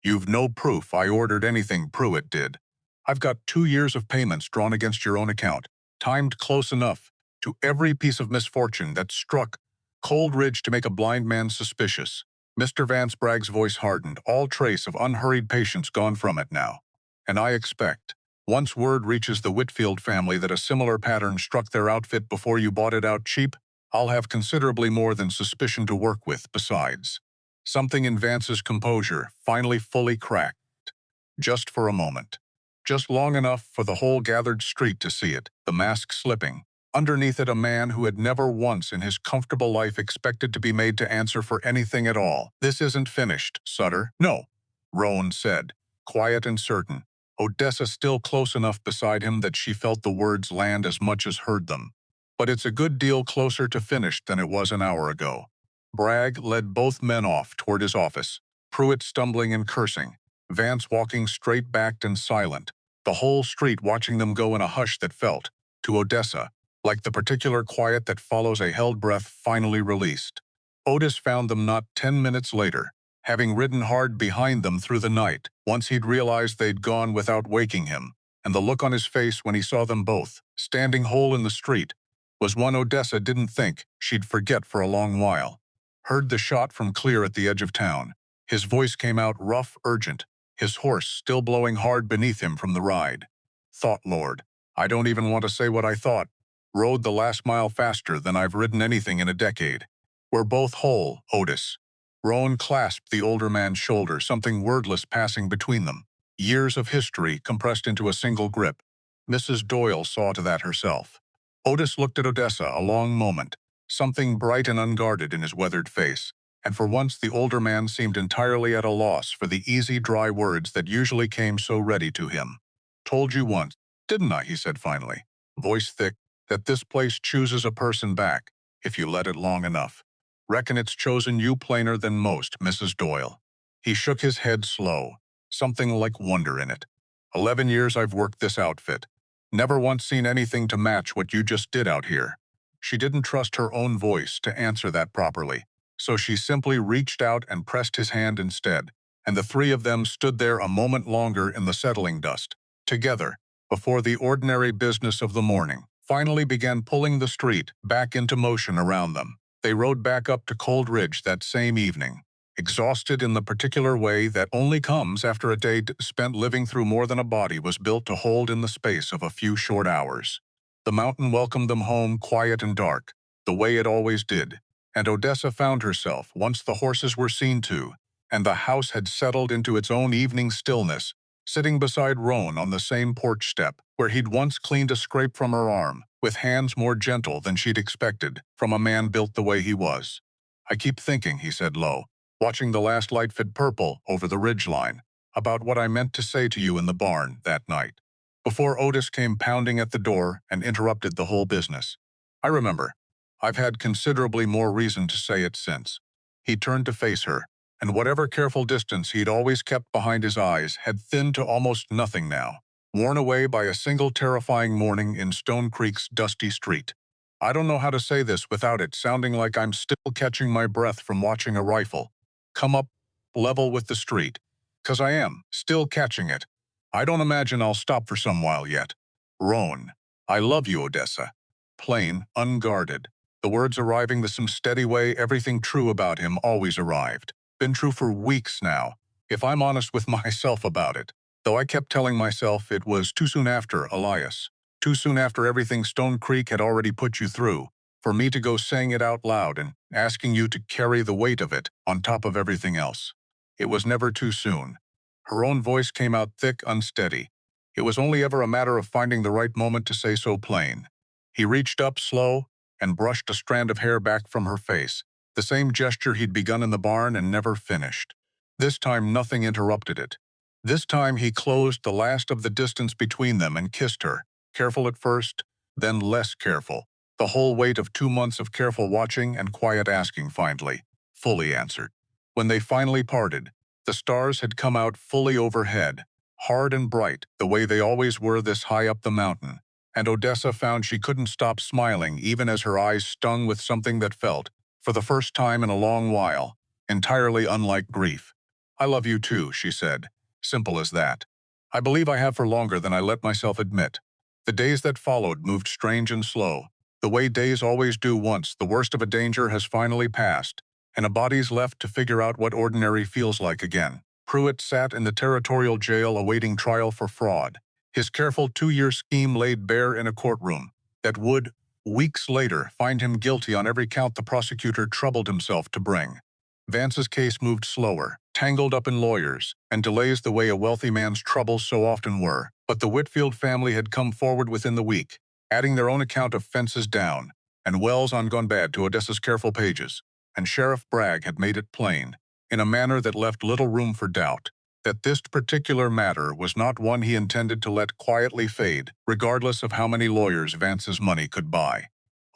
You've no proof I ordered anything Pruitt did. I've got 2 years of payments drawn against your own account, timed close enough to every piece of misfortune that struck Cold Ridge to make a blind man suspicious. Mr. Vance Bragg's voice hardened, all trace of unhurried patience gone from it now. And I expect, once word reaches the Whitfield family that a similar pattern struck their outfit before you bought it out cheap, I'll have considerably more than suspicion to work with besides. Something in Vance's composure finally fully cracked. Just for a moment. Just long enough for the whole gathered street to see it, the mask slipping. Underneath it, a man who had never once in his comfortable life expected to be made to answer for anything at all. This isn't finished, Sutter. No, Roan said, quiet and certain, Odessa still close enough beside him that she felt the words land as much as heard them. But it's a good deal closer to finished than it was an hour ago. Bragg led both men off toward his office, Pruitt stumbling and cursing, Vance walking straight-backed and silent, the whole street watching them go in a hush that felt, to Odessa, like the particular quiet that follows a held breath finally released. Otis found them not 10 minutes later, having ridden hard behind them through the night, once he'd realized they'd gone without waking him, and the look on his face when he saw them both, standing whole in the street, was one Odessa didn't think she'd forget for a long while. Heard the shot from clear at the edge of town. His voice came out rough, urgent, his horse still blowing hard beneath him from the ride. Thought, Lord, I don't even want to say what I thought. Rode the last mile faster than I've ridden anything in a decade. We're both whole, Otis. Roan clasped the older man's shoulder, something wordless passing between them. Years of history compressed into a single grip. Mrs. Doyle saw to that herself. Otis looked at Odessa a long moment, something bright and unguarded in his weathered face, and for once the older man seemed entirely at a loss for the easy, dry words that usually came so ready to him. Told you once, didn't I, he said finally, voice thick, that this place chooses a person back, if you let it long enough. Reckon it's chosen you plainer than most, Mrs. Doyle. He shook his head slow, something like wonder in it. 11 years I've worked this outfit. Never once seen anything to match what you just did out here. She didn't trust her own voice to answer that properly, so she simply reached out and pressed his hand instead, and the three of them stood there a moment longer in the settling dust, together, before the ordinary business of the morning finally began pulling the street back into motion around them. They rode back up to Cold Ridge that same evening, exhausted in the particular way that only comes after a day spent living through more than a body was built to hold in the space of a few short hours. The mountain welcomed them home quiet and dark, the way it always did, and Odessa found herself, once the horses were seen to, and the house had settled into its own evening stillness, sitting beside Roan on the same porch step, where he'd once cleaned a scrape from her arm, with hands more gentle than she'd expected from a man built the way he was. I keep thinking, he said low, watching the last light fade purple over the ridgeline, about what I meant to say to you in the barn that night, before Otis came pounding at the door and interrupted the whole business. I remember. I've had considerably more reason to say it since. He turned to face her, and whatever careful distance he'd always kept behind his eyes had thinned to almost nothing now, worn away by a single terrifying morning in Stone Creek's dusty street. I don't know how to say this without it sounding like I'm still catching my breath from watching a rifle come up level with the street. 'Cause I am, still catching it. I don't imagine I'll stop for some while yet. Roan. I love you, Odessa. Plain, unguarded. The words arriving the some steady way everything true about him always arrived. Been true for weeks now, if I'm honest with myself about it. Though I kept telling myself it was too soon after, Elias. Too soon after everything Stone Creek had already put you through, for me to go saying it out loud and asking you to carry the weight of it on top of everything else. It was never too soon. Her own voice came out thick, unsteady. It was only ever a matter of finding the right moment to say so plain. He reached up slow and brushed a strand of hair back from her face, the same gesture he'd begun in the barn and never finished. This time nothing interrupted it. This time he closed the last of the distance between them and kissed her, careful at first, then less careful. The whole weight of 2 months of careful watching and quiet asking finally, fully answered. When they finally parted, the stars had come out fully overhead, hard and bright, the way they always were this high up the mountain, and Odessa found she couldn't stop smiling even as her eyes stung with something that felt, for the first time in a long while, entirely unlike grief. I love you too, she said. Simple as that. I believe I have for longer than I let myself admit. The days that followed moved strange and slow, the way days always do once the worst of a danger has finally passed, and a body's left to figure out what ordinary feels like again. Pruitt sat in the territorial jail awaiting trial for fraud, his careful 2-year scheme laid bare in a courtroom that would, weeks later, find him guilty on every count the prosecutor troubled himself to bring. Vance's case moved slower, tangled up in lawyers, and delays the way a wealthy man's troubles so often were, but the Whitfield family had come forward within the week, adding their own account of fences down, and wells on gone bad to Odessa's careful pages, and Sheriff Bragg had made it plain, in a manner that left little room for doubt, that this particular matter was not one he intended to let quietly fade, regardless of how many lawyers Vance's money could buy.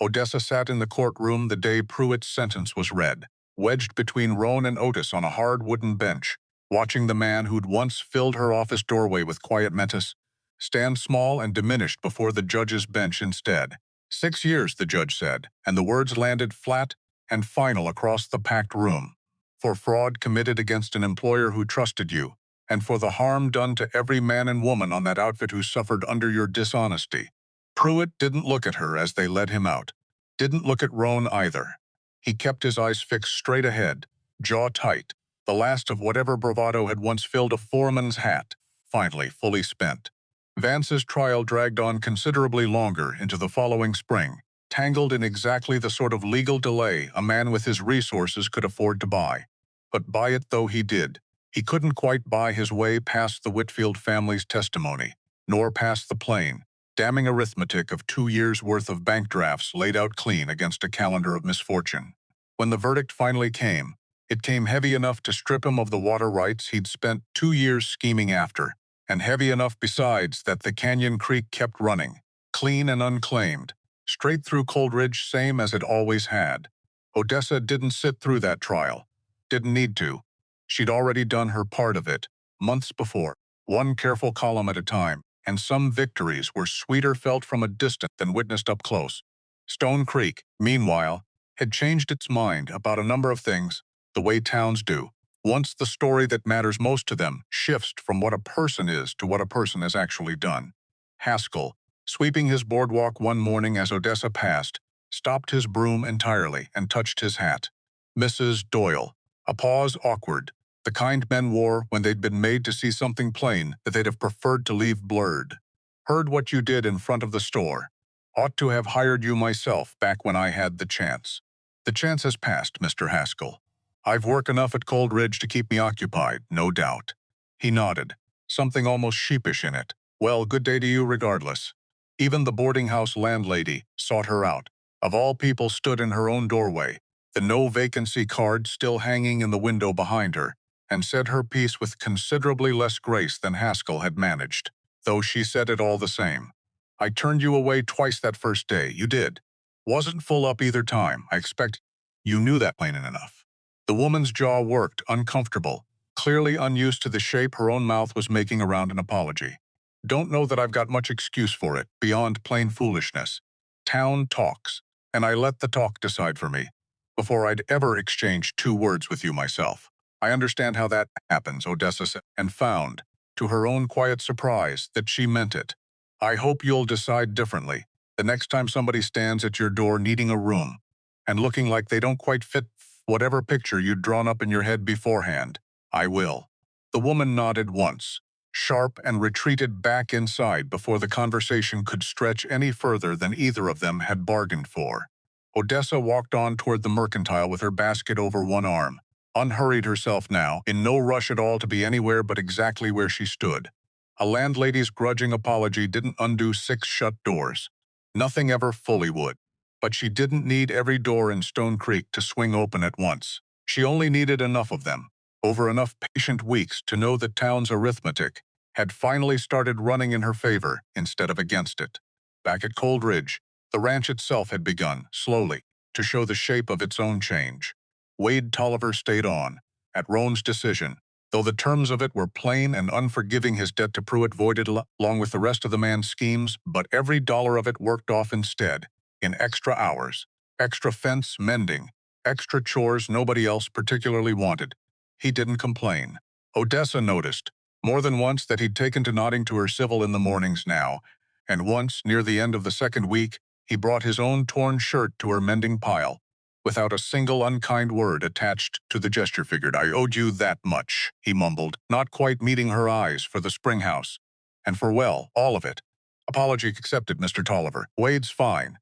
Odessa sat in the courtroom the day Pruitt's sentence was read, wedged between Roan and Otis on a hard wooden bench, watching the man who'd once filled her office doorway with quiet menace stand small and diminished before the judge's bench instead. 6 years, the judge said, and the words landed flat and final across the packed room. For fraud committed against an employer who trusted you, and for the harm done to every man and woman on that outfit who suffered under your dishonesty. Pruitt didn't look at her as they led him out. Didn't look at Roan either. He kept his eyes fixed straight ahead, jaw tight, the last of whatever bravado had once filled a foreman's hat, finally fully spent. Vance's trial dragged on considerably longer into the following spring, tangled in exactly the sort of legal delay a man with his resources could afford to buy. But buy it though he did, he couldn't quite buy his way past the Whitfield family's testimony, nor past the plain, damning arithmetic of 2 years' worth of bank drafts laid out clean against a calendar of misfortune. When the verdict finally came, it came heavy enough to strip him of the water rights he'd spent 2 years scheming after, and heavy enough besides that the Canyon Creek kept running, clean and unclaimed, straight through Coldridge same as it always had. Odessa didn't sit through that trial. Didn't need to. She'd already done her part of it, months before, one careful column at a time, and some victories were sweeter felt from a distance than witnessed up close. Stone Creek, meanwhile, had changed its mind about a number of things, the way towns do. Once the story that matters most to them shifts from what a person is to what a person has actually done. Haskell, sweeping his boardwalk one morning as Odessa passed, stopped his broom entirely and touched his hat. Mrs. Doyle, a pause awkward, the kind men wore when they'd been made to see something plain that they'd have preferred to leave blurred. Heard what you did in front of the store. Ought to have hired you myself back when I had the chance. The chance has passed, Mr. Haskell. I've work enough at Coldridge to keep me occupied, no doubt. He nodded, something almost sheepish in it. Well, good day to you regardless. Even the boarding house landlady sought her out. Of all people stood in her own doorway, the no vacancy card still hanging in the window behind her, and said her piece with considerably less grace than Haskell had managed, though she said it all the same. I turned you away twice that first day, you did. Wasn't full up either time, I expect. You knew that plain enough. The woman's jaw worked, uncomfortable, clearly unused to the shape her own mouth was making around an apology. Don't know that I've got much excuse for it, beyond plain foolishness. Town talks, and I let the talk decide for me, before I'd ever exchange 2 words with you myself. I understand how that happens, Odessa said, and found, to her own quiet surprise, that she meant it. I hope you'll decide differently the next time somebody stands at your door needing a room, and looking like they don't quite fit whatever picture you'd drawn up in your head beforehand. I will. The woman nodded once, sharp, and retreated back inside before the conversation could stretch any further than either of them had bargained for. Odessa walked on toward the mercantile with her basket over one arm, unhurried herself now, in no rush at all to be anywhere but exactly where she stood. A landlady's grudging apology didn't undo 6 shut doors. Nothing ever fully would. But she didn't need every door in Stone Creek to swing open at once. She only needed enough of them, over enough patient weeks, to know that town's arithmetic had finally started running in her favor instead of against it. Back at Cold Ridge, the ranch itself had begun, slowly, to show the shape of its own change. Wade Tolliver stayed on, at Roan's decision, though the terms of it were plain and unforgiving. His debt to Pruitt voided along with the rest of the man's schemes, but every dollar of it worked off instead, in extra hours, extra fence mending, extra chores nobody else particularly wanted. He didn't complain. Odessa noticed, more than once, that he'd taken to nodding to her civil in the mornings now, and once, near the end of the second week, he brought his own torn shirt to her mending pile, without a single unkind word attached to the gesture. Figured I owed you that much, he mumbled, not quite meeting her eyes, for the spring house, and for, well, all of it. Apology accepted, Mr. Tolliver. Wade's fine.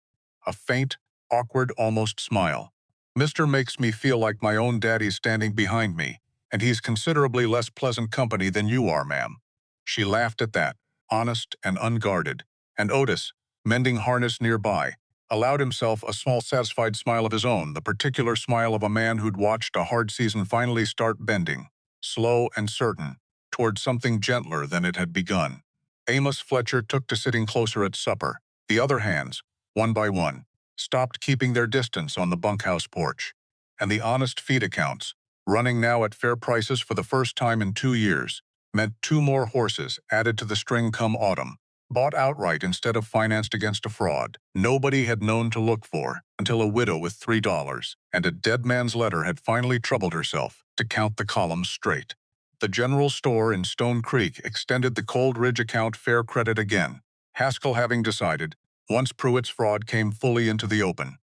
A faint, awkward, almost smile. Mr. makes me feel like my own daddy's standing behind me, and he's considerably less pleasant company than you are, ma'am. She laughed at that, honest and unguarded, and Otis, mending harness nearby, allowed himself a small satisfied smile of his own, the particular smile of a man who'd watched a hard season finally start bending, slow and certain, toward something gentler than it had begun. Amos Fletcher took to sitting closer at supper. The other hands, one by one, stopped keeping their distance on the bunkhouse porch, and the honest feed accounts, running now at fair prices for the first time in 2 years, meant 2 more horses added to the string come autumn, bought outright instead of financed against a fraud nobody had known to look for until a widow with $3 and a dead man's letter had finally troubled herself to count the columns straight. The general store in Stone Creek extended the Cold Ridge account fair credit again, Haskell having decided, once Pruitt's fraud came fully into the open,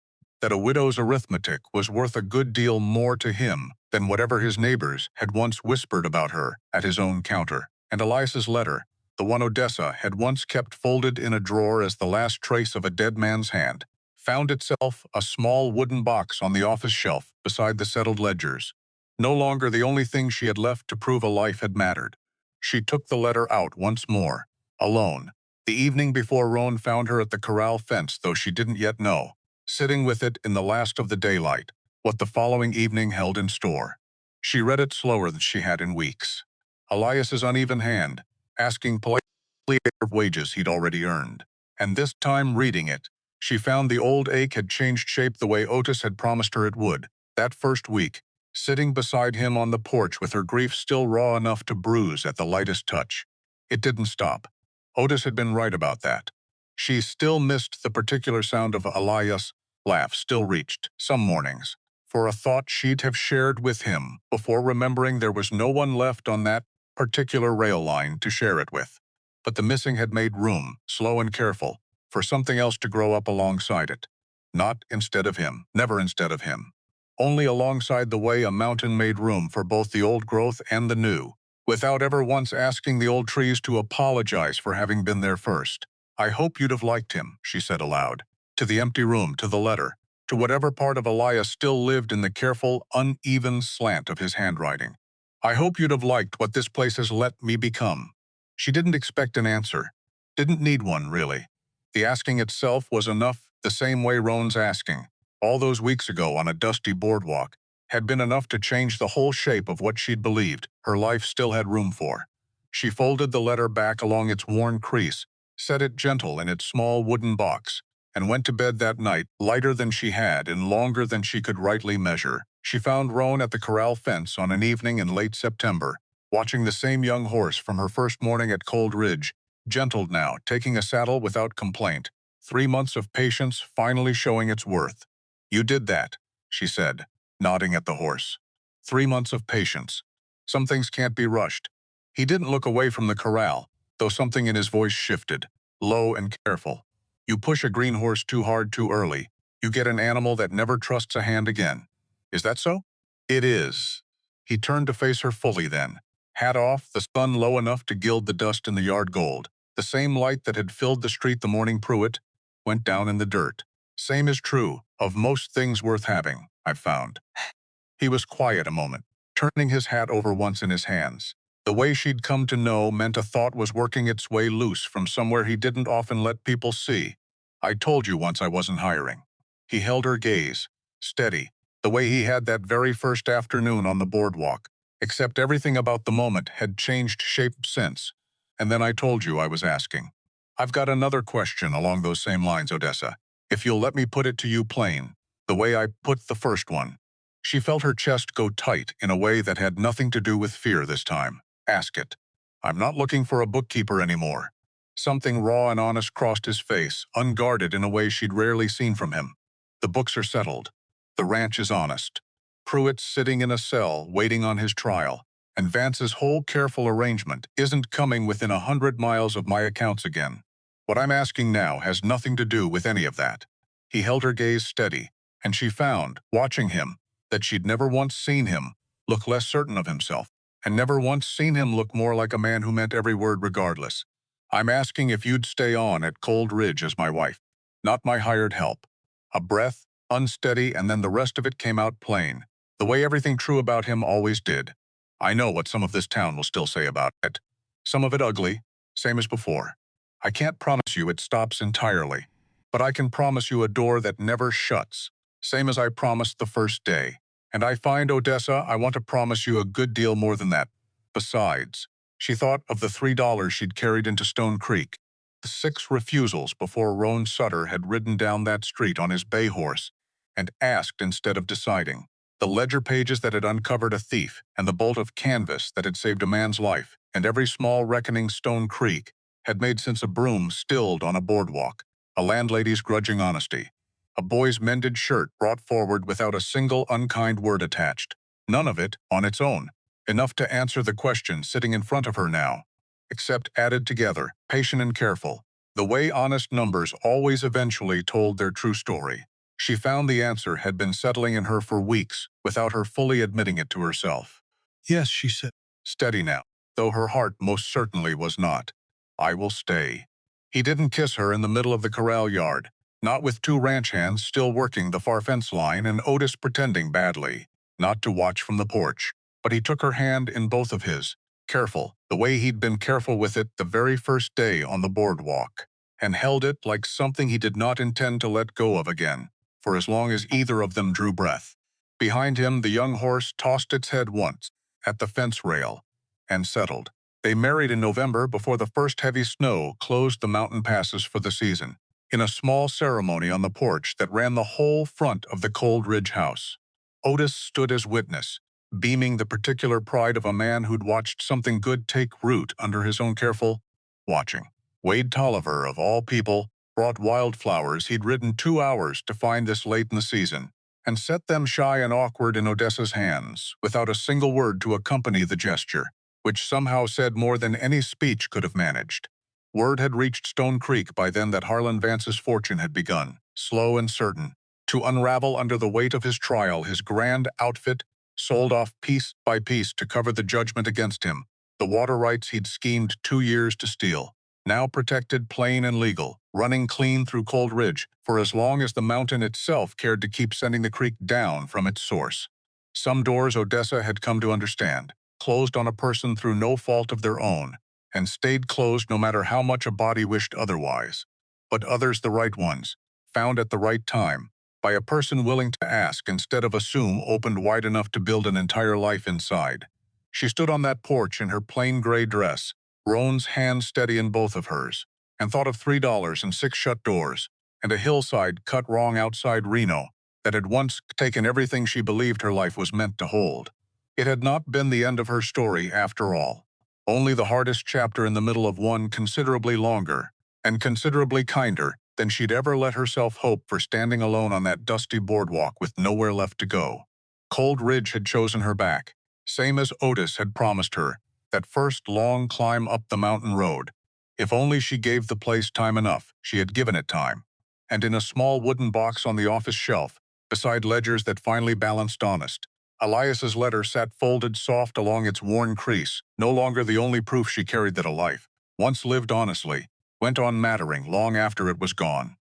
that a widow's arithmetic was worth a good deal more to him than whatever his neighbors had once whispered about her at his own counter. And Elias's letter, the one Odessa had once kept folded in a drawer as the last trace of a dead man's hand, found itself a small wooden box on the office shelf beside the settled ledgers. No longer the only thing she had left to prove a life had mattered. She took the letter out once more, alone, the evening before Roan found her at the corral fence, though she didn't yet know, sitting with it in the last of the daylight, what the following evening held in store. She read it slower than she had in weeks. Elias's uneven hand, asking politely of wages he'd already earned. And this time, reading it, she found the old ache had changed shape the way Otis had promised her it would. That first week, sitting beside him on the porch with her grief still raw enough to bruise at the lightest touch. It didn't stop. Otis had been right about that. She still missed the particular sound of Elias' laugh, still reached, some mornings, for a thought she'd have shared with him before remembering there was no one left on that particular rail line to share it with. But the missing had made room, slow and careful, for something else to grow up alongside it. Not instead of him, never instead of him. Only alongside the way a mountain made room for both the old growth and the new, without ever once asking the old trees to apologize for having been there first. I hope you'd have liked him, she said aloud, to the empty room, to the letter, to whatever part of Elias still lived in the careful, uneven slant of his handwriting. I hope you'd have liked what this place has let me become. She didn't expect an answer, didn't need one, really. The asking itself was enough, the same way Roan's asking, all those weeks ago on a dusty boardwalk, had been enough to change the whole shape of what she'd believed her life still had room for. She folded the letter back along its worn crease, set it gentle in its small wooden box, and went to bed that night lighter than she had and longer than she could rightly measure. She found Roan at the corral fence on an evening in late September, watching the same young horse from her first morning at Cold Ridge, gentled now, taking a saddle without complaint. 3 months of patience finally showing its worth. "You did that," she said, nodding at the horse. 3 months of patience. Some things can't be rushed. He didn't look away from the corral, though something in his voice shifted, low and careful. "You push a green horse too hard too early. You get an animal that never trusts a hand again. Is that so?" "It is." He turned to face her fully then. Hat off, the sun low enough to gild the dust in the yard gold. The same light that had filled the street the morning Pruitt went down in the dirt. "Same is true of most things worth having, I've found." He was quiet a moment, turning his hat over once in his hands. The way she'd come to know meant a thought was working its way loose from somewhere he didn't often let people see. "I told you once I wasn't hiring." He held her gaze, steady, the way he had that very first afternoon on the boardwalk, except everything about the moment had changed shape since. "And then I told you I was asking." "I've got another question along those same lines, Odessa. If you'll let me put it to you plain, the way I put the first one." She felt her chest go tight in a way that had nothing to do with fear this time. "Ask it." "I'm not looking for a bookkeeper anymore." Something raw and honest crossed his face, unguarded in a way she'd rarely seen from him. "The books are settled. The ranch is honest. Pruitt's sitting in a cell, waiting on his trial, and Vance's whole careful arrangement isn't coming within 100 miles of my accounts again. What I'm asking now has nothing to do with any of that." He held her gaze steady, and she found, watching him, that she'd never once seen him look less certain of himself, and never once seen him look more like a man who meant every word regardless. "I'm asking if you'd stay on at Cold Ridge as my wife, not my hired help." A breath, unsteady, and then the rest of it came out plain, the way everything true about him always did. "I know what some of this town will still say about it. Some of it ugly, same as before. I can't promise you it stops entirely, but I can promise you a door that never shuts, same as I promised the first day. And I find, Odessa, I want to promise you a good deal more than that. Besides," she thought of the $3 she'd carried into Stone Creek, the 6 refusals before Roan Sutter had ridden down that street on his bay horse, and asked instead of deciding, the ledger pages that had uncovered a thief, and the bolt of canvas that had saved a man's life, and every small reckoning Stone Creek had made since a broom stilled on a boardwalk, a landlady's grudging honesty, a boy's mended shirt brought forward without a single unkind word attached. None of it on its own, enough to answer the question sitting in front of her now, except added together, patient and careful, the way honest numbers always eventually told their true story. She found the answer had been settling in her for weeks without her fully admitting it to herself. "Yes," she said. Steady now, though her heart most certainly was not. "I will stay." He didn't kiss her in the middle of the corral yard, not with 2 ranch hands still working the far fence line and Otis pretending badly not to watch from the porch. But he took her hand in both of his, careful, the way he'd been careful with it the very first day on the boardwalk, and held it like something he did not intend to let go of again, for as long as either of them drew breath. Behind him, the young horse tossed its head once, at the fence rail, and settled. They married in November before the first heavy snow closed the mountain passes for the season, in a small ceremony on the porch that ran the whole front of the Cold Ridge house. Otis stood as witness, beaming the particular pride of a man who'd watched something good take root under his own careful watching. Wade Tolliver, of all people, brought wildflowers he'd ridden 2 hours to find this late in the season, and set them shy and awkward in Odessa's hands, without a single word to accompany the gesture, which somehow said more than any speech could have managed. Word had reached Stone Creek by then that Harlan Vance's fortune had begun, slow and certain, to unravel under the weight of his trial, his grand outfit, sold off piece by piece to cover the judgment against him, the water rights he'd schemed 2 years to steal, now protected plain and legal, running clean through Cold Ridge for as long as the mountain itself cared to keep sending the creek down from its source. Some doors Odessa had come to understand, closed on a person through no fault of their own, and stayed closed no matter how much a body wished otherwise. But others, the right ones, found at the right time, by a person willing to ask instead of assume, opened wide enough to build an entire life inside. She stood on that porch in her plain gray dress, Roan's hand steady in both of hers, and thought of $3 and 6 shut doors, and a hillside cut wrong outside Reno, that had once taken everything she believed her life was meant to hold. It had not been the end of her story after all. Only the hardest chapter in the middle of one considerably longer and considerably kinder than she'd ever let herself hope for, standing alone on that dusty boardwalk with nowhere left to go. Cold Ridge had chosen her back, same as Otis had promised her, that first long climb up the mountain road. If only she gave the place time enough, she had given it time. And in a small wooden box on the office shelf, beside ledgers that finally balanced honest, Elias's letter sat folded soft along its worn crease, no longer the only proof she carried that a life, once lived honestly, went on mattering long after it was gone.